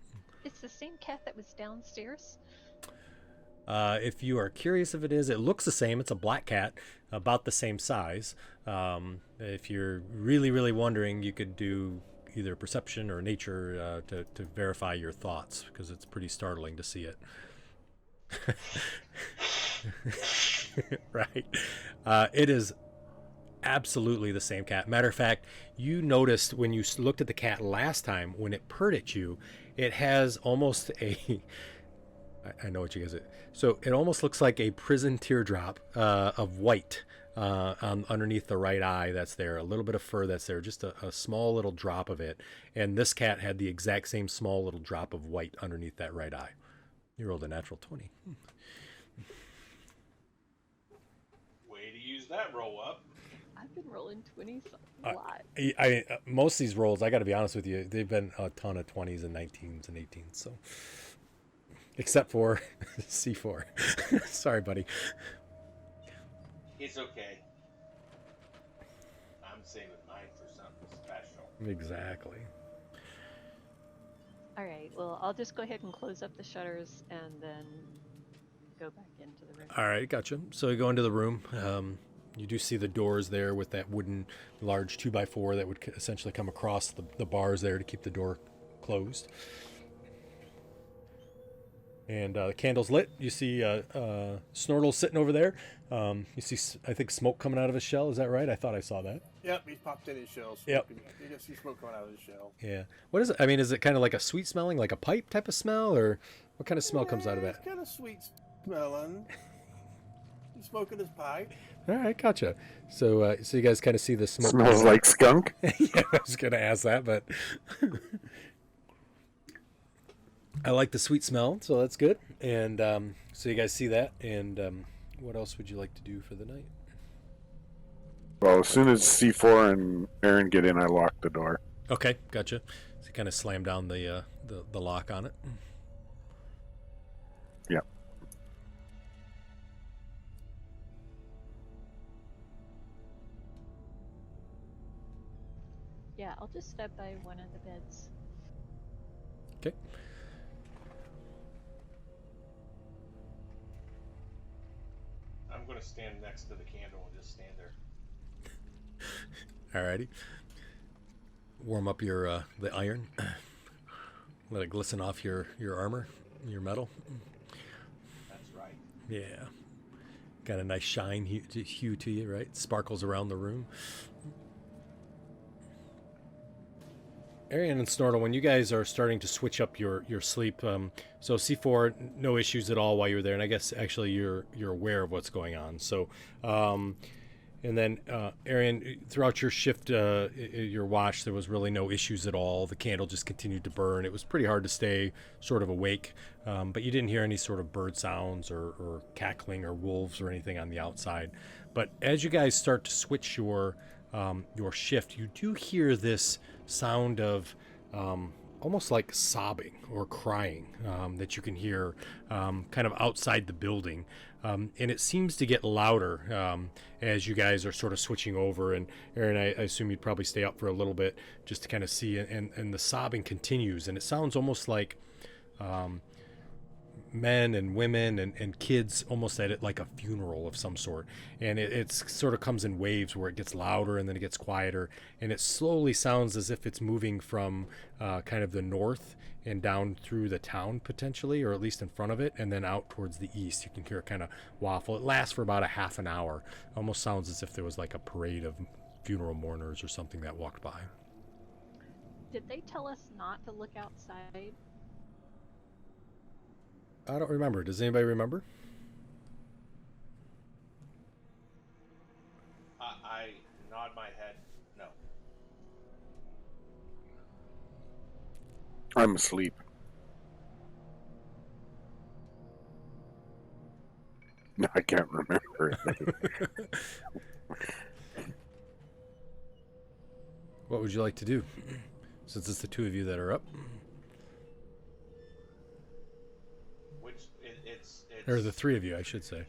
S4: It's the same cat that was downstairs?
S1: If you are curious if it is, it looks the same. It's a black cat, about the same size. If you're really, really wondering, you could do either perception or nature to verify your thoughts, because it's pretty startling to see it. Right. It is absolutely the same cat. Matter of fact, you noticed when you looked at the cat last time, when it purred at you, it has almost a... I know what you guys... So it almost looks like a prison teardrop of white underneath the right eye that's there. A little bit of fur that's there. Just a small little drop of it. And this cat had the exact same small little drop of white underneath that right eye. You rolled a natural 20.
S2: Way to use that roll up.
S4: I've been rolling 20s a lot.
S1: Most of these rolls, I got to be honest with you, they've been a ton of 20s and 19s and 18s. So, except for C4. Sorry, buddy.
S2: It's okay. I'm saving mine for something special.
S1: Exactly.
S4: All right, well, I'll just go ahead and close up the shutters and then go back into the room.
S1: All right, gotcha. So you go into the room. You do see the doors there with that wooden large 2x4 that would essentially come across the bars there to keep the door closed. And the candle's lit. You see Snortle sitting over there. You see, I think, smoke coming out of his shell. Is that right? I thought I saw that.
S3: Yep, he's popped in his shell.
S1: Yep.
S3: You can see smoke coming out of his shell.
S1: Yeah. What is it? I mean, is it kind of like a sweet smelling, like a pipe type of smell, or what kind of smell comes out of that?
S3: It's kind of sweet smelling. He's smoking his pipe.
S1: All right, gotcha. So, so you guys kind of see the smoke.
S5: Smells like skunk.
S1: Yeah, I was gonna ask that, but I like the sweet smell, so that's good. And so you guys see that. And what else would you like to do for the night?
S5: Well, as soon as C4 and Aaron get in, I lock the door.
S1: Okay, gotcha. So you kind of slam down the lock on it.
S5: Yeah.
S4: Yeah, I'll just step by one of the beds.
S1: Okay.
S2: to stand next to the candle and just stand there.
S1: Alrighty. Warm up your the iron. Let it glisten off your armor, your metal.
S2: That's right.
S1: Yeah. Got a nice shine hue to you, right? Sparkles around the room. Arian and Snortle, when you guys are starting to switch up your sleep, so C4, no issues at all while you were there, and I guess actually you're aware of what's going on. So, and then Arian, throughout your shift, your watch, there was really no issues at all. The candle just continued to burn. It was pretty hard to stay sort of awake, but you didn't hear any sort of bird sounds or cackling or wolves or anything on the outside. But as you guys start to switch your shift, you do hear this sound of almost like sobbing or crying that you can hear kind of outside the building. And it seems to get louder as you guys are sort of switching over. And Aaron, I assume you'd probably stay up for a little bit just to kind of see. And the sobbing continues. And it sounds almost like men and women and kids almost at it like a funeral of some sort. And it sort of comes in waves where it gets louder and then it gets quieter. And it slowly sounds as if it's moving from kind of the north and down through the town potentially, or at least in front of it, and then out towards the east. You can hear it kind of waffle. It lasts for about a half an hour. Almost sounds as if there was like a parade of funeral mourners or something that walked by.
S4: Did they tell us not to look outside?
S1: I don't remember. Does anybody remember?
S2: I nod my head. No.
S5: I'm asleep. No, I can't remember.
S1: What would you like to do? Since it's the two of you that are up. Or the three of you, I should say.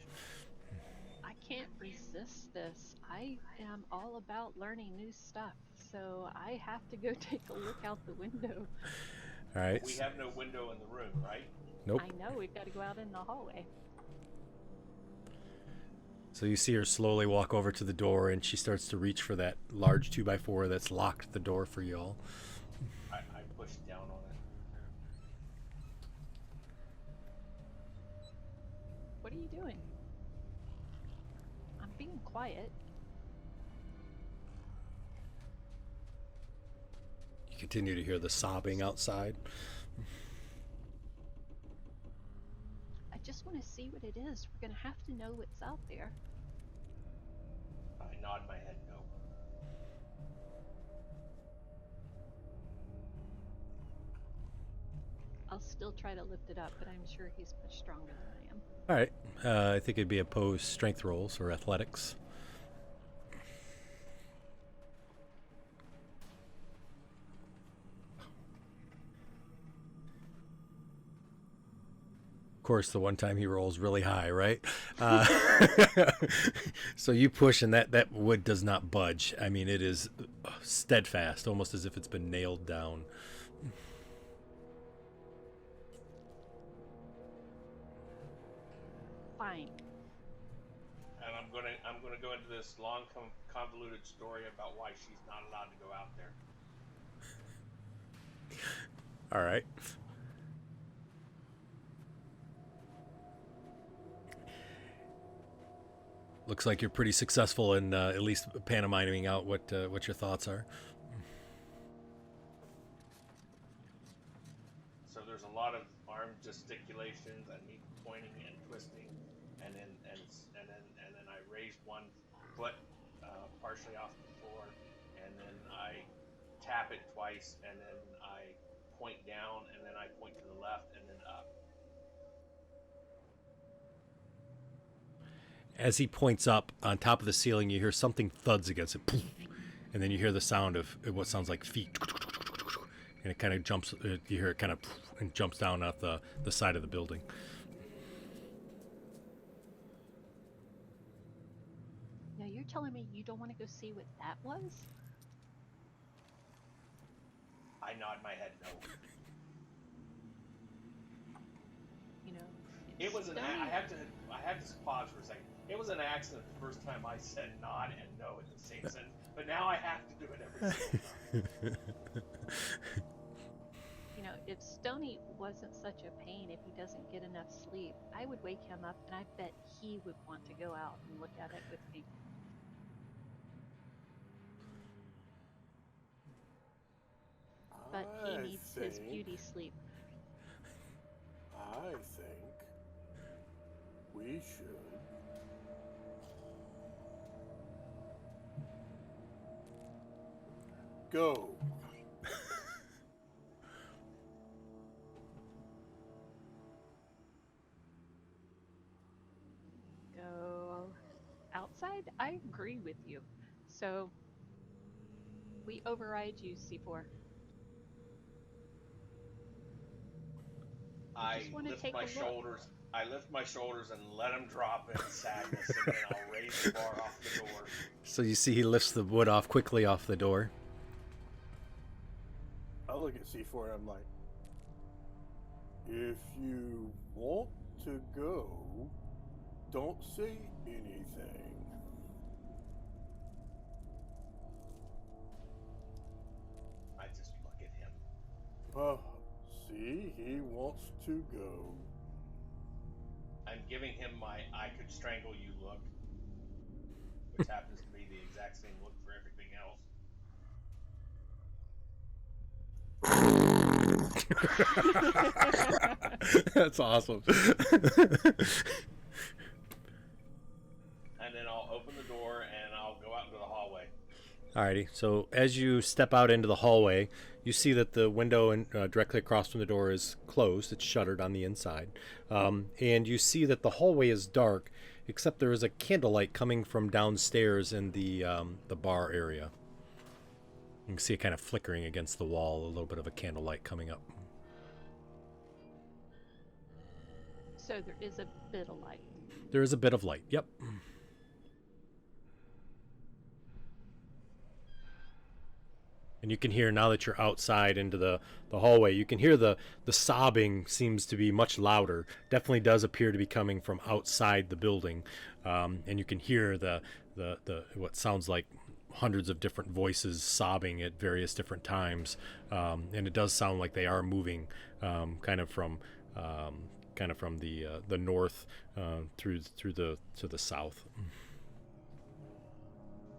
S4: I can't resist this. I am all about learning new stuff, so I have to go take a look out the window.
S1: All right.
S2: We have no window in the room, right?
S1: Nope.
S4: I know, we've got to go out in the hallway.
S1: So you see her slowly walk over to the door, and she starts to reach for that large 2x4 that's locked the door for y'all.
S2: I push down on it.
S4: What are you doing? I'm being quiet.
S1: You continue to hear the sobbing outside.
S4: I just want to see what it is. We're going to have to know what's out there.
S2: I nod my head no.
S4: I'll still try to lift it up, but I'm sure he's much stronger than I am.
S1: All right. I think it'd be opposed strength rolls or athletics. Of course, the one time he rolls really high, right? So you push, and that wood does not budge. I mean, it is steadfast, almost as if it's been nailed down.
S4: Fine.
S2: And I'm gonna go into this long convoluted story about why she's not allowed to go out there.
S1: All right. Looks like you're pretty successful in at least pantomiming out what your thoughts are.
S2: So there's a lot of arm gesticulations and me pointing and twisting, and then I raise one foot partially off the floor, and then I tap it twice, and then I point down, and then I point to the left, and then up.
S1: As he points up on top of the ceiling, you hear something thuds against it, and then you hear the sound of what sounds like feet, and it kind of jumps. You hear it kind of and jumps down off the side of the building.
S4: Now you're telling me you don't want to go see what that was?
S2: I nod my head no.
S4: You know,
S2: It was an.
S4: stony.
S2: I have to pause for a second. It was an accident the first time I said nod and no in the same sentence, but now I have to do it every single time.
S4: You know, if Stony wasn't such a pain, if he doesn't get enough sleep, I would wake him up and I bet he would want to go out and look at it with me. But he needs his beauty sleep.
S3: I think we should go.
S4: Go outside? I agree with you. So we override you, C4.
S2: I
S4: just wanna
S2: lift
S4: take a
S2: my
S4: look.
S2: shoulders. I lift my shoulders and let them drop in sadness, and then I'll raise the bar off the door.
S1: So you see he lifts the wood off quickly off the door.
S3: I look at C4 and I'm like, if you want to go, don't say anything.
S2: I just look at him.
S3: See, he wants to go.
S2: I'm giving him my "I could strangle you" look, which happens to be the exact same look for everything else.
S1: That's awesome.
S2: And then I'll open the door and I'll go out into the hallway.
S1: Alrighty, so as you step out into the hallway, you see that the window directly across from the door is closed. It's shuttered on the inside. And you see that the hallway is dark, except there is a candlelight coming from downstairs in the bar area. You can see it kind of flickering against the wall, a little bit of a candlelight coming up.
S4: So there is a bit of light.
S1: There is a bit of light, yep. And you can hear, now that you're outside into the hallway, you can hear the sobbing seems to be much louder. Definitely does appear to be coming from outside the building. And you can hear the what sounds like hundreds of different voices sobbing at various different times. And it does sound like they are moving kind of from the north through to the south.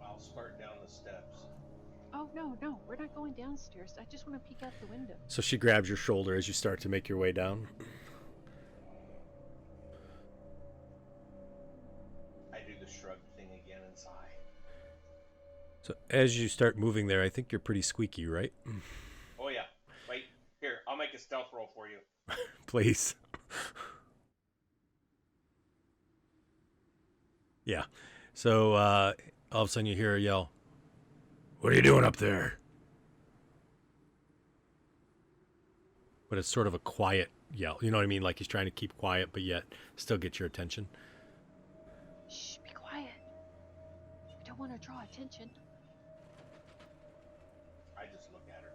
S2: I'll start down the steps.
S4: Oh, no, we're not going downstairs. I just want to peek out the window.
S1: So she grabs your shoulder as you start to make your way down.
S2: I do the shrug thing again and sigh.
S1: So as you start moving there, I think you're pretty squeaky, right?
S2: Oh yeah. Wait, here, I'll make a stealth roll for you.
S1: Please. Yeah. So all of a sudden you hear a yell. What are you doing up there? But it's sort of a quiet yell. You know what I mean? Like he's trying to keep quiet, but yet still get your attention.
S4: Shh, be quiet. We don't want to draw attention.
S2: I just look at her.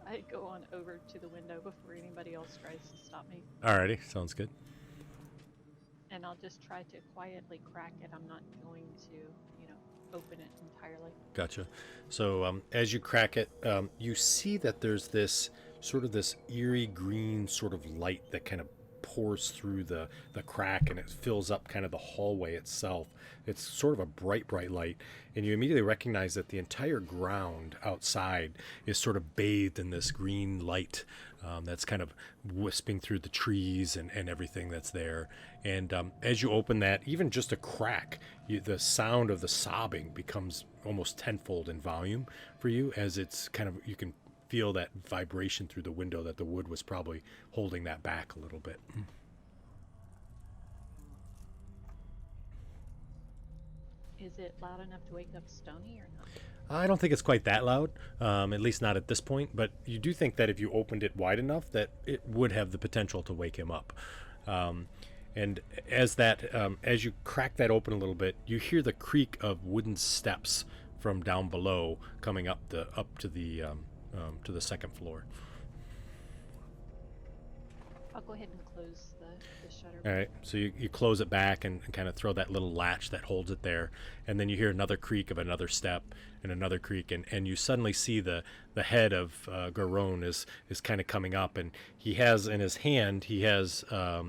S4: I go on over to the window before anybody else tries to stop me.
S1: Alrighty, sounds good.
S4: And I'll just try to quietly crack it. I'm not going to, open it entirely.
S1: Gotcha. So as you crack it, you see that there's this eerie green sort of light that kind of pours through the crack, and it fills up kind of the hallway itself. It's sort of a bright light, and you immediately recognize that the entire ground outside is sort of bathed in this green light that's kind of wisping through the trees and everything that's there. And as you open that, even just a crack, the sound of the sobbing becomes almost tenfold in volume for you, as it's kind of, you can feel that vibration through the window, that the wood was probably holding that back a little bit.
S4: Is it loud enough to wake up Stony or not?
S1: I don't think it's quite that loud, at least not at this point, but you do think that if you opened it wide enough that it would have the potential to wake him up. And as you crack that open a little bit, you hear the creak of wooden steps from down below coming up to the second floor.
S4: I'll go ahead and close the shutter.
S1: All right, so you close it back and kind of throw that little latch that holds it there, and then you hear another creak of another step and another creak, and you suddenly see the head of Garon is kind of coming up, and he has in his hand a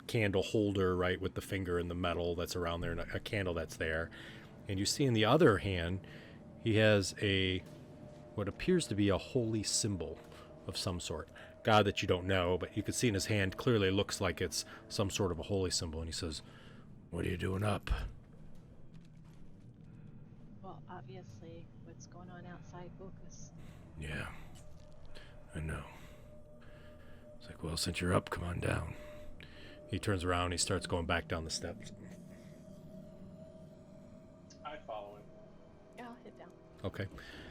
S1: candle holder, right, with the finger and the metal that's around there, and a candle that's there, and you see in the other hand he has what appears to be a holy symbol of some sort. God that you don't know, but you can see in his hand clearly looks like it's some sort of a holy symbol, and he says, "What are you doing up?"
S4: Well, obviously, what's going on outside woke us.
S1: Yeah, I know. It's like, well, since you're up, come on down. He turns around, he starts going back down the steps.
S2: I follow him.
S4: Yeah, I'll head down.
S1: Okay.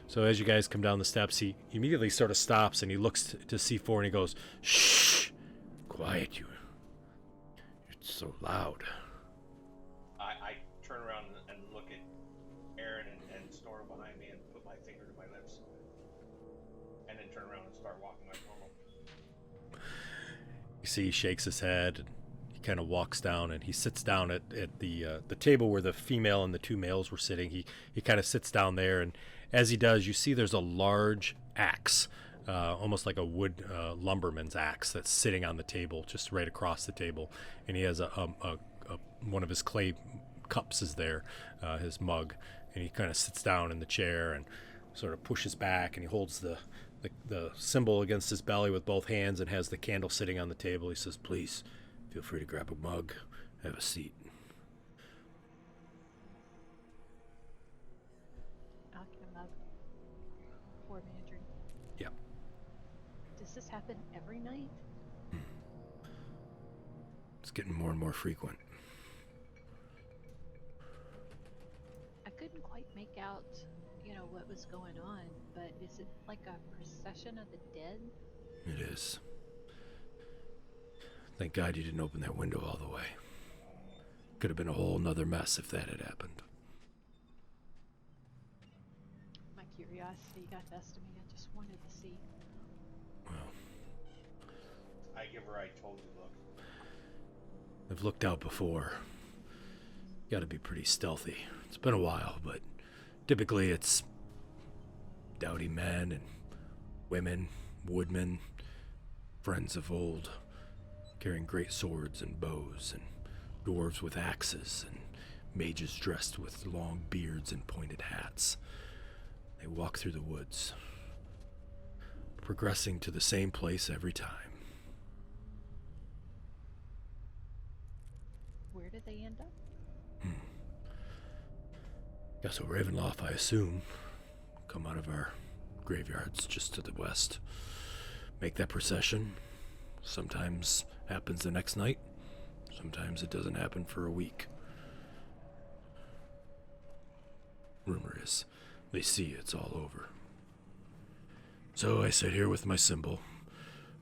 S1: So as you guys come down the steps, he immediately sort of stops and he looks to C4 and he goes, "Shh! Quiet, you're so loud."
S2: I turn around and look at Aaron and Snora behind me and put my finger to my lips. And then turn around and start walking like normal.
S1: You see he shakes his head and he kind of walks down and he sits down at the table where the female and the two males were sitting. He kind of sits down there, and as he does, you see there's a large axe, almost like a wood lumberman's axe that's sitting on the table, just right across the table. And he has one of his clay cups is there, his mug, and he kind of sits down in the chair and sort of pushes back, and he holds the symbol against his belly with both hands and has the candle sitting on the table. He says, "Please, feel free to grab a mug, have a seat."
S4: I'll get a mug. Pour me a drink.
S1: Yep.
S4: Does this happen every night?
S1: It's getting more and more frequent.
S4: I couldn't quite make out, what was going on, but is it like a procession of the dead?
S1: It is. Thank God you didn't open that window all the way. Could have been a whole nother mess if that had happened.
S4: My curiosity got the best of me. I just wanted to see.
S1: Well,
S2: I give her I told you look.
S1: I've looked out before. Gotta be pretty stealthy. It's been a while, but typically it's dowdy men and women, woodmen, friends of old, carrying great swords and bows, and dwarves with axes, and mages dressed with long beards and pointed hats. They walk through the woods, progressing to the same place every time.
S4: Where did they end up?
S1: Castle Ravenloft, I assume. Come out of our graveyards just to the west. Make that procession. Sometimes happens the next night. Sometimes it doesn't happen for a week. Rumor is they see it's all over. So I sit here with my symbol,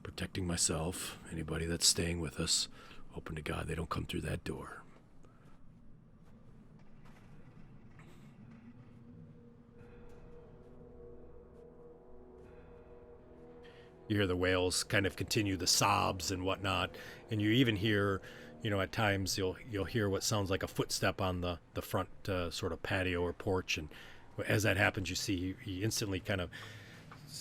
S1: protecting myself, anybody that's staying with us, hoping to God they don't come through that door. You hear the whales kind of continue the sobs and whatnot, and you even hear, at times you'll hear what sounds like a footstep on the front sort of patio or porch, and as that happens, you see he instantly kind of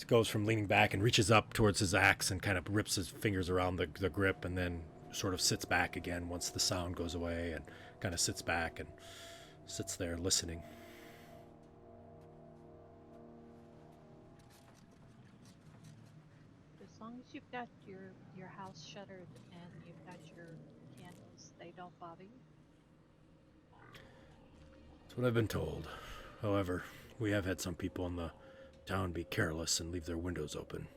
S1: goes from leaning back and reaches up towards his axe and kind of rips his fingers around the grip, and then sort of sits back again once the sound goes away, and kind of sits back and sits there listening.
S4: As long as you've got your house shuttered and you've got your candles, they don't bother you?
S1: That's what I've been told. However, we have had some people in the town be careless and leave their windows open.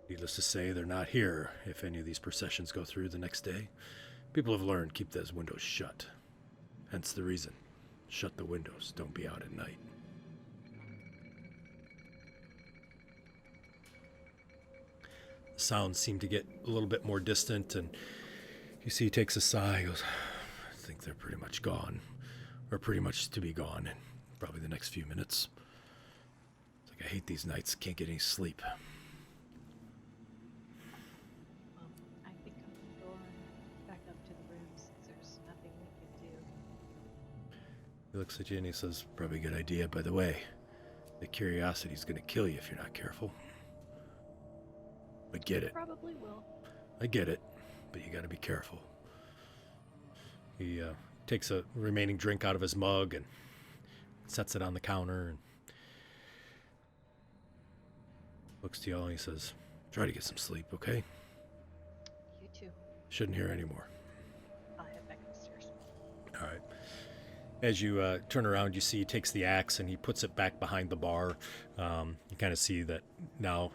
S1: Needless to say, they're not here if any of these processions go through the next day. People have learned keep those windows shut. Hence the reason. Shut the windows. Don't be out at night. The sounds seem to get a little bit more distant, and you see he takes a sigh. He goes, "I think they're pretty much gone. Or pretty much to be gone in probably the next few minutes. It's like I hate these nights. Can't get any sleep." He looks at you and he says, "Probably a good idea, by the way. The curiosity's gonna kill you if you're not careful. I get it.
S4: Probably will.
S1: I get it, but you gotta be careful." He takes a remaining drink out of his mug and sets it on the counter and looks to y'all and he says, "Try to get some sleep, okay?
S4: You too.
S1: Shouldn't hear anymore."
S4: I'll head back upstairs.
S1: All right. As you turn around, you see he takes the axe and he puts it back behind the bar. You kind of see that now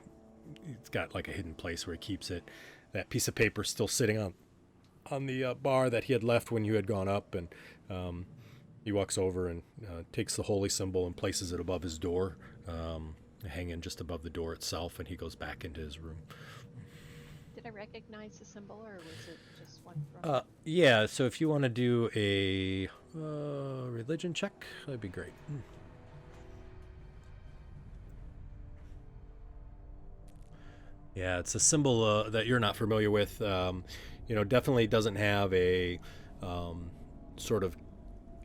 S1: it's got like a hidden place where he keeps it. That piece of paper still sitting on the bar that he had left when you had gone up, and he walks over and takes the holy symbol and places it above his door, hanging just above the door itself, and he goes back into his room.
S4: Did I recognize the symbol, or was it just one from?
S1: Yeah, so if you want to do a religion check, that'd be great. Yeah, it's a symbol that you're not familiar with. Definitely doesn't have a sort of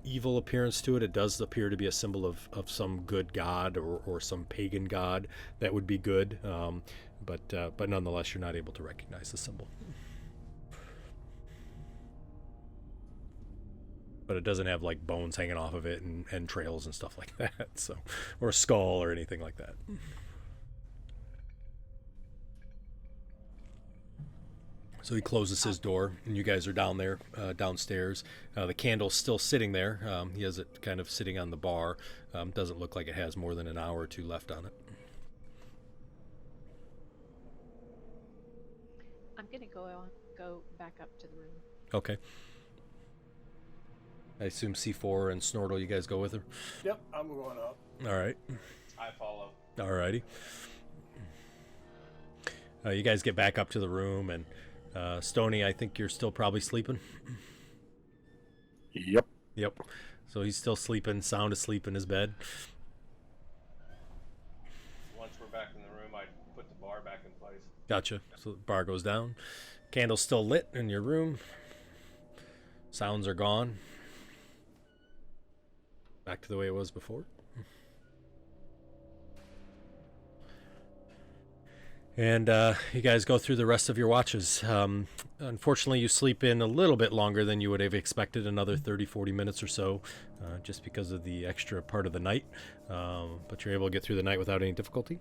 S1: evil appearance to it. It does appear to be a symbol of some good god or some pagan god that would be good. But nonetheless, you're not able to recognize the symbol. But it doesn't have like bones hanging off of it and trails and stuff like that. So, or a skull or anything like that. So he closes his door, and you guys are down there, downstairs. The candle's still sitting there. He has it kind of sitting on the bar. Doesn't look like it has more than an hour or two left on it.
S4: I'm gonna go back up to the room.
S1: Okay. I assume C4 and Snortle, you guys go with her?
S3: Yep, I'm going up.
S1: All right.
S2: I follow.
S1: All righty. You guys get back up to the room, and Stony, I think you're still probably sleeping.
S5: Yep.
S1: Yep. So he's still sleeping, sound asleep in his bed.
S2: Once we're back in the room, I put the bar back in place.
S1: Gotcha. So the bar goes down. Candle's still lit in your room. Sounds are gone. Back to the way it was before. And you guys go through the rest of your watches. Unfortunately, you sleep in a little bit longer than you would have expected, another 30, 40 minutes or so, just because of the extra part of the night. But you're able to get through the night without any difficulty.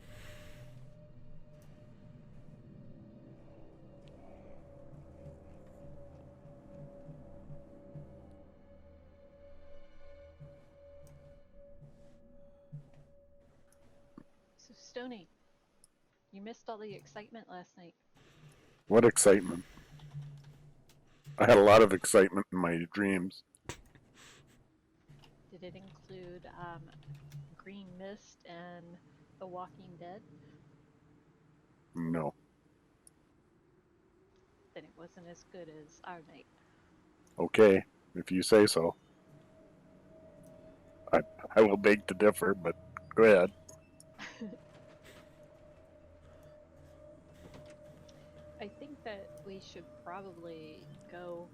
S4: So Stony, you missed all the excitement last night.
S5: What excitement? I had a lot of excitement in my dreams.
S4: Did it include green mist and The Walking Dead?
S5: No.
S4: Then it wasn't as good as our night.
S5: Okay, if you say so. I will beg to differ, but go ahead.
S4: I think that we should probably go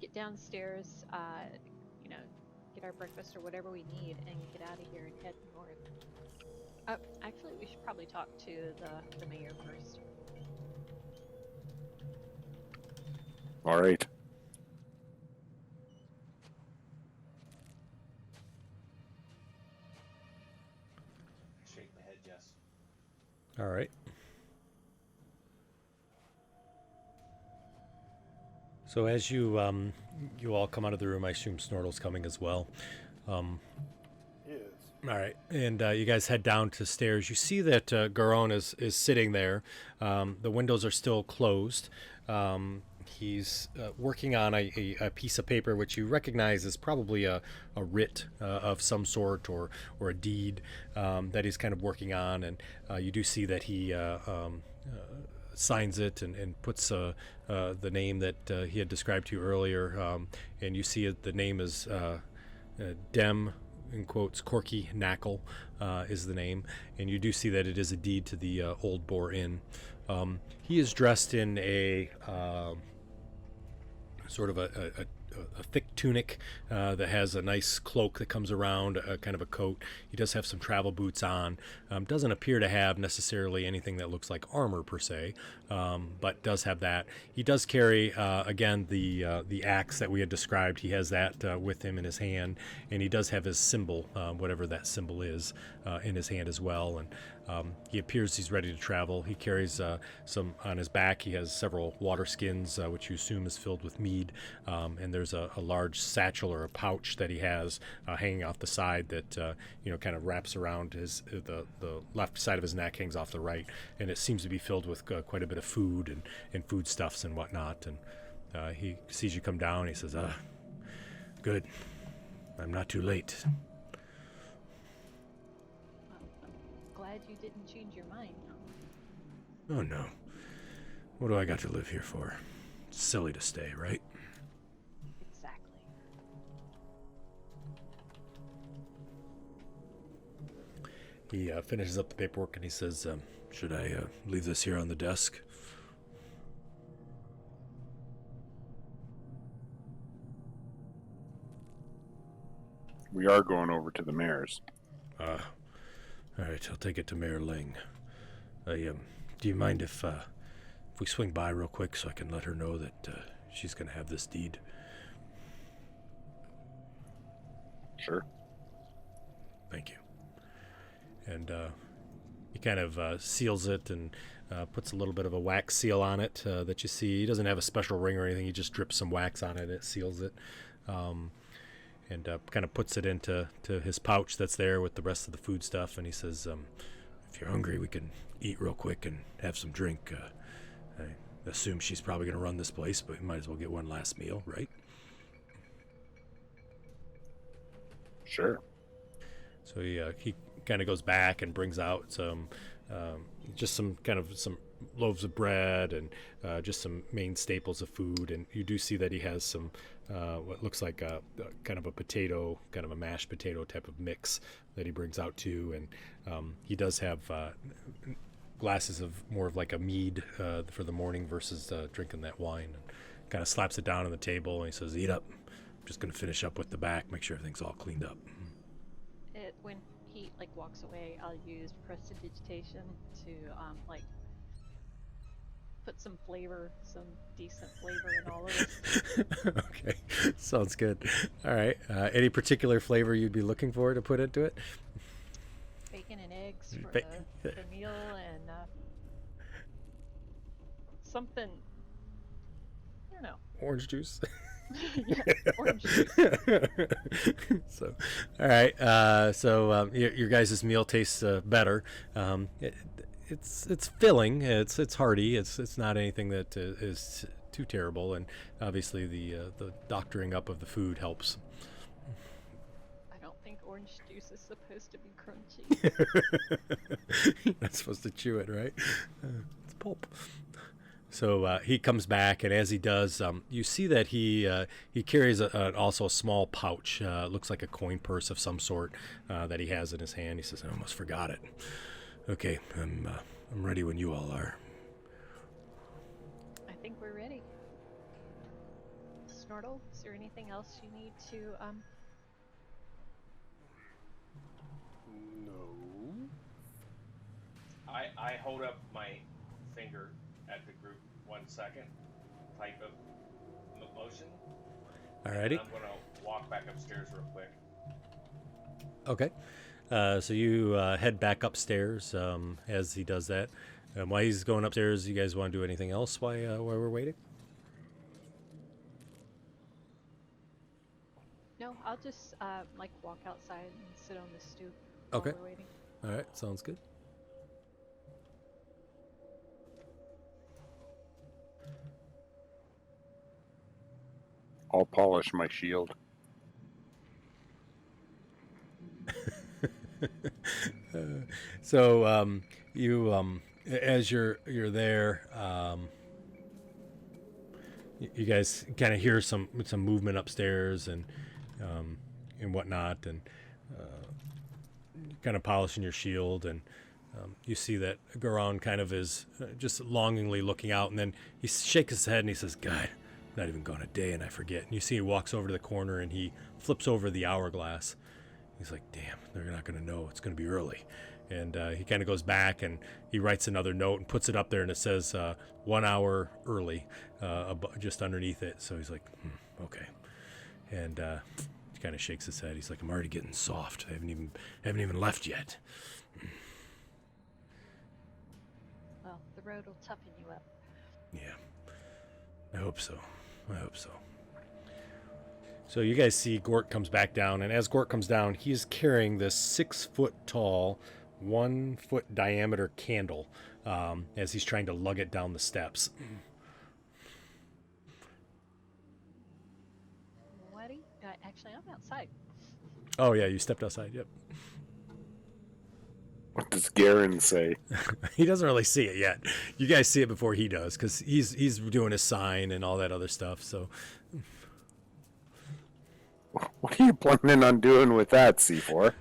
S4: get downstairs, get our breakfast or whatever we need, and get out of here and head north. Actually, we should probably talk to the mayor first.
S5: All right.
S2: I shake my head yes.
S1: All right. So as you all come out of the room, I assume Snortle's coming as well.
S3: Yes.
S1: All right, and you guys head down to stairs. You see that Garon is sitting there. The windows are still closed. He's working on a piece of paper which you recognize as probably a writ of some sort or a deed that he's kind of working on, and you do see that he signs it and puts the name that he had described to you earlier, and you see the name is Dem, in quotes, Corky Knackle is the name, and you do see that it is a deed to the Old Boar Inn. He is dressed in a sort of a thick tunic that has a nice cloak that comes around, kind of a coat. He does have some travel boots on. Doesn't appear to have necessarily anything that looks like armor per se, but does have that. He does carry, again, the axe that we had described. He has that with him in his hand, and he does have his symbol, whatever that symbol is, in his hand as well. And he appears he's ready to travel. He carries some on his back. He has several water skins, which you assume is filled with mead, and there's a large satchel or a pouch that he has hanging off the side that kind of wraps around the left side of his neck, hangs off the right, and it seems to be filled with quite a bit of food and foodstuffs and whatnot. And he sees you come down. He says, "Good. I'm not too late."
S4: Glad you didn't change your mind.
S1: Oh no. What do I got to live here for? It's silly to stay, right?
S4: Exactly.
S1: He finishes up the paperwork and he says, should I leave this here on the desk?
S5: We are going over to the mayor's.
S1: All right, I'll take it to Mayor Ling. Do you mind if we swing by real quick so I can let her know that she's going to have this deed?
S5: Sure.
S1: Thank you. And he kind of seals it and puts a little bit of a wax seal on it that you see. He doesn't have a special ring or anything. He just drips some wax on it. It seals it. And kind of puts it into his pouch that's there with the rest of the food stuff. And he says, if you're hungry, we can eat real quick and have some drink. I assume she's probably going to run this place, but we might as well get one last meal, right?
S5: Sure.
S1: So he kind of goes back and brings out some some loaves of bread and just some main staples of food. And you do see that he has some what looks like a kind of a potato, kind of a mashed potato type of mix that he brings out too. And he does have glasses of more of like a mead for the morning versus drinking that wine. And kind of slaps it down on the table and he says, "Eat up. I'm just going to finish up with the back, make sure everything's all cleaned up."
S4: When he walks away, I'll use prestidigitation to put some decent flavor in all of this.
S1: Okay, sounds good. All right, any particular flavor you'd be looking for to put into it?
S4: Bacon and eggs for the meal, and something, I don't know.
S1: Orange juice.
S4: Yeah, orange juice.
S1: So, all right. Your guys' meal tastes better. It's filling. It's hearty. It's not anything that is too terrible. And obviously the doctoring up of the food helps.
S4: I don't think orange juice is supposed to be crunchy.
S1: You're not supposed to chew it, right? It's pulp. So he comes back, and as he does, you see that he carries also a small pouch. Looks like a coin purse of some sort that he has in his hand. He says, "I almost forgot it." Okay, I'm ready when you all are.
S4: I think we're ready. Snortle, is there anything else you need to
S3: No.
S2: I hold up my finger at the group 1 second, type of motion.
S1: Alrighty.
S2: I'm gonna walk back upstairs real quick.
S1: Okay. So you head back upstairs as he does that. While he's going upstairs, you guys want to do anything else while we're waiting?
S4: No, I'll just walk outside and sit on the stoop
S1: Okay.
S4: while we're waiting.
S1: All right, sounds good.
S5: I'll polish my shield.
S1: So you as you're there, you guys kind of hear some movement upstairs and whatnot, and kind of polishing your shield, and you see that Garon kind of is just longingly looking out, and then he shakes his head and he says, "God, not even gone a day and I forget. And you see he walks over to the corner and he flips over the hourglass. He's like, damn, they're not going to know. It's going to be early. And he kind of goes back and he writes another note and puts it up there, and it says 1 hour early just underneath it. So he's like, okay. And he kind of shakes his head. He's like, I'm already getting soft. I haven't even left yet.
S4: Well, the road will toughen you up.
S1: Yeah, I hope so. So you guys see Gort comes back down, and as Gort comes down, he's carrying this 6 foot tall, 1 foot diameter candle as he's trying to lug it down the steps.
S4: What? Actually, I'm outside.
S1: Oh yeah, you stepped outside. Yep.
S5: What does Garen say?
S1: He doesn't really see it yet. You guys see it before he does, because he's doing his sign and all that other stuff. So.
S5: What are you planning on doing with that, C4?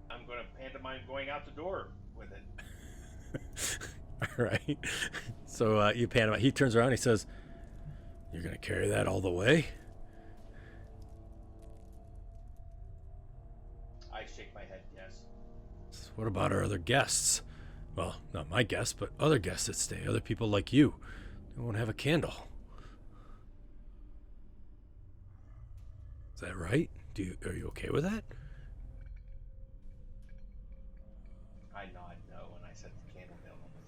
S2: I'm going to pantomime going out the door with it.
S1: All right. So you pan him. He turns around and he says, "You're going to carry that all the way?"
S2: I shake my head, yes.
S1: What about our other guests? Well, not my guests, but other guests that stay. Other people like you. They won't have a candle. Is that right? Are you okay with that?
S2: I nod no, and I set the candle down on the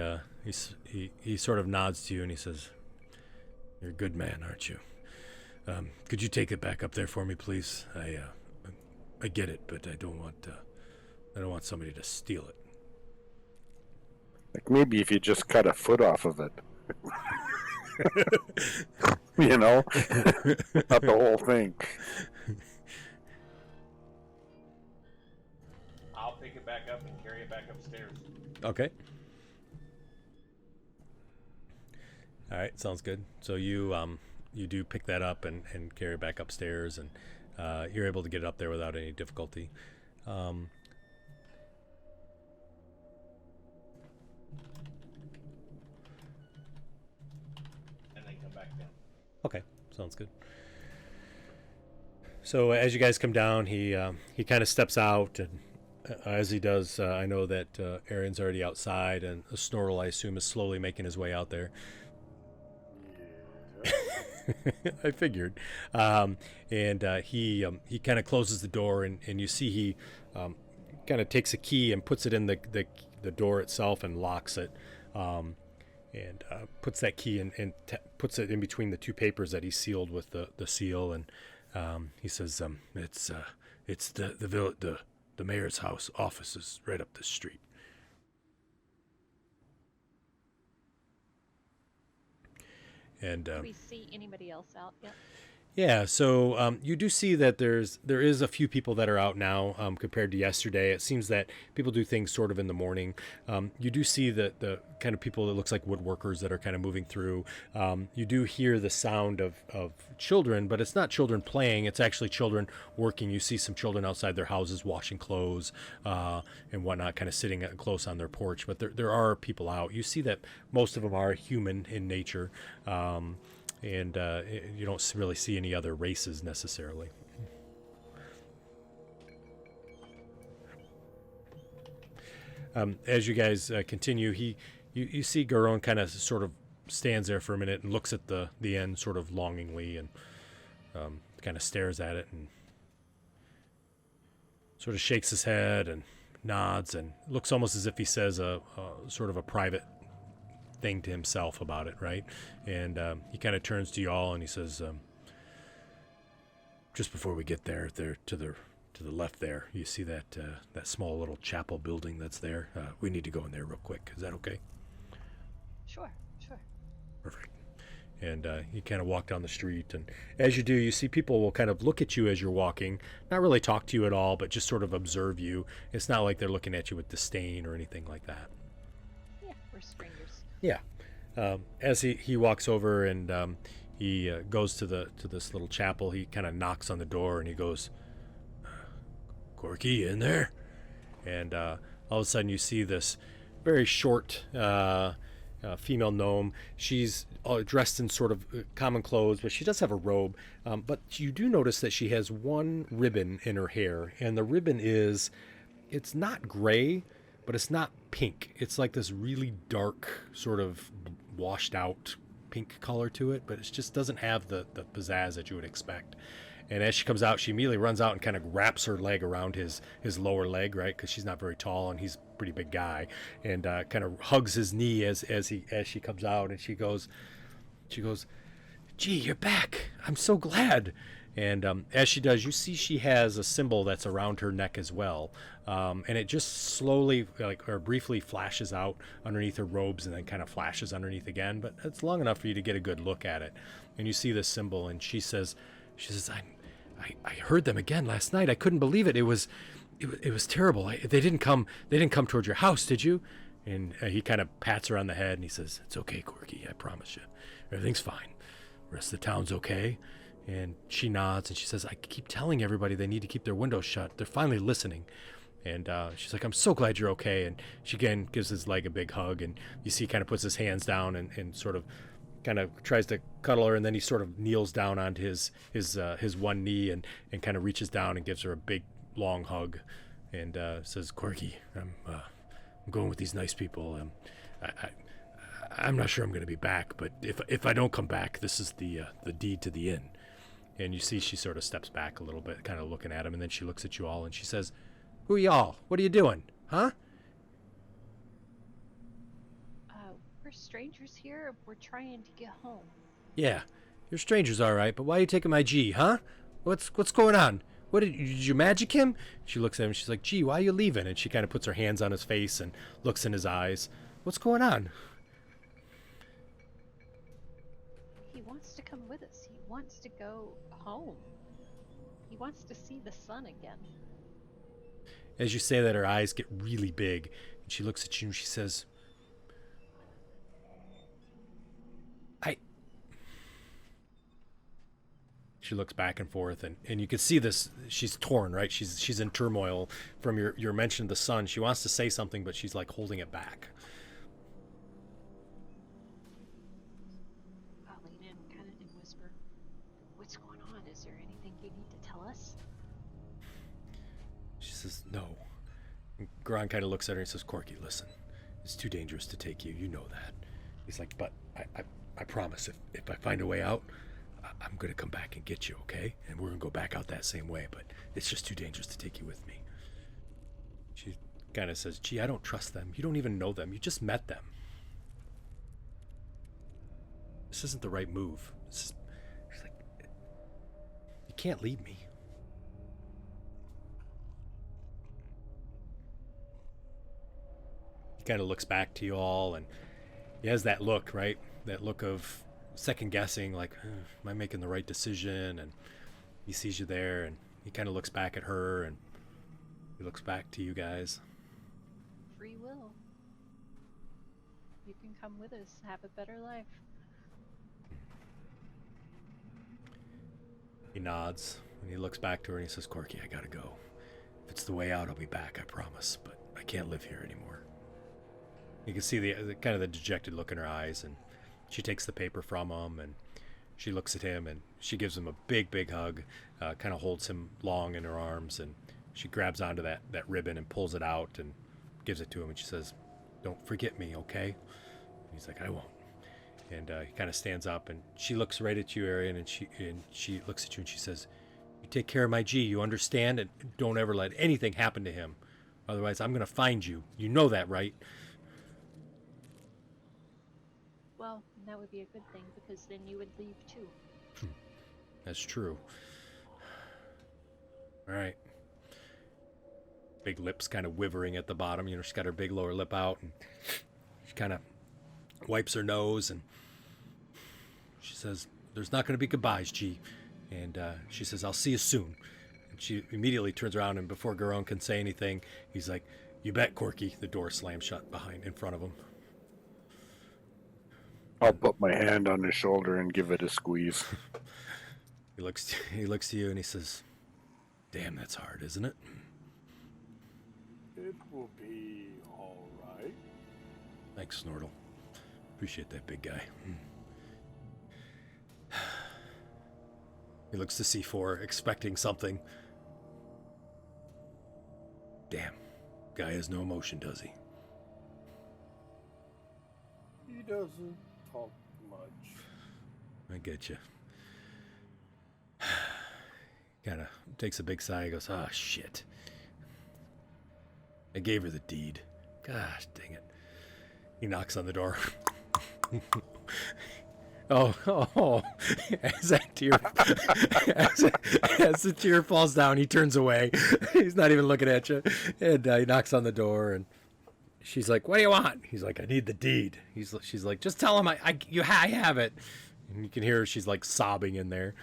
S2: floor.
S1: He sort of nods to you and he says, "You're a good man, aren't you? Could you take it back up there for me, please? I get it, but I don't want somebody to steal it."
S5: Like maybe if you just cut a foot off of it. You know? Not the whole thing.
S2: I'll pick it back up and carry it back upstairs.
S1: Okay. All right, sounds good. So you do pick that up and carry it back upstairs, and you're able to get it up there without any difficulty.
S2: And then come back down.
S1: Okay, sounds good. So as you guys come down, he kind of steps out, and as he does, I know that Aaron's already outside, and Snorkel, I assume, is slowly making his way out there. I figured. And he kind of closes the door, and you see he kind of takes a key and puts it in the door itself and locks it. And puts that key and puts it in between the two papers that he sealed with the seal, and he says, "It's the mayor's house. Office is right up the street." And
S4: Do we see anybody else out yet?
S1: yeah, so you do see that there is a few people that are out now compared to yesterday. It seems that people do things sort of in the morning. You do see the kind of people that looks like woodworkers that are kind of moving through. You do hear the sound of children, but it's not children playing. It's actually children working. You see some children outside their houses washing clothes and whatnot, kind of sitting close on their porch. But there are people out. You see that most of them are human in nature. And you don't really see any other races necessarily. As you guys continue, you see Garon kind of sort of stands there for a minute and looks at the end sort of longingly, and kind of stares at it and sort of shakes his head and nods and looks almost as if he says a sort of a private thing to himself about it, right? And he kind of turns to you all and he says, just before we get there to the left there, you see that small little chapel building that's there. We need to go in there real quick. Is that okay?
S4: Sure.
S1: Perfect. And you kind of walk down the street, and as you do, you see people will kind of look at you as you're walking, not really talk to you at all, but just sort of observe you. It's not like they're looking at you with disdain or anything like that.
S4: Yeah, we're strangers.
S1: Yeah. As he walks over and he goes to this little chapel, he kind of knocks on the door and he goes, "Corky, in there?" And all of a sudden you see this very short female gnome. She's dressed in sort of common clothes, but she does have a robe. But you do notice that she has one ribbon in her hair, and the ribbon it's not gray, but it's not pink. It's like this really dark, sort of washed out pink color to it, but it just doesn't have the pizzazz that you would expect. And as she comes out, she immediately runs out and kind of wraps her leg around his lower leg, right? Because she's not very tall and he's a pretty big guy, and kind of hugs his knee as she comes out, and she goes, "Gee, you're back! I'm so glad." And as she does, you see she has a symbol that's around her neck as well, and it just slowly, or briefly, flashes out underneath her robes, and then kind of flashes underneath again. But it's long enough for you to get a good look at it, and you see this symbol, and she says, I heard them again last night. I couldn't believe it. It was terrible. They didn't come towards your house, did you? And he kind of pats her on the head and he says, "It's okay, Corky. I promise you, everything's fine. The rest of the town's okay." And she nods and she says, "I keep telling everybody they need to keep their windows shut. They're finally listening." And she's like, "I'm so glad you're okay." And she again gives his leg a big hug, and you see he kind of puts his hands down and sort of kind of tries to cuddle her, and then he sort of kneels down onto his one knee and kind of reaches down and gives her a big long hug, and says, "Corky, I'm going with these nice people. I'm not sure I'm going to be back, but if I don't come back, this is the deed to the inn." And you see she sort of steps back a little bit, kind of looking at him, and then she looks at you all and she says, "Who are y'all? What are you doing? Huh?"
S4: We're strangers here. We're trying to get home.
S1: "Yeah, you're strangers, all right, but why are you taking my G, huh? What's going on? What did you magic him?" She looks at him and she's like, "Gee, why are you leaving?" And she kind of puts her hands on his face and looks in his eyes. "What's going on?"
S4: He wants to come with us. He wants to go home. He wants to see the sun again.
S1: As you say that, her eyes get really big, and she looks at you and she says, She looks back and forth, and you can see this. She's torn, right? She's in turmoil from your mention of the sun. She wants to say something, but she's like holding it back.
S4: I'll lean in, kind of, and whisper, "What's going on? Is there anything you need to tell us?"
S1: She says, "No." And Garan kind of looks at her and says, "Corky, listen, it's too dangerous to take you. You know that." He's like, "But I promise, if I find a way out, I'm going to come back and get you, okay? And we're going to go back out that same way, but it's just too dangerous to take you with me." She kind of says, "Gee, I don't trust them. You don't even know them. You just met them. This isn't the right move." She's like, "You can't leave me." He kind of looks back to you all, and he has that look, right? That look of second guessing, like, am I making the right decision? And he sees you there, and he kind of looks back at her, and he looks back to you guys.
S4: Free will. You can come with us, have a better life.
S1: He nods, and he looks back to her, and he says, "Corky, I gotta go. If it's the way out, I'll be back, I promise, but I can't live here anymore." You can see the kind of the dejected look in her eyes, and she takes the paper from him, and she looks at him, and she gives him a big hug, kind of holds him long in her arms, and she grabs onto that ribbon and pulls it out and gives it to him, and she says, "Don't forget me, okay?" And he's like, "I won't." And he kind of stands up, and she looks right at you, Arian, and she looks at you and she says, "You take care of my G, you understand? And don't ever let anything happen to him. Otherwise, I'm going to find you. You know that, right?"
S4: Well, that would be a good thing, because then you would leave too.
S1: That's true. All right. Big lips kind of wivering at the bottom. You know, she's got her big lower lip out, and she kind of wipes her nose, and she says, "There's not going to be goodbyes, G." And she says, "I'll see you soon." And she immediately turns around, and before Garon can say anything, he's like, "You bet, Corky." The door slams shut in front of him.
S5: I'll put my hand on his shoulder and give it a squeeze.
S1: He looks to you and he says, "Damn, that's hard, isn't it?"
S3: It will be all right.
S1: Thanks, Snortle. Appreciate that, big guy. He looks to C4, expecting something. Damn. Guy has no emotion, does he?
S3: He doesn't talk much.
S1: I get you. Kind of takes a big sigh. He goes, "Ah, shit. I gave her the deed. Gosh, dang it." He knocks on the door. Oh, as that tear, as the tear falls down, he turns away. He's not even looking at you. And he knocks on the door, and she's like, "What do you want?" He's like, "I need the deed." She's like, "Just tell him I have it." And you can hear her, she's like sobbing in there.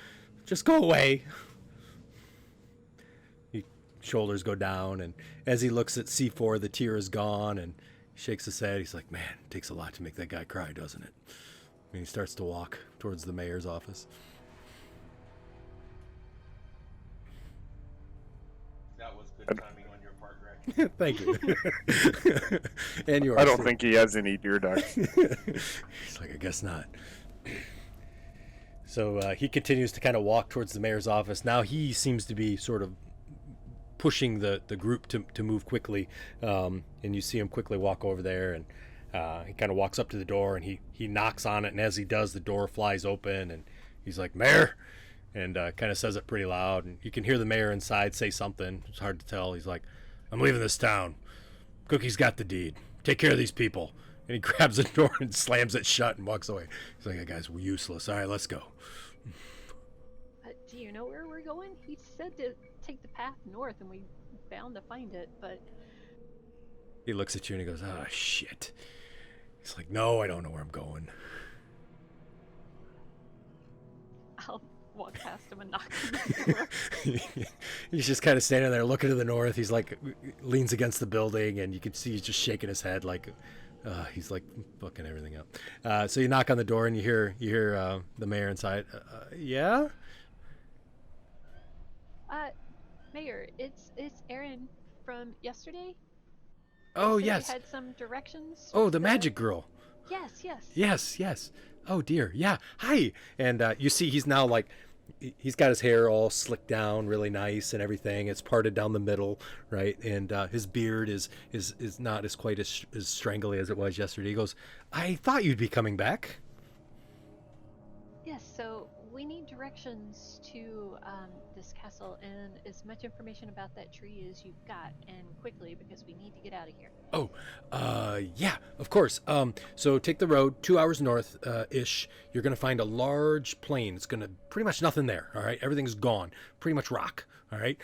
S1: "Just go away." Shoulders go down, and as he looks at C4, the tear is gone, and he shakes his head. He's like, "Man, it takes a lot to make that guy cry, doesn't it?" And he starts to walk towards the mayor's office.
S2: That was good timing on your part, Greg.
S1: Thank you. And yours.
S5: I don't think he has any deer ducks.
S1: He's like, "I guess not." So he continues to kind of walk towards the mayor's office. Now he seems to be sort of pushing the group to move quickly, and you see him quickly walk over there, and he kind of walks up to the door, and he knocks on it, and as he does, the door flies open, and he's like, "Mayor," and kind of says it pretty loud, and you can hear the mayor inside say something. It's hard to tell. He's like, "I'm leaving this town. Cookie's got the deed. Take care of these people." And he grabs the door and slams it shut and walks away. He's like, "That guy's useless. All right, let's go."
S4: Do you know where we're going? He said to take the path north, and we bound to find it, but...
S1: He looks at you and he goes, "Oh, shit." He's like, "No, I don't know where I'm going."
S4: I'll walk past him and knock on the door.
S1: He's just kind of standing there looking to the north. He's like, leans against the building, and you can see he's just shaking his head like, he's like fucking everything up. So you knock on the door and you hear the mayor inside. Yeah?
S4: Mayor, it's Erin from yesterday.
S1: Oh,
S4: You said
S1: yes.
S4: you had some directions.
S1: Oh, the magic girl.
S4: Yes.
S1: Yes. Oh, dear. Yeah. Hi. And you see he's now like, he's got his hair all slicked down really nice and everything. It's parted down the middle, right? And his beard is not as quite as strangly as it was yesterday. He goes, "I thought you'd be coming back."
S4: Yes, so we need directions to this castle and as much information about that tree as you've got, and quickly, because we need to get out of here.
S1: Oh, yeah, of course. So take the road 2 hours north, ish. You're going to find a large plain. It's going to pretty much nothing there. All right. Everything's gone. Pretty much rock. All right.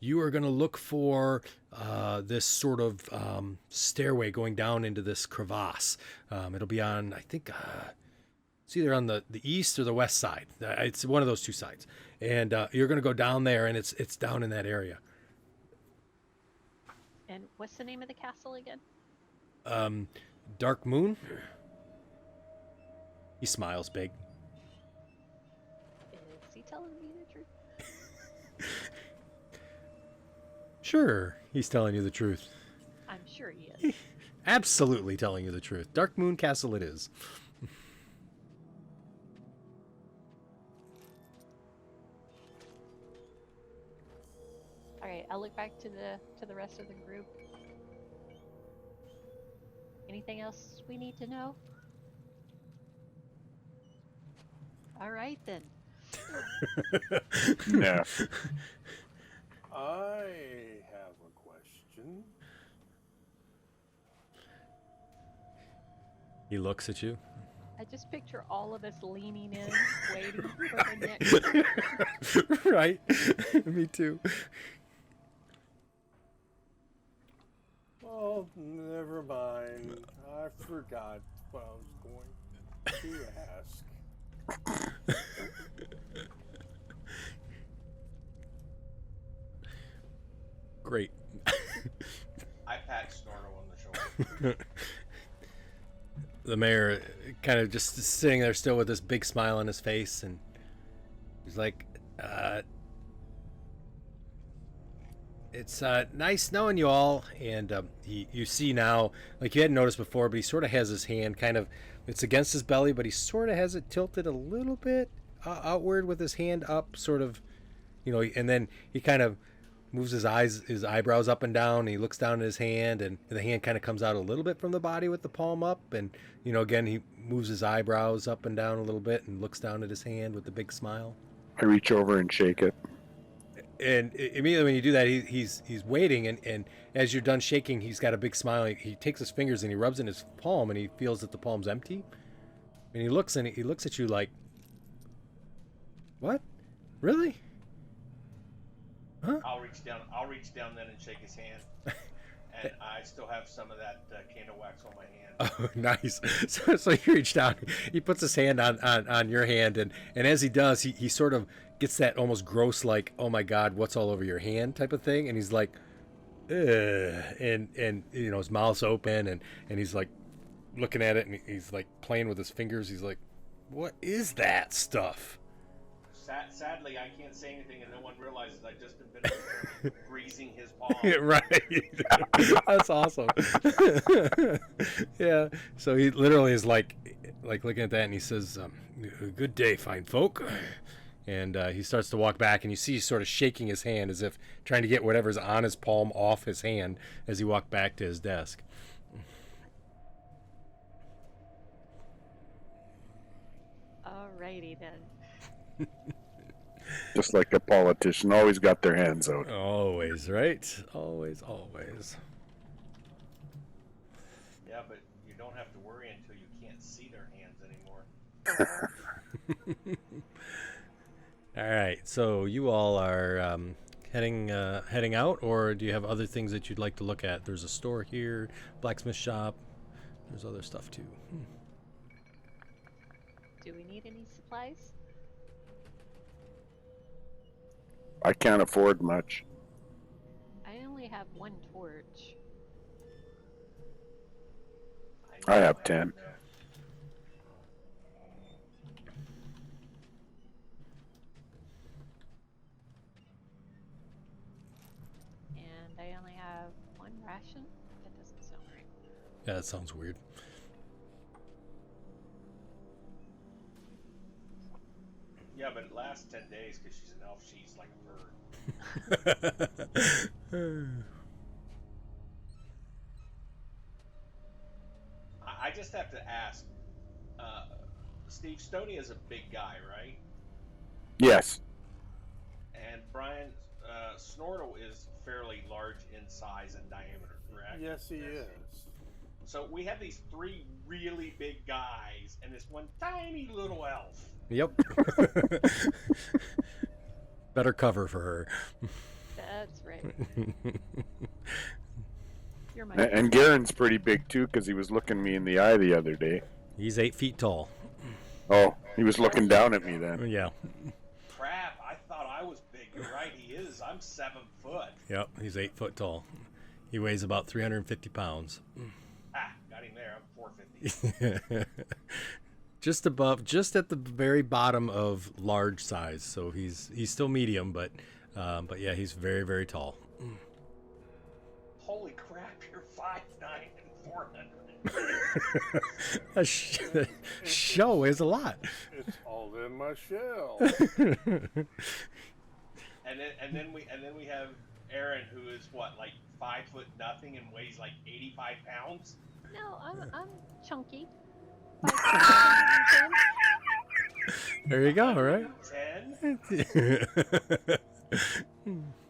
S1: You are going to look for this sort of stairway going down into this crevasse. It'll be on, I think, it's either on the east or the west side. It's one of those two sides. And you're going to go down there, and it's down in that area.
S4: And what's the name of the castle again?
S1: Darkmoon? He smiles big.
S4: Is he telling me the truth?
S1: Sure, he's telling you the truth.
S4: I'm sure he is.
S1: Absolutely telling you the truth. Darkmoon Castle it is.
S4: All right, I'll look back to the rest of the group. Anything else we need to know? All right then.
S5: Yeah.
S3: I have a question.
S1: He looks at you.
S4: I just picture all of us leaning in, waiting for the next.
S1: Right? Me too.
S3: Oh, never mind. I forgot what I was going to ask.
S1: Great.
S2: I pat Snortle on the shoulder.
S1: The mayor kind of just sitting there still with this big smile on his face, and he's like, It's nice knowing you all, and you see now, like you hadn't noticed before, but he sort of has his hand kind of, it's against his belly, but he sort of has it tilted a little bit outward with his hand up, sort of, and then he kind of moves his eyebrows up and down, and he looks down at his hand, and the hand kind of comes out a little bit from the body with the palm up, and, again, he moves his eyebrows up and down a little bit and looks down at his hand with the big smile.
S5: I reach over and shake it.
S1: And immediately when you do that, he's waiting, and as you're done shaking, he's got a big smile. He takes his fingers and he rubs in his palm, and he feels that the palm's empty. And he looks at you like, "What? Really? Huh?"
S2: I'll reach down then and shake his hand, and I still have some of that candle wax on my hand.
S1: Oh, nice. So you reach down, he puts his hand on your hand, and as he does, he sort of gets that almost gross, like, oh my God, what's all over your hand type of thing, and he's like, ugh, and his mouth's open, and he's like looking at it, and he's like playing with his fingers. He's like, what is that stuff?
S2: Sadly, I can't say anything, and no one realizes I've just been greasing his palm.
S1: Right. That's awesome. Yeah. So he literally is like looking at that, and he says, "Good day, fine folk." And he starts to walk back, and you see he's sort of shaking his hand as if trying to get whatever's on his palm off his hand as he walked back to his desk.
S4: Alrighty then.
S5: Just like a politician, always got their hands out.
S1: Always, right? Always.
S2: Yeah, but you don't have to worry until you can't see their hands anymore.
S1: All right, so you all are heading out, or do you have other things that you'd like to look at? There's a store here, blacksmith shop. There's other stuff too.
S4: Do we need any supplies?
S5: I can't afford much.
S4: I only have one torch.
S5: I have 10.
S4: And I only have one ration? That doesn't sound right.
S1: Yeah, that sounds weird.
S2: Yeah, but it lasts 10 days because she's an elf. She's like a bird. I just have to ask, Steve, Stoney is a big guy, right?
S5: Yes.
S2: And Brian, Snortle is fairly large in size and diameter, correct?
S3: Yes, he is.
S2: So we have these three really big guys and this one tiny little elf.
S1: Yep. Better cover for her.
S4: That's right. You're my
S5: And Garen's pretty big too, because he was looking me in the eye the other day.
S1: He's 8 feet tall.
S5: Oh, he was looking down at me then.
S1: Yeah.
S2: Crap, I thought I was big. You're right, he is. I'm 7 foot.
S1: Yep, he's 8 foot tall. He weighs about 350 pounds.
S2: Ah, got him there. I'm 450.
S1: Just at the very bottom of large size. So he's still medium, but yeah, he's very, very tall.
S2: Holy crap, you're 5'9" and 400.
S1: That show is a lot.
S3: It's all in my shell.
S2: And then we have Aaron, who is what, like 5 foot nothing and weighs like 85 pounds.
S4: No, I'm chunky.
S1: There you go, right?
S2: 10?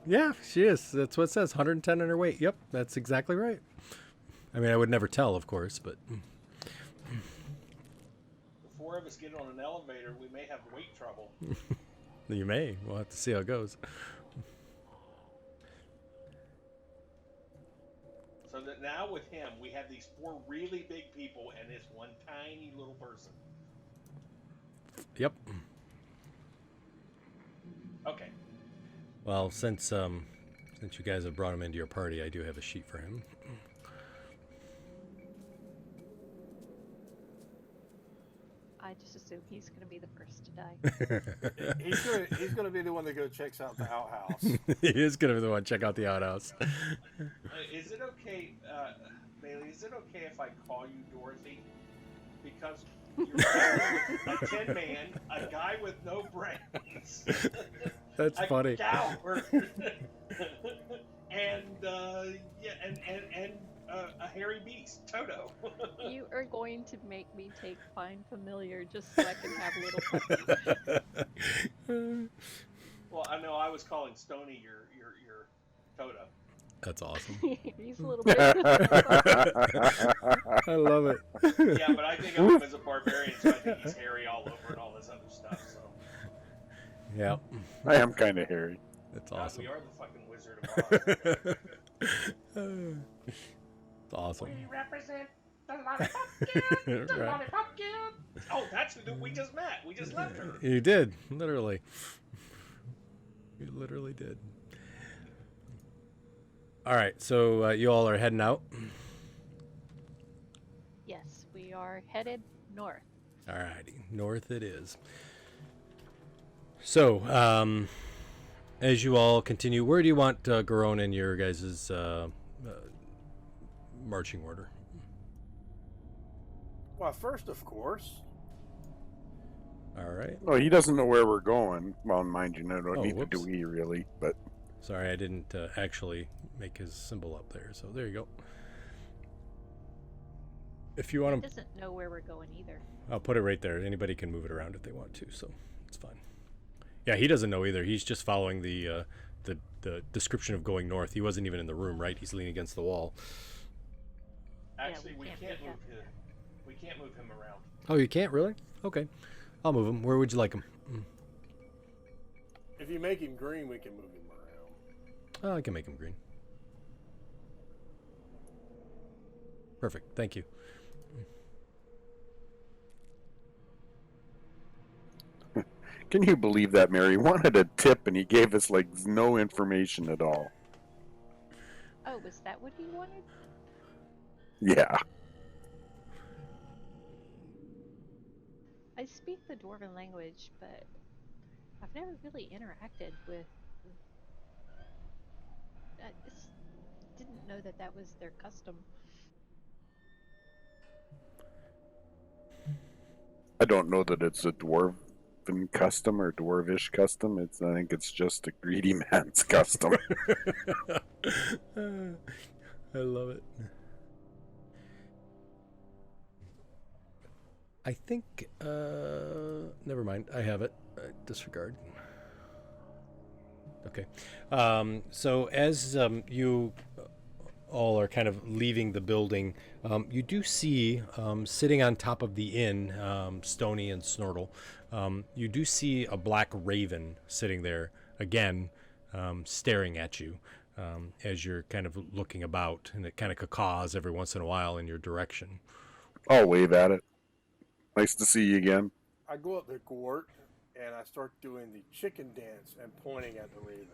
S1: Yeah, she is. That's what it says. 110 in her weight. Yep, that's exactly right. I mean, I would never tell, of course, but
S2: The four of us get on an elevator, we may have weight trouble.
S1: you may. We'll have to see how it goes.
S2: So that now with him, we have these four really big people and this one tiny little person.
S1: Yep.
S2: Okay.
S1: Well, since you guys have brought him into your party, I do have a sheet for him.
S4: I just assume he's going to be the first to die.
S3: He's gonna be the one that checks out the outhouse.
S1: He is going to be the one check out the outhouse.
S2: Is it okay, Bailey? Is it okay if I call you Dorothy? Because you're dealing with a tin man, a guy with no brains.
S1: That's funny.
S2: A coward. and a hairy beast, Toto.
S4: You are going to make me take Find Familiar just so I can have a little puppy.
S2: Well, I know I was calling Stony your Toto.
S1: That's awesome.
S4: He's a little bit.
S1: I love it.
S2: Yeah, but I think of him as a barbarian, so I think he's hairy all over and all this other stuff. So.
S1: Yeah.
S5: I am kind of hairy.
S1: That's
S2: God,
S1: awesome.
S2: we are the fucking Wizard of Oz.
S1: It's awesome.
S2: We represent the Lollipop Kid. The
S1: Right.
S2: Lollipop Kid. Oh, that's who we just met. We just left her.
S1: You did, literally. You literally did. All right, so you all are heading out.
S4: Yes, we are headed north.
S1: All righty, north it is. So, as you all continue, where do you want Garone in your guys' marching order?
S3: Well, first, of course.
S1: All right.
S5: No, he doesn't know where we're going. Well, mind you, no, neither
S1: whoops.
S5: do we really. But
S1: Sorry, I didn't actually make his symbol up there, so there you go. If you
S4: He
S1: want to,
S4: doesn't know where we're going either.
S1: I'll put it right there. Anybody can move it around if they want to, so it's fine. Yeah, he doesn't know either. He's just following the description of going north. He wasn't even in the room, right? He's leaning against the wall.
S2: Actually,
S4: we
S2: we
S4: can't
S2: can't
S4: do
S2: move
S4: that.
S2: him. We can't move him around.
S1: Oh, you can't really? Okay, I'll move him. Where would you like him?
S3: If you make him green, we can move him around.
S1: Oh, I can make him green. Perfect. Thank you.
S5: can you believe that, Mary? He wanted a tip and he gave us like no information at all.
S4: Oh, was that what he wanted?
S5: Yeah.
S4: I speak the Dwarven language, but I've never really interacted with. I just didn't know that that was their custom.
S5: I don't know that it's a dwarven custom or dwarvish custom. I think it's just a greedy man's custom.
S1: I love it. I think, never mind. I have it. Disregard. Okay. So as you all are kind of leaving the building, you do see sitting on top of the inn, Stony and Snortle, you do see a black raven sitting there again, staring at you as you're kind of looking about, and it kind of caws every once in a while in your direction.
S5: I'll wave at it. Nice to see you again.
S3: I go up to Gort and I start doing the chicken dance and pointing at the raven.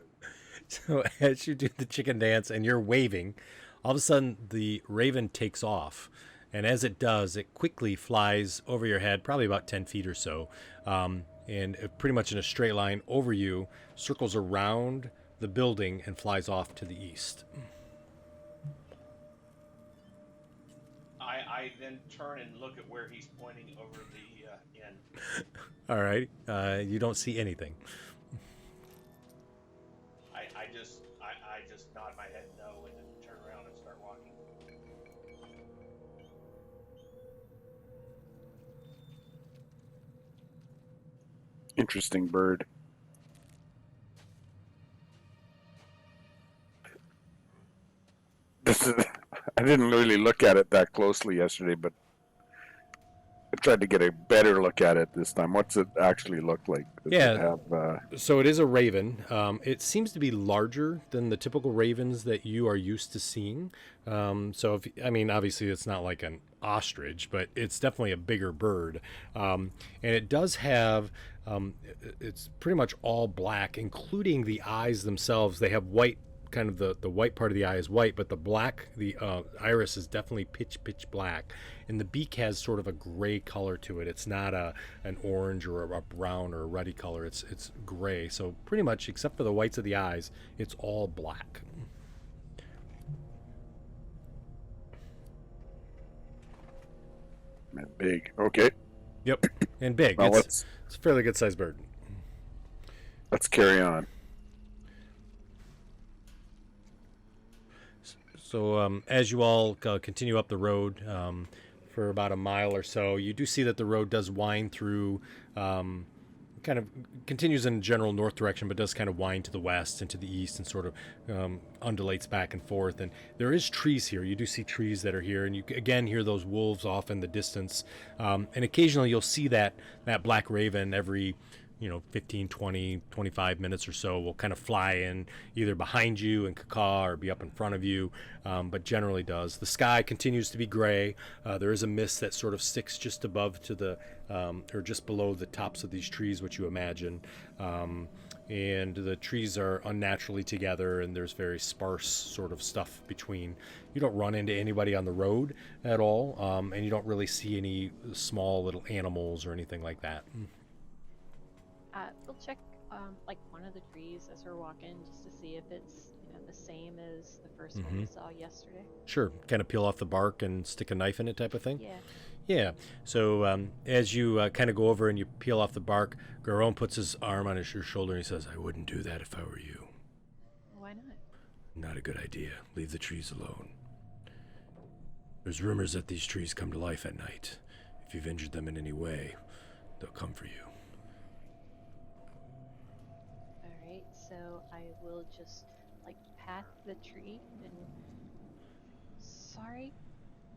S1: So as you do the chicken dance and you're waving, all of a sudden the raven takes off. And as it does, it quickly flies over your head, probably about 10 feet or so, and pretty much in a straight line over you, circles around the building and flies off to the east.
S2: I then turn and look at where he's pointing over the inn.
S1: All right. You don't see anything.
S2: I just nod my head no and then turn around and start walking.
S5: Interesting bird. I didn't really look at it that closely yesterday, but I tried to get a better look at it this time. What's it actually look like? Does
S1: Yeah.
S5: it have,
S1: So it is a raven. It seems to be larger than the typical ravens that you are used to seeing. So, obviously it's not like an ostrich, but it's definitely a bigger bird. And it does have, it's pretty much all black, including the eyes themselves. They have white kind of the white part of the eye is white, but the black, the iris is definitely pitch black, and the beak has sort of a gray color to it. It's not an orange or a brown or a ruddy color. It's gray. So pretty much, except for the whites of the eyes, it's all black.
S5: And big. Okay.
S1: Yep, and big.
S5: Well,
S1: It's a fairly good sized bird.
S5: let's carry on.
S1: So as you all continue up the road for about a mile or so, you do see that the road does wind through, kind of continues in a general north direction, but does kind of wind to the west and to the east and sort of undulates back and forth. And there is trees here. You do see trees that are here, and you again hear those wolves off in the distance. And occasionally you'll see that black raven every 15, 20, 25 minutes or so will kind of fly in either behind you and cacaw or be up in front of you, but generally does. The sky continues to be gray. There is a mist that sort of sticks just above to the, or just below the tops of these trees, which you imagine. And the trees are unnaturally together, and there's very sparse sort of stuff between. You don't run into anybody on the road at all, and you don't really see any small little animals or anything like that.
S4: We'll check like one of the trees as we're walking just to see if it's the same as the first one we saw yesterday.
S1: Sure, kind of peel off the bark and stick a knife in it type of thing?
S4: Yeah.
S1: Yeah, so as you kind of go over and you peel off the bark, Garone puts his arm on your shoulder and he says, "I wouldn't do that if I were you."
S4: Why not?
S1: Not a good idea. Leave the trees alone. There's rumors that these trees come to life at night. If you've injured them in any way, they'll come for you.
S4: Alright, so I will just pat the tree and sorry,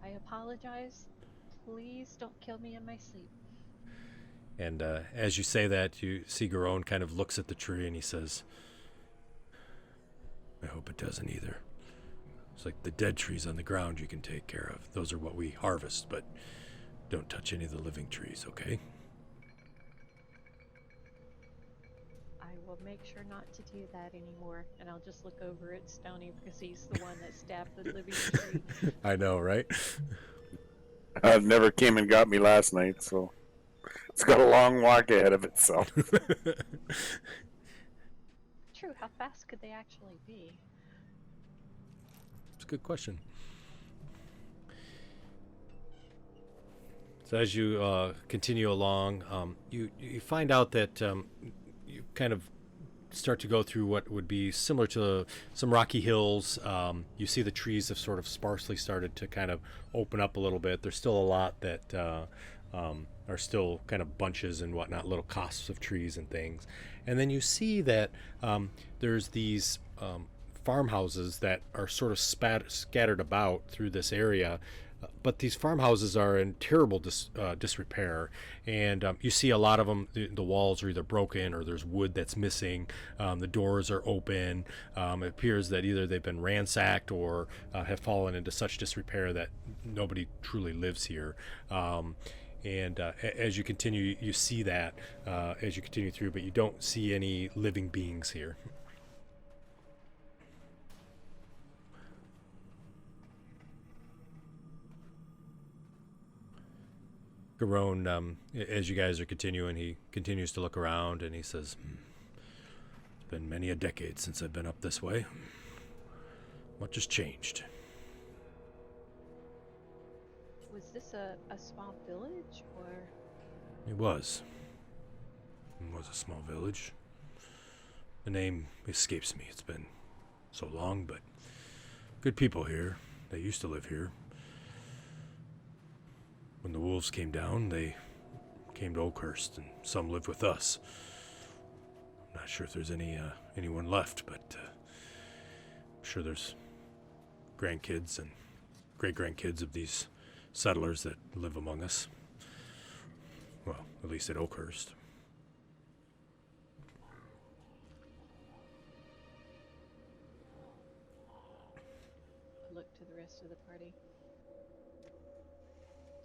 S4: I apologize. Please don't kill me in my sleep.
S1: And as you say that, you see Garone kind of looks at the tree and he says, "I hope it doesn't either. It's like the dead trees on the ground you can take care of. Those are what we harvest, but don't touch any of the living trees, okay?"
S4: I will make sure not to do that anymore, and I'll just look over at Stony because he's the one that stabbed the living tree.
S1: I know, right?
S5: It never came and got me last night, so it's got a long walk ahead of itself.
S4: True, how fast could they actually be?
S1: It's a good question. So as you continue along, you find out that you kind of start to go through what would be similar to some rocky hills. You see the trees have sort of sparsely started to kind of open up a little bit. There's still a lot that are still kind of bunches and whatnot, little cosps of trees and things. And then you see that there's these farmhouses that are sort of scattered about through this area. But these farmhouses are in terrible disrepair, and you see a lot of them. The walls are either broken or there's wood that's missing. The doors are open. It appears that either they've been ransacked or have fallen into such disrepair that nobody truly lives here. And as you continue, you see that as you continue through, but you don't see any living beings here. Garone, as you guys are continuing, he continues to look around and he says, "It's been many a decade since I've been up this way. Much has changed."
S4: Was this a small village, or?
S1: It was. It was a small village. The name escapes me. It's been so long, but good people here. They used to live here. When the wolves came down, they came to Oakhurst, and some lived with us. I'm not sure if there's anyone left, but I'm sure there's grandkids and great-grandkids of these settlers that live among us. Well, at least at Oakhurst.
S4: Look to the rest of the party.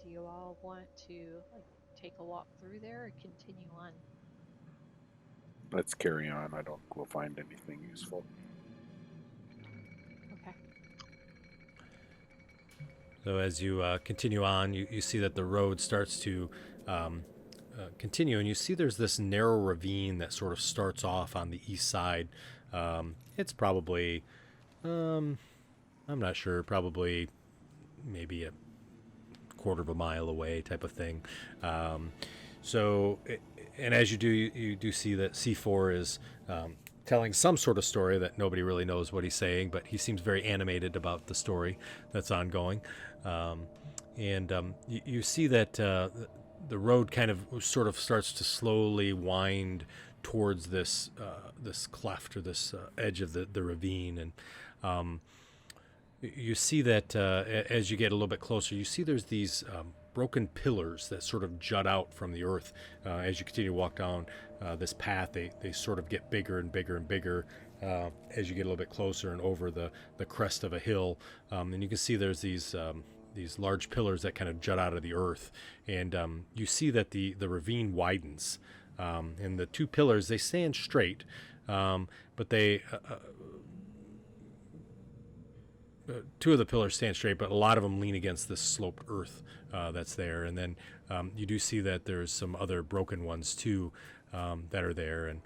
S4: Do you all want to take a walk through there or continue on?
S5: Let's carry on. I don't go find anything useful.
S1: So as you continue on, you see that the road starts to continue, and you see there's this narrow ravine that sort of starts off on the east side. It's probably, I'm not sure, probably maybe a quarter of a mile away type of thing. So, and as you do, you do see that C4 is telling some sort of story that nobody really knows what he's saying, but he seems very animated about the story that's ongoing. You see that the road kind of sort of starts to slowly wind towards this this cleft or this edge of the ravine, and you see that as you get a little bit closer, you see there's these broken pillars that sort of jut out from the earth. As you continue to walk down this path, they sort of get bigger and bigger and bigger as you get a little bit closer and over the crest of a hill. And you can see there's these large pillars that kind of jut out of the earth. And you see that the ravine widens. And the two pillars, they stand straight, but they... two of the pillars stand straight, but a lot of them lean against this sloped earth that's there. And then you do see that there's some other broken ones too that are there, and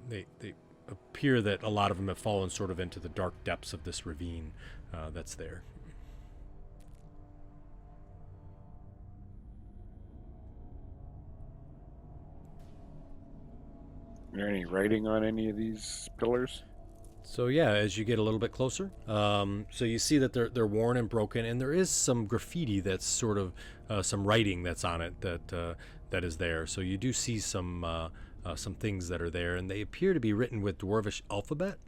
S1: they appear that a lot of them have fallen sort of into the dark depths of this ravine that's there.
S5: Is there any writing on any of these pillars?
S1: So yeah, as you get a little bit closer, so you see that they're worn and broken, and there is some graffiti that's sort of some writing that's on it that is there. So you do see some things that are there, and they appear to be written with Dwarvish alphabet.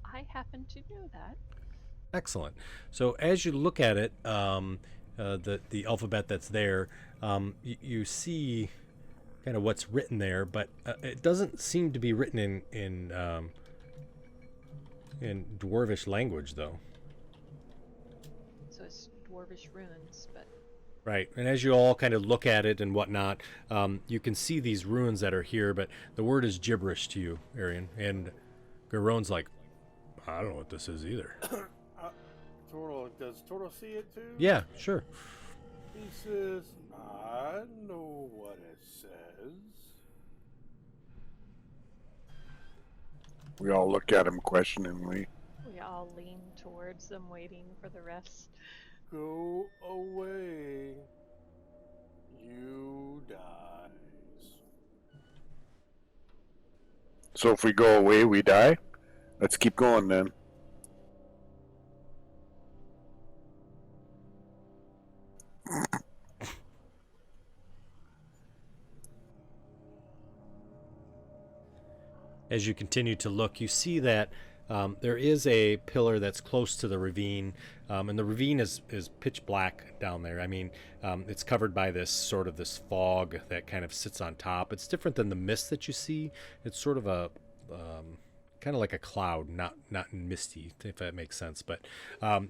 S4: I happen to know that.
S1: Excellent. So as you look at it, the alphabet that's there, you see kind of what's written there, but it doesn't seem to be written in Dwarvish language, though.
S4: So it's Dwarvish runes, but...
S1: Right, and as you all kind of look at it and whatnot, you can see these runes that are here, but the word is gibberish to you, Arian. And Garon's like, I don't know what this is either.
S3: Does Toro see it too?
S1: Yeah, sure.
S3: He says, I know what it says.
S5: We all look at him questioningly.
S4: We all lean towards them, waiting for the rest.
S3: Go away. You dies.
S5: So if we go away, we die? Let's keep going then.
S1: As you continue to look, you see that there is a pillar that's close to the ravine, and the ravine is pitch black down there. I mean, it's covered by this fog that kind of sits on top. It's different than the mist that you see. It's sort of a kind of like a cloud, not misty, if that makes sense. But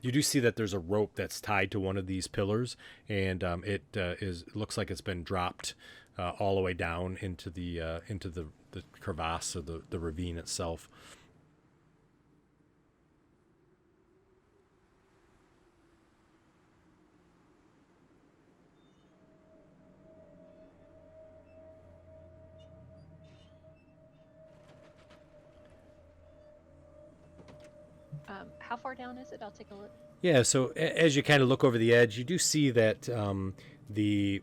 S1: you do see that there's a rope that's tied to one of these pillars, and it looks like it's been dropped all the way down into the crevasse of the ravine itself.
S4: How far down is it? I'll take a look.
S1: Yeah, so as you kind of look over the edge, you do see that the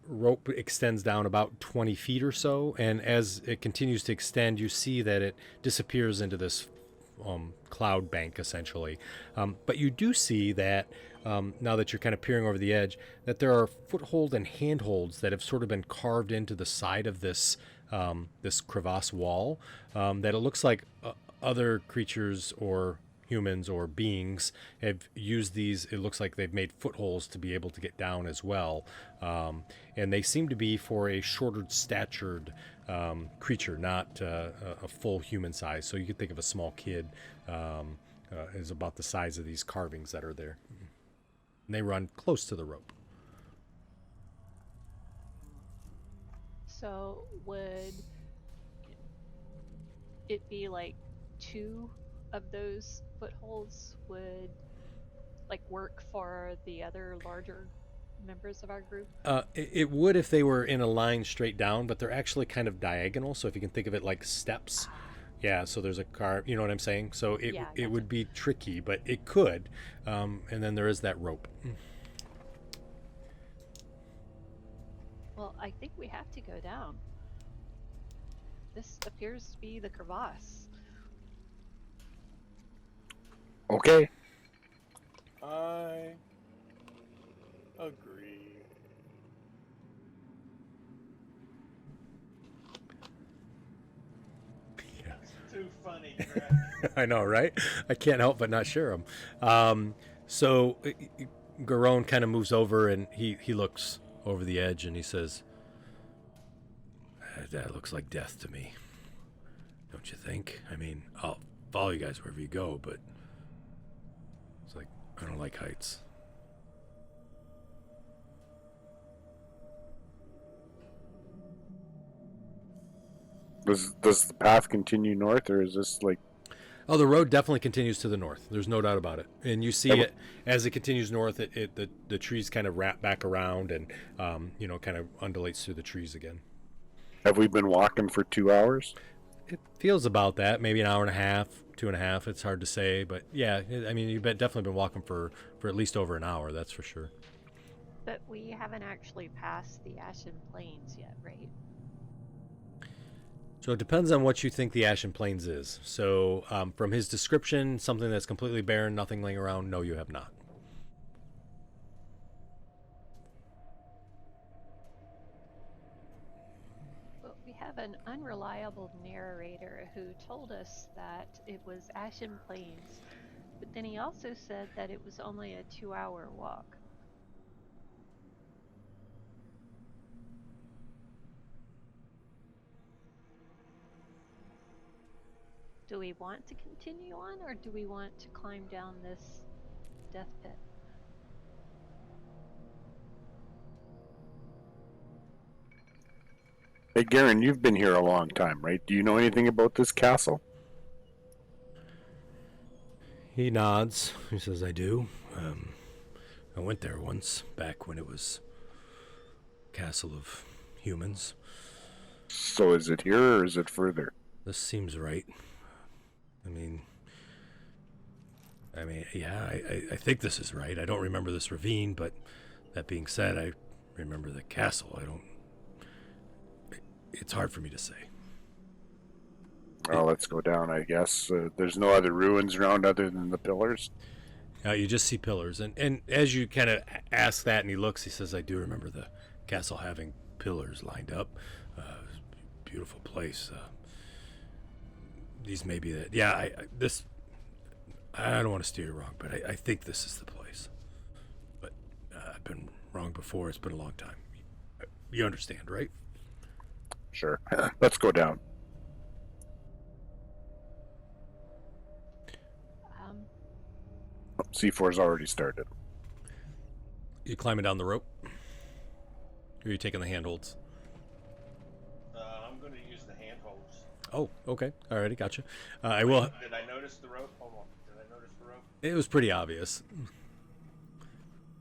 S1: rope extends down about 20 feet or so, and as it continues to extend, you see that it disappears into this cloud bank, essentially. But you do see that, now that you're kind of peering over the edge, that there are foothold and handholds that have sort of been carved into the side of this this crevasse wall, that it looks like other creatures or humans or beings have used these. It looks like they've made footholds to be able to get down as well, and they seem to be for a shorter statured creature, not a full human size. So you could think of a small kid is about the size of these carvings that are there. And they run close to the rope.
S4: So would it be like two of those footholds would like work for the other larger members of our group?
S1: It would if they were in a line straight down, but they're actually kind of diagonal. So if you can think of it like steps, yeah. So there's a car. You know what I'm saying? So it
S4: Yeah,
S1: it
S4: gotcha.
S1: would be tricky, but it could. And then there is that rope.
S4: Well, I think we have to go down. This appears to be the crevasse.
S5: Okay.
S3: I agree.
S1: Yeah.
S2: It's too funny, Greg.
S1: I know, right? I can't help but not share them. So Garone kind of moves over and he looks over the edge and he says, "That looks like death to me. Don't you think? I mean, I'll follow you guys wherever you go, but it's like, I don't like heights."
S5: Does the path continue north, or is this like?
S1: Oh, the road definitely continues to the north. There's no doubt about it. And you see
S5: Yeah,
S1: it as it continues north. The trees kind of wrap back around and kind of undulates through the trees again.
S5: Have we been walking for 2 hours?
S1: It feels about that, maybe an hour and a half, 2.5. It's hard to say, but yeah, I mean, you've definitely been walking for at least over an hour. That's for sure.
S4: But we haven't actually passed the Ashen Plains yet, right?
S1: So it depends on what you think the Ashen Plains is. So from his description, something that's completely barren, nothing laying around. No, you have not.
S4: Well, we have an unreliable narrator who told us that it was Ashen Plains, but then he also said that it was only a 2-hour walk. Do we want to continue on, or do we want to climb down this death pit?
S5: Hey, Garen, you've been here a long time, right? Do you know anything about this castle?
S1: He nods. He says, "I do. I went there once, back when it was Castle of Humans.
S5: So is it here, or is it further?
S1: This seems right. I mean, yeah, I think this is right. I don't remember this ravine, but that being said, I remember the castle. It's hard for me to say."
S5: Well, let's go down, I guess. There's no other ruins around other than the pillars.
S1: You just see pillars, and as you kind of ask that, and he looks, he says, "I do remember the castle having pillars lined up. Beautiful place. These may be that. Yeah, I don't want to steer you wrong, but I think this is the place. But I've been wrong before. It's been a long time. You understand, right?"
S5: Sure. Let's go down. C4's already started.
S1: You climbing down the rope? Or are you taking the handholds?
S2: I'm going to use the handholds.
S1: Oh, okay. Alrighty, gotcha. I will.
S2: Did I notice the rope? Hold on. Did I notice the rope?
S1: It was pretty obvious.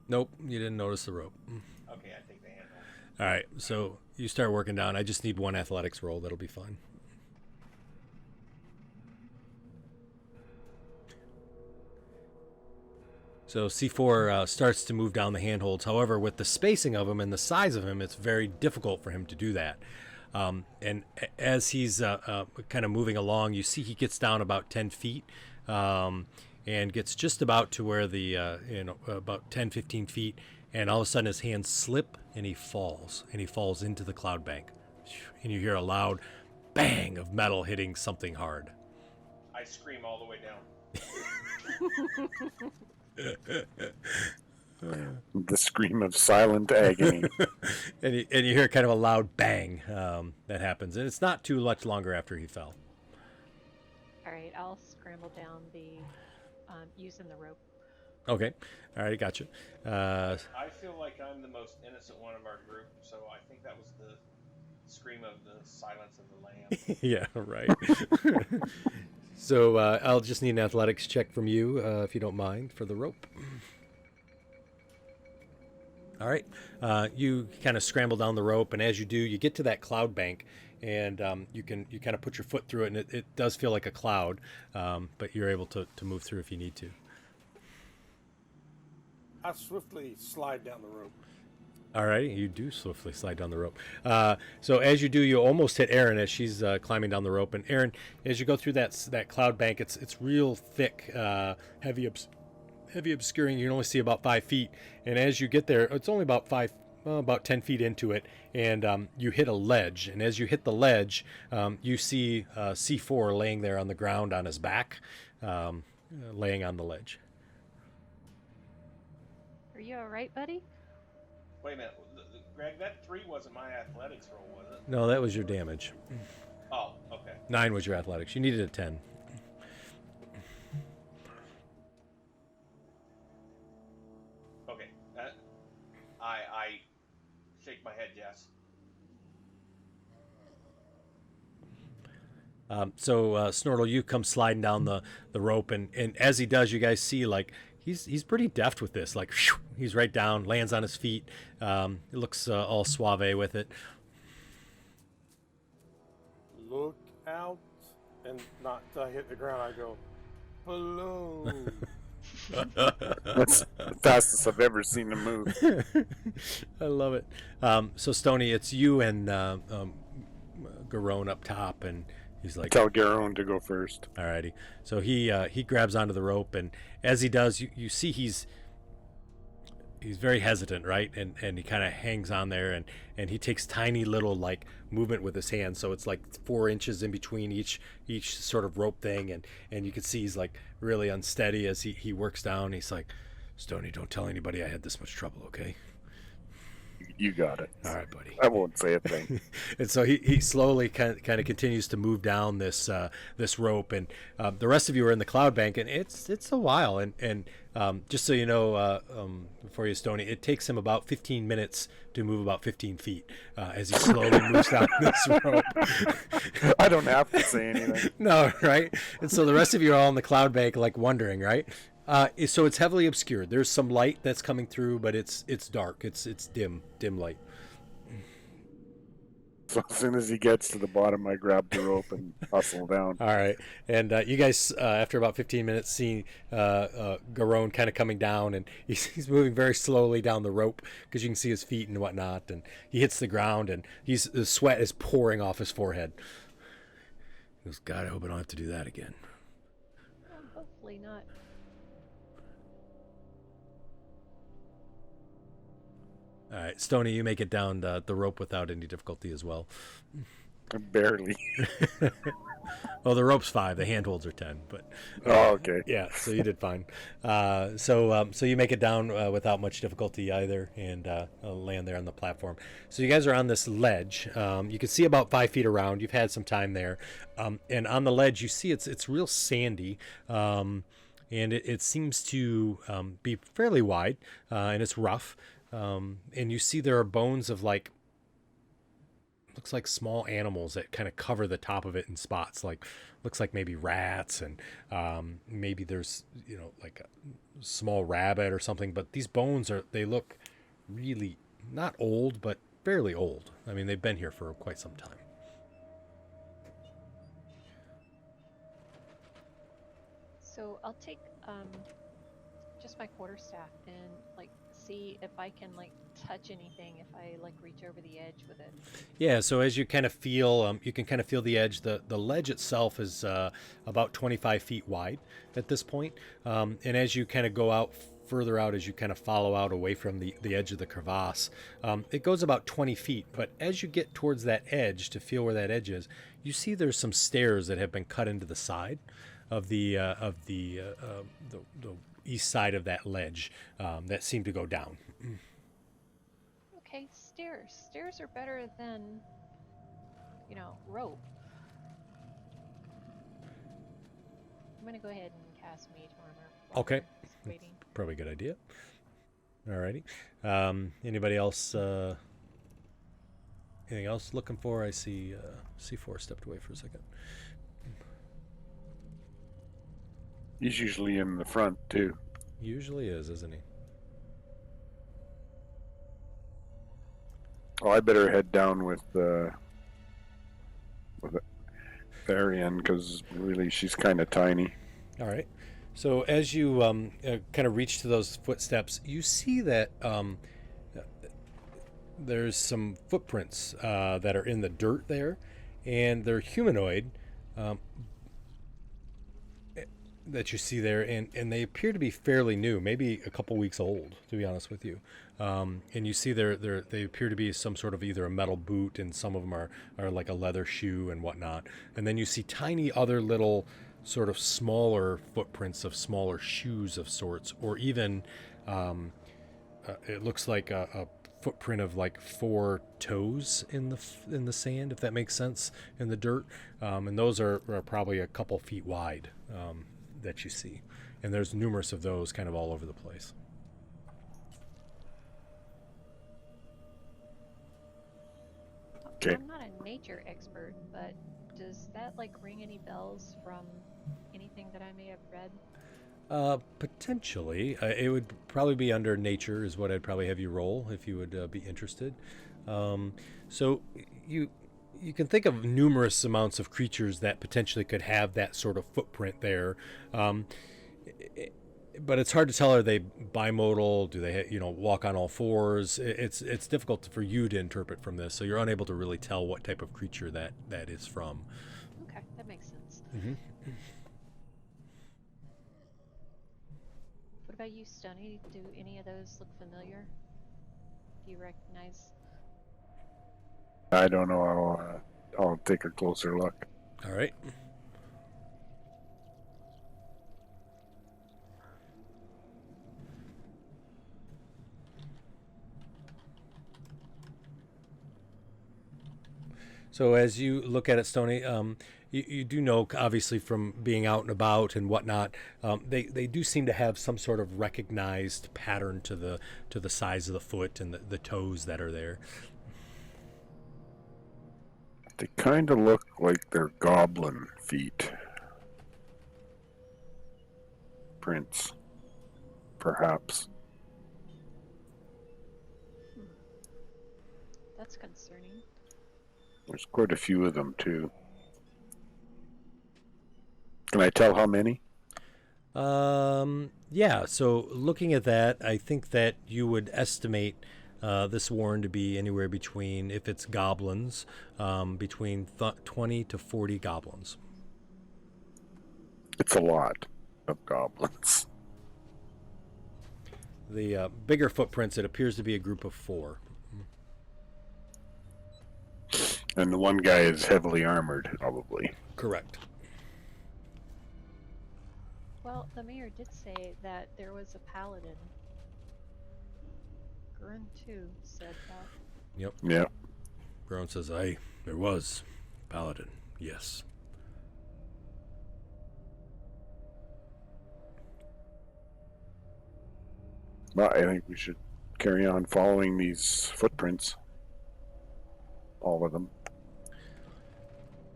S1: Nope, you didn't notice the rope.
S2: Okay, I take the handholds.
S1: All right, so you start working down. I just need one athletics roll. That'll be fine. So C4 starts to move down the handholds. However, with the spacing of him and the size of him, it's very difficult for him to do that. And as he's kind of moving along, you see he gets down about 10 feet and gets just about to where the, about 10, 15 feet. And all of a sudden his hands slip and he falls. And he falls into the cloud bank. And you hear a loud bang of metal hitting something hard.
S2: I scream all the way down.
S5: The scream of silent agony.
S1: and you hear kind of a loud bang that happens. And it's not too much longer after he fell.
S4: All right, I'll scramble down the using the rope.
S1: Okay. All right, gotcha.
S2: I feel like I'm the most innocent one of our group, so I think that was the scream of the silence of the lamb.
S1: Yeah, right. So I'll just need an athletics check from you, if you don't mind, for the rope. All right. You kind of scramble down the rope, and as you do, you get to that cloud bank, and you kind of put your foot through it, and it does feel like a cloud, but you're able to move through if you need to.
S3: I swiftly slide down the rope.
S1: All right, you do swiftly slide down the rope. So as you do, you almost hit Erin as she's climbing down the rope. And Erin, as you go through that cloud bank, it's real thick, heavy obscuring. You can only see about 5 feet. And as you get there, it's only about 10 feet into it, and you hit a ledge. And as you hit the ledge, you see C4 laying there on the ground on his back, laying on the ledge.
S4: Are you all right, buddy?
S2: Wait a minute, Greg. That 3 wasn't my athletics roll, was it?
S1: No, that was your damage.
S2: Oh, okay.
S1: 9 was your athletics. You needed a 10.
S2: Okay. I shake my head yes.
S1: So Snortle, you come sliding down the rope, and as he does, you guys see like he's pretty deft with this. Like whew, he's right down, lands on his feet. It looks all suave with it.
S3: Look out, and not till I hit the ground, I go, balloon.
S5: That's the fastest I've ever seen him move.
S1: I love it. So Stoney, it's you and Garone up top, and he's like,
S5: Tell Garone to go first.
S1: alrighty. So he grabs onto the rope, and as he does, you see he's very hesitant, right? And he kind of hangs on there, and he takes tiny little like movement with his hand, so it's like 4 inches in between each sort of rope thing, and you can see he's like really unsteady as he works down. He's like, Stoney, don't tell anybody I had this much trouble, okay?
S5: You got it.
S1: All right, buddy.
S5: I won't say a thing.
S1: And so he slowly kind of continues to move down this rope, and the rest of you are in the cloud bank, and it's a while. And just so you know, for you, Stoney, it takes him about 15 minutes to move about 15 feet as he slowly moves down this rope.
S5: I don't have to say anything.
S1: No, right? And so the rest of you are all in the cloud bank, like wondering, right? So it's heavily obscured. There's some light that's coming through, but it's dark. It's dim light.
S5: So as soon as he gets to the bottom, I grab the rope and hustle down.
S1: All right, and you guys, after about 15 minutes, see Garone kind of coming down, and he's moving very slowly down the rope because you can see his feet and whatnot, and he hits the ground, and the sweat is pouring off his forehead. He goes, God, I hope I don't have to do that again.
S4: Hopefully not.
S1: All right, Stoney, you make it down the rope without any difficulty as well.
S5: Barely.
S1: Well, the rope's 5, the handholds are 10, but
S5: Oh, okay.
S1: yeah, so you did fine. So you make it down without much difficulty either, and land there on the platform. So you guys are on this ledge. You can see about 5 feet around. You've had some time there, and on the ledge you see it's real sandy, and it seems to be fairly wide, and it's rough. And you see there are bones of like, looks like small animals that kind of cover the top of it in spots, like looks like maybe rats, and maybe there's like a small rabbit or something, but these bones they look really not old but fairly old. I mean, they've been here for quite some time.
S4: So I'll take just my quarterstaff and like see if I can like touch anything if I like reach over the edge with it.
S1: Yeah, so as you kind of feel, you can kind of feel the edge. The ledge itself is about 25 feet wide at this point. And as you kind of go out further out, as you kind of follow out away from the edge of the crevasse, it goes about 20 feet. But as you get towards that edge to feel where that edge is, you see there's some stairs that have been cut into the side of the east side of that ledge that seem to go down.
S4: Okay, stairs. Stairs are better than, rope. I'm gonna go ahead and cast Mage Armor. while
S1: Okay.
S4: I'm waiting.
S1: Probably a good idea. Alrighty. Anybody else? Anything else looking for? I see C4 stepped away for a second.
S5: He's usually in the front, too.
S1: Usually is, isn't he?
S5: Oh, I better head down with Tharian, because really she's kind of tiny.
S1: All right. So as you kind of reach to those footsteps, you see that there's some footprints that are in the dirt there, and they're humanoid that you see there, and they appear to be fairly new, maybe a couple weeks old, to be honest with you. And you see they appear to be some sort of either a metal boot, and some of them are like a leather shoe and whatnot. And then you see tiny other little sort of smaller footprints of smaller shoes of sorts, or even it looks like a footprint of like 4 toes in the sand, if that makes sense, in the dirt. And those are probably a couple feet wide that you see. And there's numerous of those kind of all over the place.
S5: Okay.
S4: I'm not a nature expert, but does that like ring any bells from anything that I may have read?
S1: Potentially. It would probably be under nature is what I'd probably have you roll if you would be interested. So you can think of numerous amounts of creatures that potentially could have that sort of footprint there. But it's hard to tell, are they bimodal? Do they walk on all fours? It's difficult for you to interpret from this, so you're unable to really tell what type of creature that is from.
S4: Okay, that makes sense.
S1: Mm-hmm.
S4: What about you, Stoney? Do any of those look familiar? Do you recognize?
S5: I don't know. I'll take a closer look.
S1: All right. So as you look at it, Stoney, you do know, obviously, from being out and about and whatnot, they do seem to have some sort of recognized pattern to the size of the foot and the toes that are there.
S5: They kind of look like they're goblin feet. Prints, perhaps.
S4: That's concerning.
S5: There's quite a few of them, too. Can I tell how many?
S1: Yeah, so looking at that, I think that you would estimate this warren to be anywhere between, if it's goblins, between 20 to 40 goblins.
S5: It's a lot of goblins.
S1: The bigger footprints, it appears to be a group of 4.
S5: And the one guy is heavily armored, probably.
S1: Correct.
S4: Well, the mayor did say that there was a paladin. Gurn too said that.
S1: Yep.
S5: Yeah.
S1: Groan says, there was paladin, yes.
S5: Well, I think we should carry on following these footprints. All of them.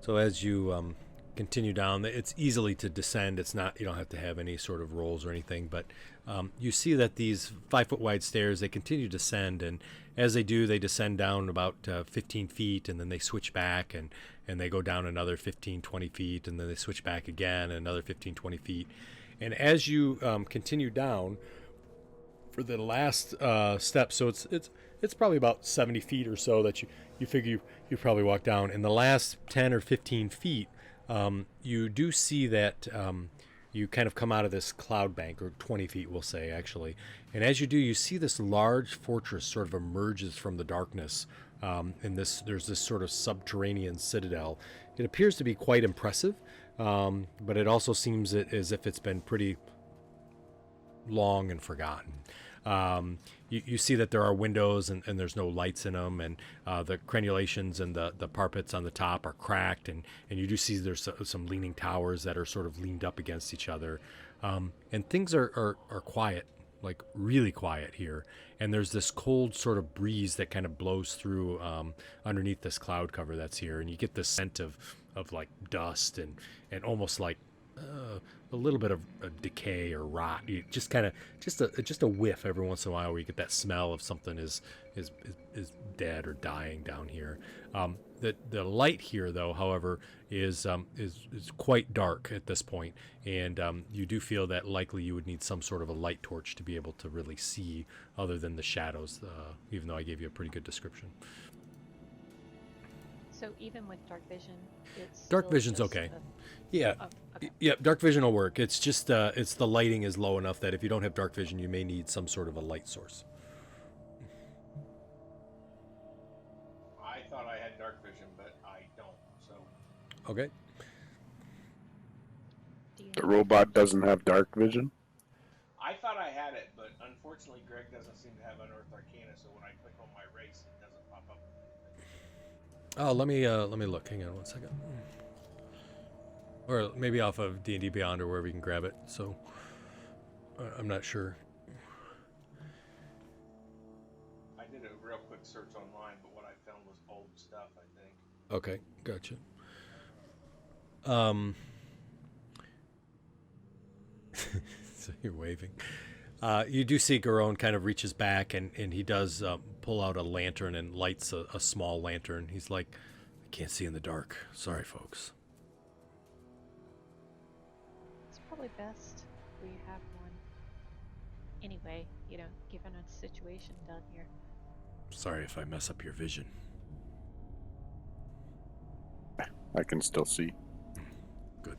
S1: So as you continue down, it's easily to descend. It's not, you don't have to have any sort of rolls or anything, but you see that these 5-foot wide stairs, they continue to descend, and as they do, they descend down about 15 feet, and then they switch back, and they go down another 15, 20 feet, and then they switch back again, another 15, 20 feet. And as you continue down, for the last step, so it's probably about 70 feet or so that you figure you probably walk down. In the last 10 or 15 feet, you do see that you kind of come out of this cloud bank, or 20 feet, we'll say, actually. And as you do, you see this large fortress sort of emerges from the darkness. And there's this sort of subterranean citadel. It appears to be quite impressive, but it also seems as if it's been pretty long and forgotten. You see that there are windows and there's no lights in them, and the crenulations and the parapets on the top are cracked, and you do see there's some leaning towers that are sort of leaned up against each other, and things are quiet, like really quiet here, and there's this cold sort of breeze that kind of blows through underneath this cloud cover that's here, and you get this scent of like dust and almost like a little bit of decay or rot. You just kind of just a whiff every once in a while where you get that smell of something is dead or dying down here. The light here, though, however, is quite dark at this point, and you do feel that likely you would need some sort of a light torch to be able to really see other than the shadows. Even though I gave you a pretty good description.
S4: So even with dark vision, it's
S1: Dark
S4: still
S1: vision's
S4: just
S1: okay. Yeah.
S4: Okay.
S1: Yeah, dark vision will work. It's just it's the lighting is low enough that if you don't have dark vision, you may need some sort of a light source.
S2: I thought I had dark vision, but I don't. So
S1: Okay.
S4: Do you
S5: The
S4: have
S5: robot doesn't have dark vision.
S2: I thought I had it, but unfortunately, Greg doesn't seem to have Unearthed Arcana. So when I click on my race, it doesn't pop up with anything.
S1: Oh, let me look. Hang on one second. Or maybe off of D&D Beyond or wherever you can grab it. So I'm not sure.
S2: I did a real quick search online, but what I found was old stuff, I think.
S1: Okay, gotcha. So you're waving. You do see Garone kind of reaches back and he does pull out a lantern and lights a small lantern. He's like, I can't see in the dark. Sorry, folks.
S4: It's probably best we have one. Anyway, given a situation down here.
S1: Sorry if I mess up your vision.
S5: I can still see.
S1: Good.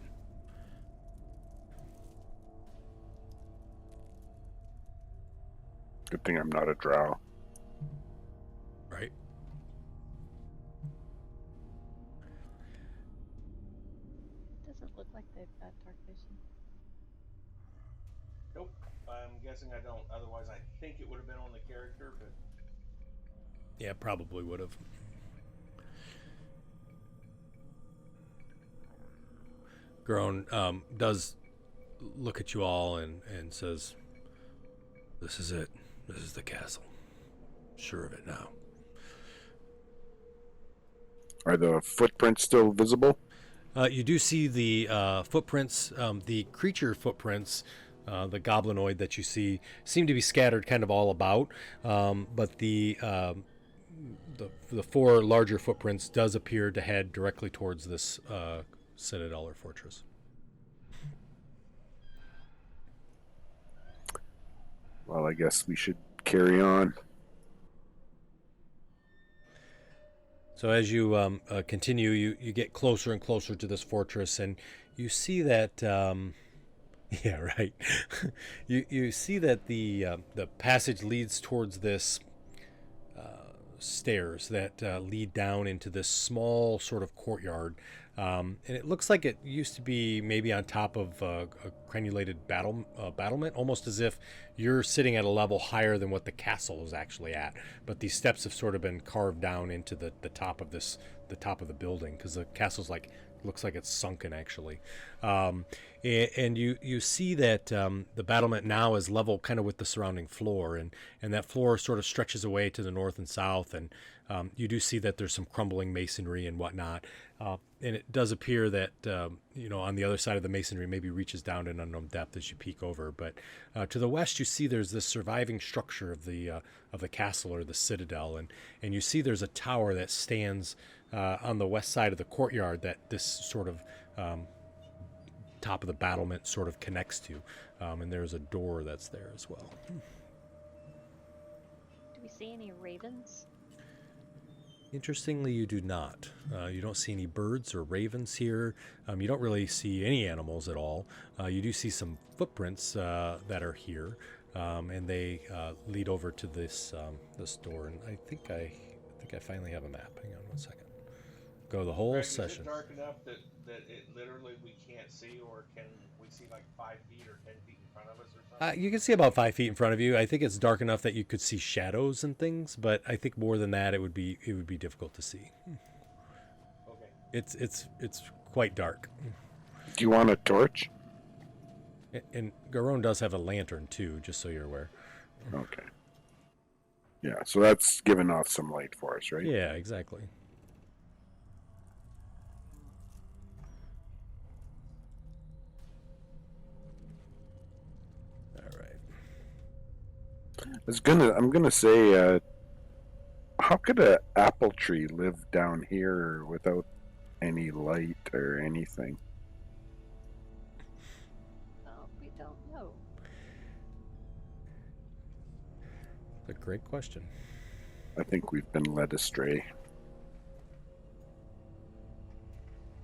S5: Good thing I'm not a drow.
S1: Right.
S4: Doesn't look like they've got dark vision.
S2: Nope. I'm guessing I don't. Otherwise, I think it would have been on the character, but
S1: Yeah, probably would have. Garone does look at you all and says, this is it. This is the castle. Sure of it now.
S5: Are the footprints still visible?
S1: You do see the footprints, the creature footprints, the goblinoid that you see, seem to be scattered kind of all about, but the four larger footprints does appear to head directly towards this citadel or fortress.
S5: Well, I guess we should carry on.
S1: So as you continue, you get closer and closer to this fortress, and you see that, yeah, right. you see that the passage leads towards this stairs that lead down into this small sort of courtyard, and it looks like it used to be maybe on top of a crenulated battlement, almost as if you're sitting at a level higher than what the castle is actually at. But these steps have sort of been carved down into the top of the building, because the castle's looks like it's sunken actually, and you see that the battlement now is level kind of with the surrounding floor, and that floor sort of stretches away to the north and south, and you do see that there's some crumbling masonry and whatnot, and it does appear that on the other side of the masonry maybe reaches down an unknown depth as you peek over. But to the west you see there's this surviving structure of the castle or the citadel, and you see there's a tower that stands on the west side of the courtyard that this sort of top of the battlement sort of connects to, and there's a door that's there as well.
S4: Do we see any ravens?
S1: Interestingly, you do not. You don't see any birds or ravens here. You don't really see any animals at all. You do see some footprints that are here, and they lead over to this door. And I think I finally have a map. Hang on one second. Go the whole
S2: Greg,
S1: session.
S2: is it dark enough that it literally we can't see, or can we see like 5 feet or 10 feet in front of us or something?
S1: You can see about 5 feet in front of you. I think it's dark enough that you could see shadows and things, but I think more than that, it would be difficult to see.
S2: Okay.
S1: It's quite dark.
S5: Do you want a torch?
S1: And Garone does have a lantern too, just so you're aware.
S5: Okay. Yeah, so that's giving off some light for us, right?
S1: Yeah, exactly.
S5: I'm gonna say, how could a apple tree live down here without any light or anything?
S4: Well, we don't know.
S1: A great question.
S5: I think we've been led astray.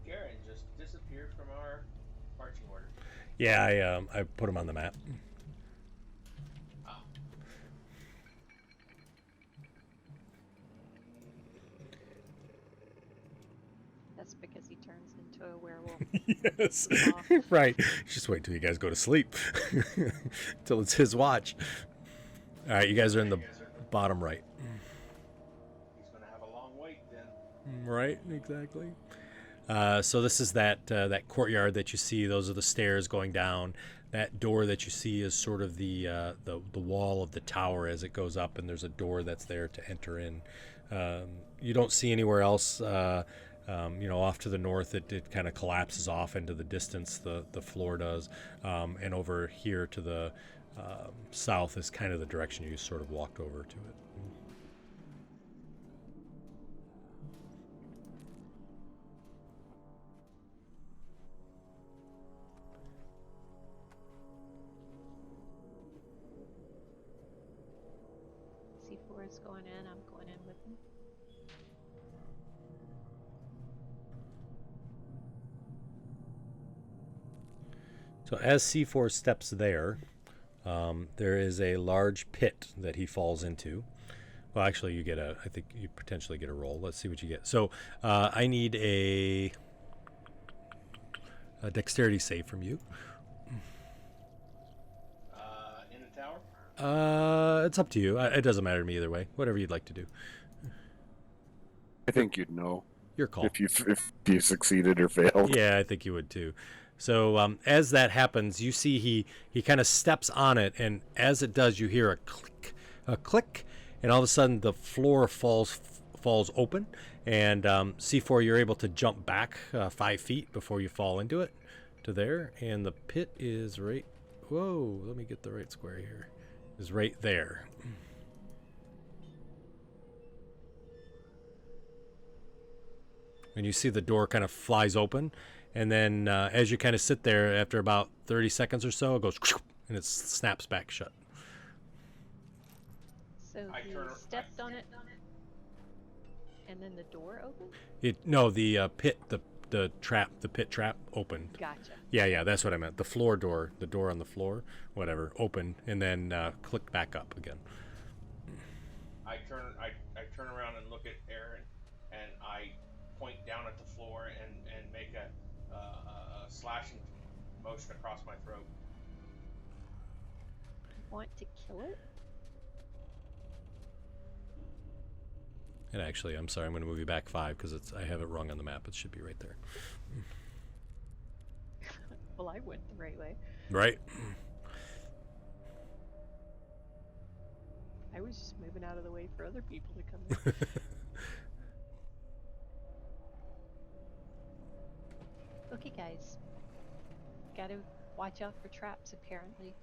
S2: Garen just disappeared from our marching order.
S1: Yeah, I put him on the map.
S2: Ah.
S4: That's because he turns into a werewolf.
S1: Yes,
S4: Aw.
S1: right. Just wait till you guys go to sleep, till it's his watch. All right, you guys are in the bottom right.
S2: He's going to have a long wait then.
S1: Right, exactly. So this is that that courtyard that you see. Those are the stairs going down. That door that you see is sort of the wall of the tower as it goes up, and there's a door that's there to enter in. You don't see anywhere else. Off to the north, it kind of collapses off into the distance. The floor does, and over here to the south is kind of the direction you sort of walked over to it.
S4: C4 is going in. I'm going in with him.
S1: So as C4 steps there, there is a large pit that he falls into. Well, actually, I think you potentially get a roll. Let's see what you get. So I need a dexterity save from you.
S2: In the tower?
S1: It's up to you. It doesn't matter to me either way. Whatever you'd like to do.
S5: I think you'd know
S1: Your call.
S5: if you succeeded or failed.
S1: Yeah, I think you would too. So as that happens, you see he kind of steps on it, and as it does, you hear a click, and all of a sudden the floor falls open, and C4, you're able to jump back 5 feet before you fall into it to there, and the pit is right. Whoa, let me get the right square here. Is right there. And you see the door kind of flies open, and then as you kind of sit there, after about 30 seconds or so, it goes and it snaps back shut.
S4: So he stepped on it, and then the door opened?
S1: The pit, the pit trap opened.
S4: Gotcha.
S1: Yeah, that's what I meant. The floor door, the door on the floor, whatever, opened, and then clicked back up again.
S2: I turn around and look at Aaron, and I point down at the floor and make a slashing motion across my throat.
S4: Want to kill it?
S1: And actually, I'm sorry, I'm going to move you back 5 because I have it wrong on the map. It should be right there.
S4: Well, I went the right way.
S1: Right.
S4: I was just moving out of the way for other people to come in. Okay, guys. Gotta watch out for traps, apparently.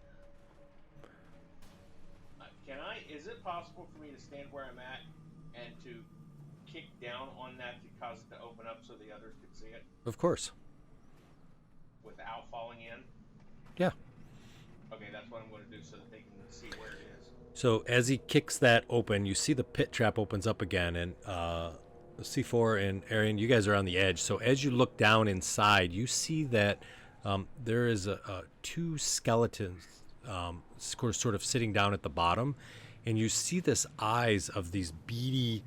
S2: Is it possible for me to stand where I'm at and to kick down on that to cause it to open up so the others could see it
S1: Of course.
S2: without falling in?
S1: Yeah.
S2: Okay, that's what I'm going to do so that they can see where it is.
S1: So as he kicks that open, you see the pit trap opens up again, and C4 and Arian, you guys are on the edge. So as you look down inside, you see that there is two skeletons sort of sitting down at the bottom, and you see this eyes of these beady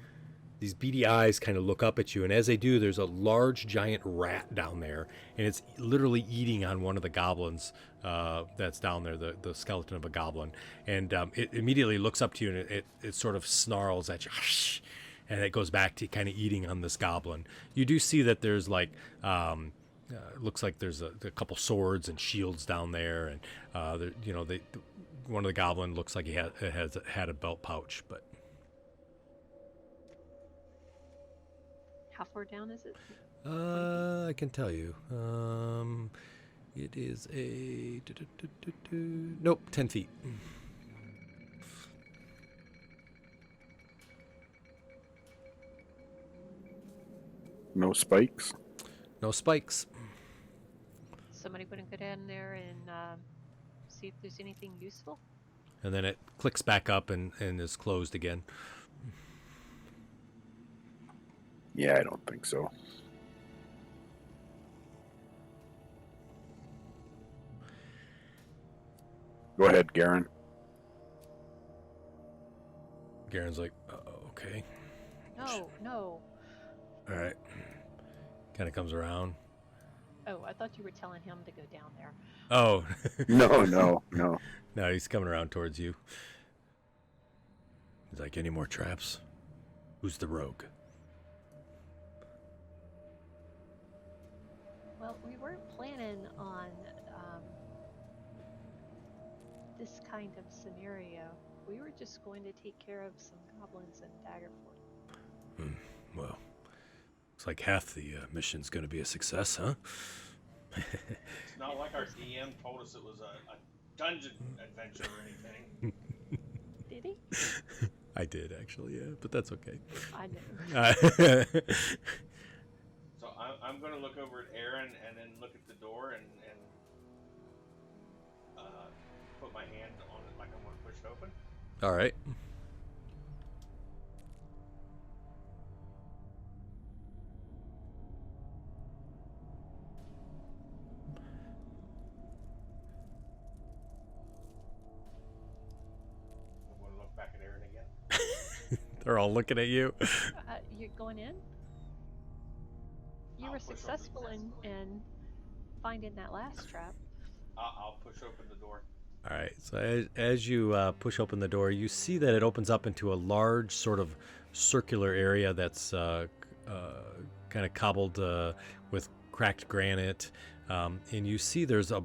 S1: eyes kind of look up at you, and as they do, there's a large giant rat down there, and it's literally eating on one of the goblins that's down there, the skeleton of a goblin, and it immediately looks up to you, and it sort of snarls at you, and it goes back to kind of eating on this goblin. You do see that there's like looks like there's a couple swords and shields down there, and one of the goblin looks like he had a belt pouch, but.
S4: How far down is it?
S1: I can tell you. It is a nope, 10 feet.
S5: No spikes.
S1: No spikes.
S4: Somebody want to go down there and see if there's anything useful?
S1: And then it clicks back up and is closed again.
S5: Yeah, I don't think so. Go ahead, Garen.
S1: Garen's like, okay.
S4: No, no.
S1: All right. Kind of comes around.
S4: Oh, I thought you were telling him to go down there.
S1: Oh.
S5: No.
S1: No, he's coming around towards you. He's like, any more traps? Who's the rogue?
S4: Well, we weren't planning on this kind of scenario. We were just going to take care of some goblins in Daggerford.
S1: Well, looks like half the mission's going to be a success, huh?
S2: It's not like our DM told us it was a dungeon adventure or anything.
S4: Did he?
S1: I did, actually, yeah, but that's okay.
S4: I know.
S2: So I'm going to look over at Aaron and then look at the door and put my hand on it like I'm going to push it open.
S1: All right.
S2: I'm going to look back at Aaron again.
S1: They're all looking at you.
S4: You're going in? You
S2: I'll
S4: were
S2: push open
S4: successful
S2: the
S4: in finding that last trap.
S2: I'll push open the door.
S1: All right. So as you push open the door, you see that it opens up into a large sort of circular area that's kind of cobbled with cracked granite. And you see there's a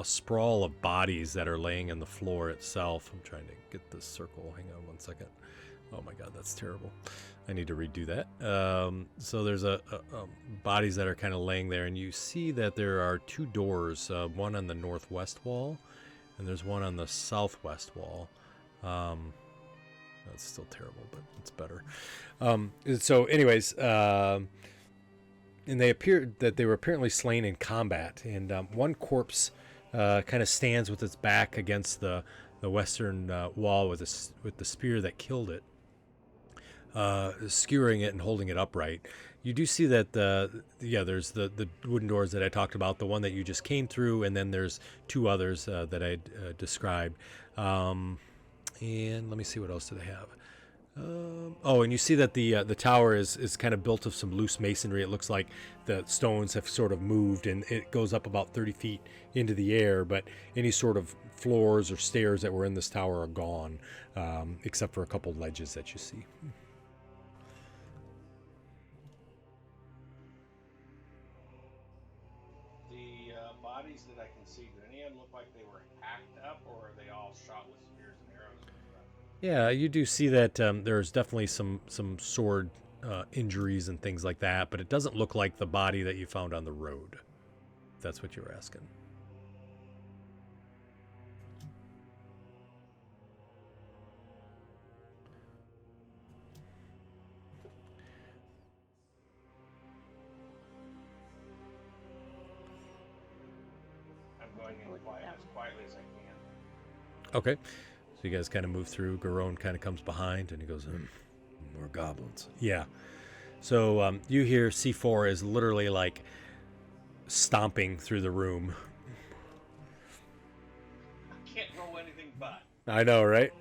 S1: sprawl of bodies that are laying in the floor itself. I'm trying to get this circle. Hang on one second. Oh my God, that's terrible. I need to redo that. So there's bodies that are kind of laying there, and you see that there are two doors, one on the northwest wall, and there's one on the southwest wall. That's still terrible, but it's better. So anyways, and they appeared that they were apparently slain in combat, and one corpse kind of stands with its back against the western wall with the spear that killed it, skewering it and holding it upright. You do see that there's the wooden doors that I talked about, the one that you just came through, and then there's two others that I described. And let me see, what else do they have? And you see that the tower is kind of built of some loose masonry. It looks like the stones have sort of moved, and it goes up about 30 feet into the air, but any sort of floors or stairs that were in this tower are gone, except for a couple ledges that you see.
S2: The bodies that I can see, do any of them look like they were hacked up, or are they all shot with spears and arrows and stuff?
S1: Yeah, you do see that there's definitely some sword injuries and things like that, but it doesn't look like the body that you found on the road. If that's what you were asking.
S2: I'm going in as quietly as I can.
S1: Okay. So you guys kind of move through. Garone kind of comes behind, and he goes, more goblins. Yeah. So you hear C4 is literally like stomping through the room.
S2: I can't roll anything but.
S1: I know, right?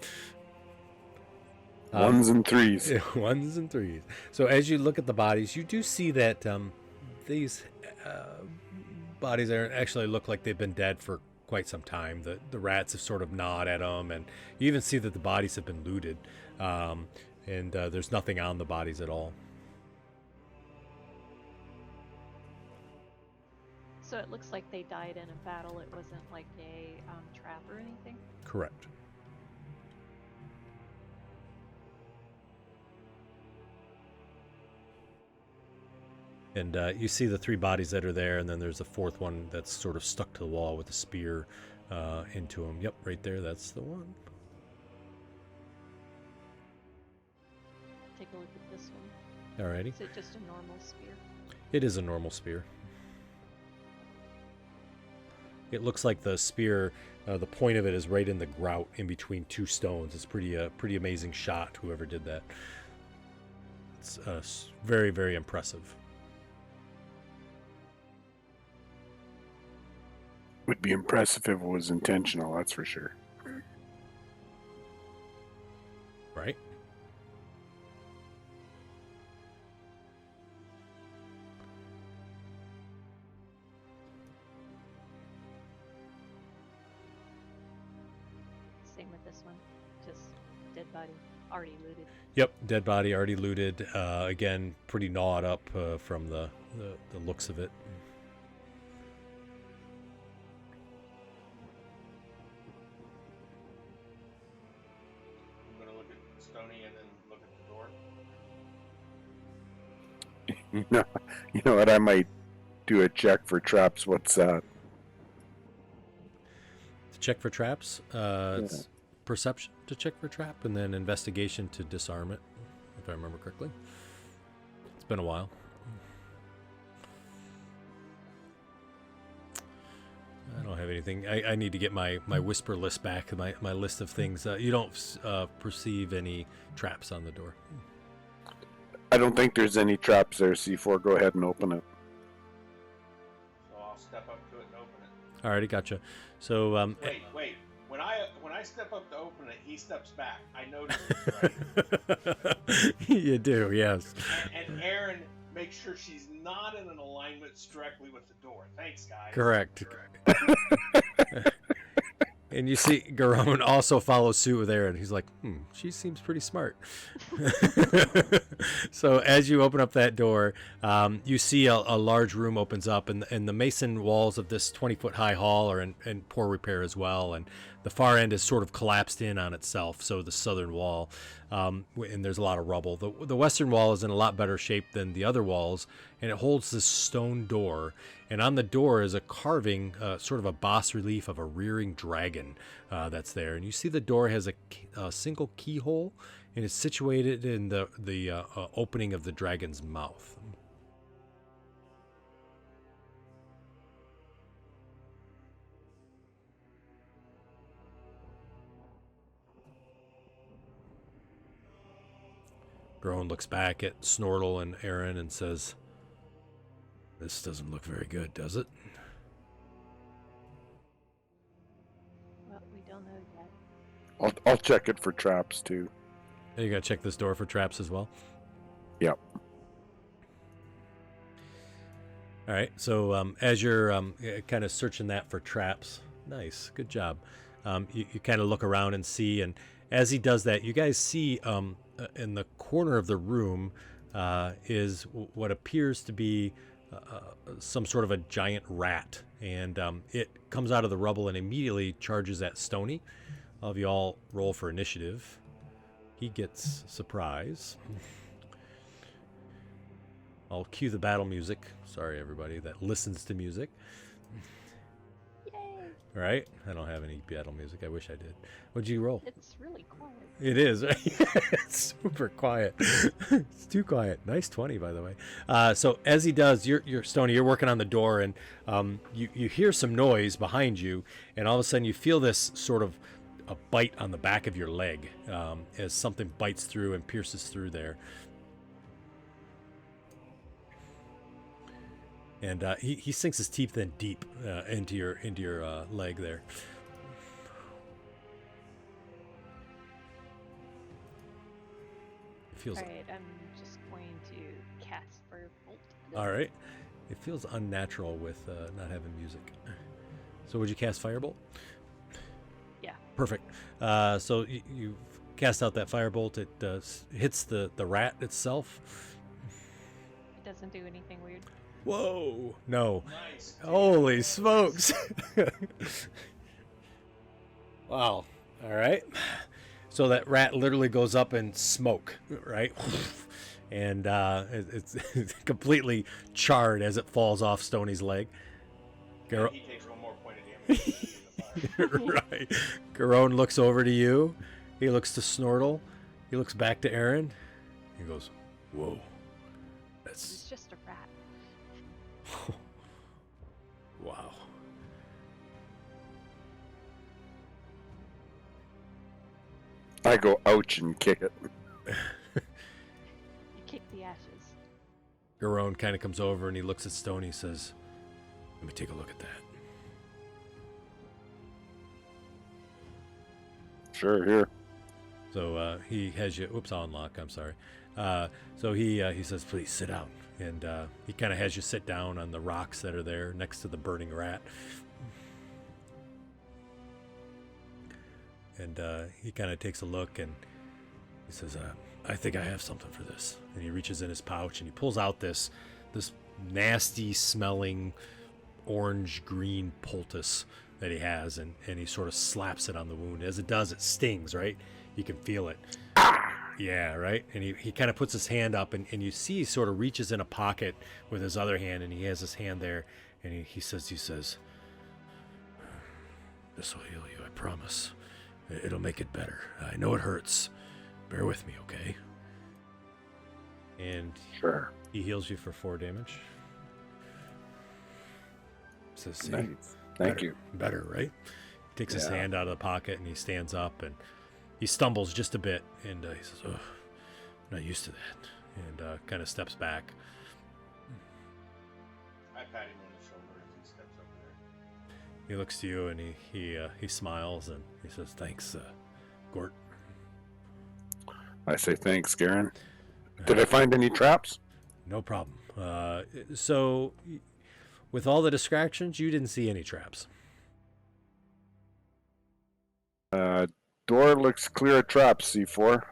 S5: Ones and threes.
S1: Ones and threes. So as you look at the bodies, you do see that these bodies actually look like they've been dead for quite some time. The rats have sort of gnawed at them, and you even see that the bodies have been looted, and there's nothing on the bodies at all.
S4: So it looks like they died in a battle. It wasn't like a trap or anything?
S1: Correct. And you see the three bodies that are there, and then there's a fourth one that's sort of stuck to the wall with a spear into him. Yep, right there, that's the one.
S4: Take a look at this one.
S1: Alrighty.
S4: Is it just a normal spear?
S1: It is a normal spear. It looks like the spear, the point of it is right in the grout in between two stones. It's pretty amazing shot, whoever did that. It's very, very impressive.
S5: Would be impressive if it was intentional, that's for sure.
S1: Right?
S4: Same with this one. Just dead body, already looted.
S1: Yep, dead body already looted. Again, pretty gnawed up from the looks of it.
S2: I'm gonna look at Stony and then look at the door.
S5: You know what? I might do a check for traps. What's that?
S1: To check for traps, it's perception to check for trap, and then investigation to disarm it, if I remember correctly. It's been a while. I don't have anything. I need to get my whisper list back, my list of things. You don't perceive any traps on the door.
S5: I don't think there's any traps there, C4. Go ahead and open it.
S2: So I'll step up to it and open it.
S1: Alrighty, gotcha. So
S2: Wait. When I step up to open it, he steps back. I noticed this, right?
S1: you do, yes.
S2: And Aaron makes sure she's not in an alignment directly with the door. Thanks, guys.
S1: Correct. And you see Garone also follows suit with Aaron. He's like, she seems pretty smart. So as you open up that door, you see a large room opens up, and the mason walls of this 20-foot high hall are in poor repair as well, and the far end is sort of collapsed in on itself, so the southern wall, and there's a lot of rubble. The western wall is in a lot better shape than the other walls, and it holds this stone door, and on the door is a carving, sort of a bas relief of a rearing dragon that's there. And you see the door has a single keyhole, and it's situated in the opening of the dragon's mouth. Drone looks back at Snortle and Aaron and says, "This doesn't look very good, does it?"
S4: Well, we don't know yet.
S5: I'll check it for traps too.
S1: You gotta check this door for traps as well.
S5: Yep.
S1: All right. So as you're kind of searching that for traps, nice, good job. You kind of look around and see, and as he does that, you guys see in the corner of the room is what appears to be some sort of a giant rat, and it comes out of the rubble and immediately charges at Stony. I'll have you all roll for initiative. He gets surprise. I'll cue the battle music. Sorry, everybody that listens to music.
S4: Yay!
S1: All right, I don't have any battle music. I wish I did. What'd you roll?
S4: It's really quiet.
S1: It is. It's super quiet. It's too quiet. Nice 20, by the way. So as he does, you're Stoney. You're working on the door, and you hear some noise behind you, and all of a sudden you feel this sort of a bite on the back of your leg as something bites through and pierces through there. And he sinks his teeth in deep into your leg there. It feels.
S4: All right, I'm just going to cast Firebolt.
S1: All right. It feels unnatural with not having music. So would you cast Firebolt?
S4: Yeah.
S1: Perfect. So you cast out that Firebolt. It hits the rat itself.
S4: It doesn't do anything weird.
S1: Whoa! No.
S2: Nice.
S1: Holy smokes! Wow. All right. So that rat literally goes up in smoke, right? And it's completely charred as it falls off Stoney's leg.
S2: And he takes one more point of damage.
S1: Right. Garone looks over to you. He looks to Snortle. He looks back to Aaron. He goes, "Whoa.
S4: It's just a rat."
S1: Wow.
S5: I go ouch and kick it.
S4: You kick the ashes.
S1: Garone kind of comes over and he looks at Stone. He says, "Let me take a look at that."
S5: Sure, here.
S1: So he has you. Oops, I'll unlock. I'm sorry. So he says, "Please sit down," and he kind of has you sit down on the rocks that are there next to the burning rat. And he kind of takes a look and he says, "I think I have something for this." And he reaches in his pouch and he pulls out this nasty smelling orange green poultice that he has, and he sort of slaps it on the wound. As it does, it stings, right? You can feel it. Yeah, right? And he kind of puts his hand up, and you see he sort of reaches in a pocket with his other hand, and he has his hand there, and he says, "This will heal you, I promise. It'll make it better. I know it hurts. Bear with me, okay?" And
S5: Sure.
S1: he heals you for 4 damage. Says, "See?
S5: Nice. Thank
S1: Better,
S5: you.
S1: Better, right?" He takes his
S5: Yeah.
S1: hand out of the pocket and he stands up and he stumbles just a bit and he says, "Oh, I'm not used to that," and kind of steps back.
S2: I pat him on the shoulder as he steps up there.
S1: He looks to you and he smiles and he says, "Thanks, Gort."
S5: I say thanks, Garen. Did I find any traps?
S1: No problem. So, with all the distractions, you didn't see any traps.
S5: Door looks clear of traps, C4.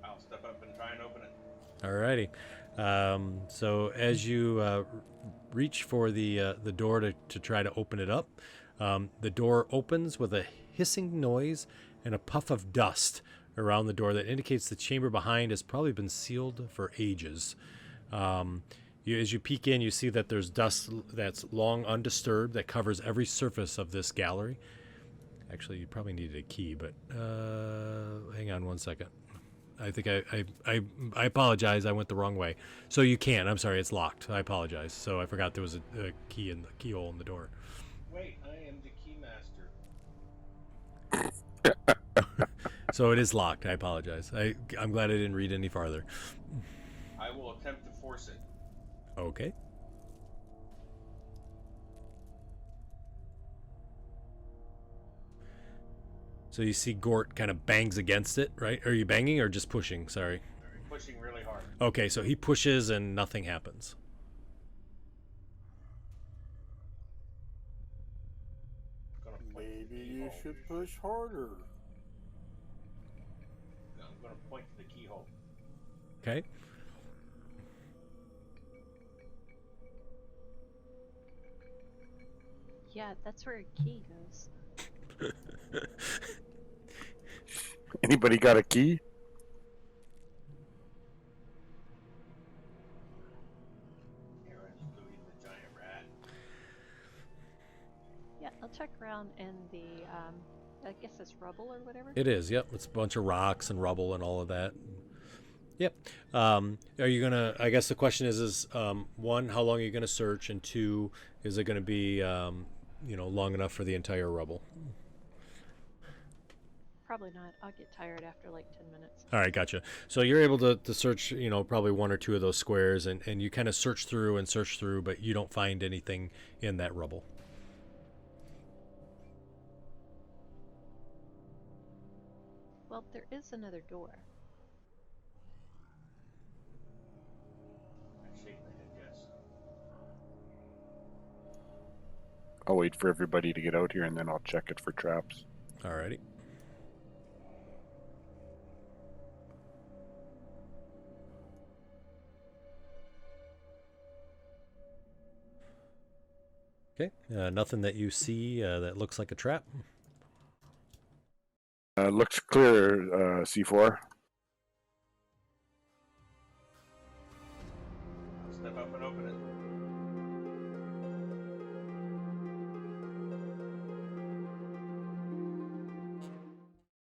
S2: I'll step up and try and open it.
S1: Alrighty. So as you reach for the door to try to open it up, the door opens with a hissing noise and a puff of dust around the door that indicates the chamber behind has probably been sealed for ages. As you peek in, you see that there's dust that's long undisturbed that covers every surface of this gallery. Actually, you probably needed a key, but hang on one second. I think I apologize. I went the wrong way. So you can't. I'm sorry. It's locked. I apologize. So I forgot there was a key in the keyhole in the door.
S2: Wait, I am the keymaster.
S1: So it is locked. I apologize. I'm glad I didn't read any farther.
S2: I will attempt to force it.
S1: Okay. So you see Gort kind of bangs against it, right? Are you banging or just pushing? Sorry.
S2: Pushing really hard.
S1: Okay, so he pushes and nothing happens.
S2: I'm gonna point to the
S3: Maybe you
S2: keyhole.
S3: should push harder.
S2: I'm gonna point to the keyhole.
S1: Okay.
S4: Yeah, that's where a key goes.
S5: Anybody got a key?
S2: Aaron's looting the giant rat.
S4: Yeah, I'll check around in the, I guess it's rubble or whatever.
S1: It is, yep. It's a bunch of rocks and rubble and all of that. Yep. Are you gonna? I guess the question is one, how long are you gonna search, and two, is it gonna be, long enough for the entire rubble?
S4: Probably not. I'll get tired after like 10 minutes.
S1: All right, gotcha. So you're able to search, probably one or two of those squares, and you kind of search through, but you don't find anything in that rubble.
S4: Well, there is another door.
S2: I shake my head yes.
S5: I'll wait for everybody to get out here and then I'll check it for traps.
S1: Alrighty. Okay, nothing that you see that looks like a trap.
S5: Looks clear, C4.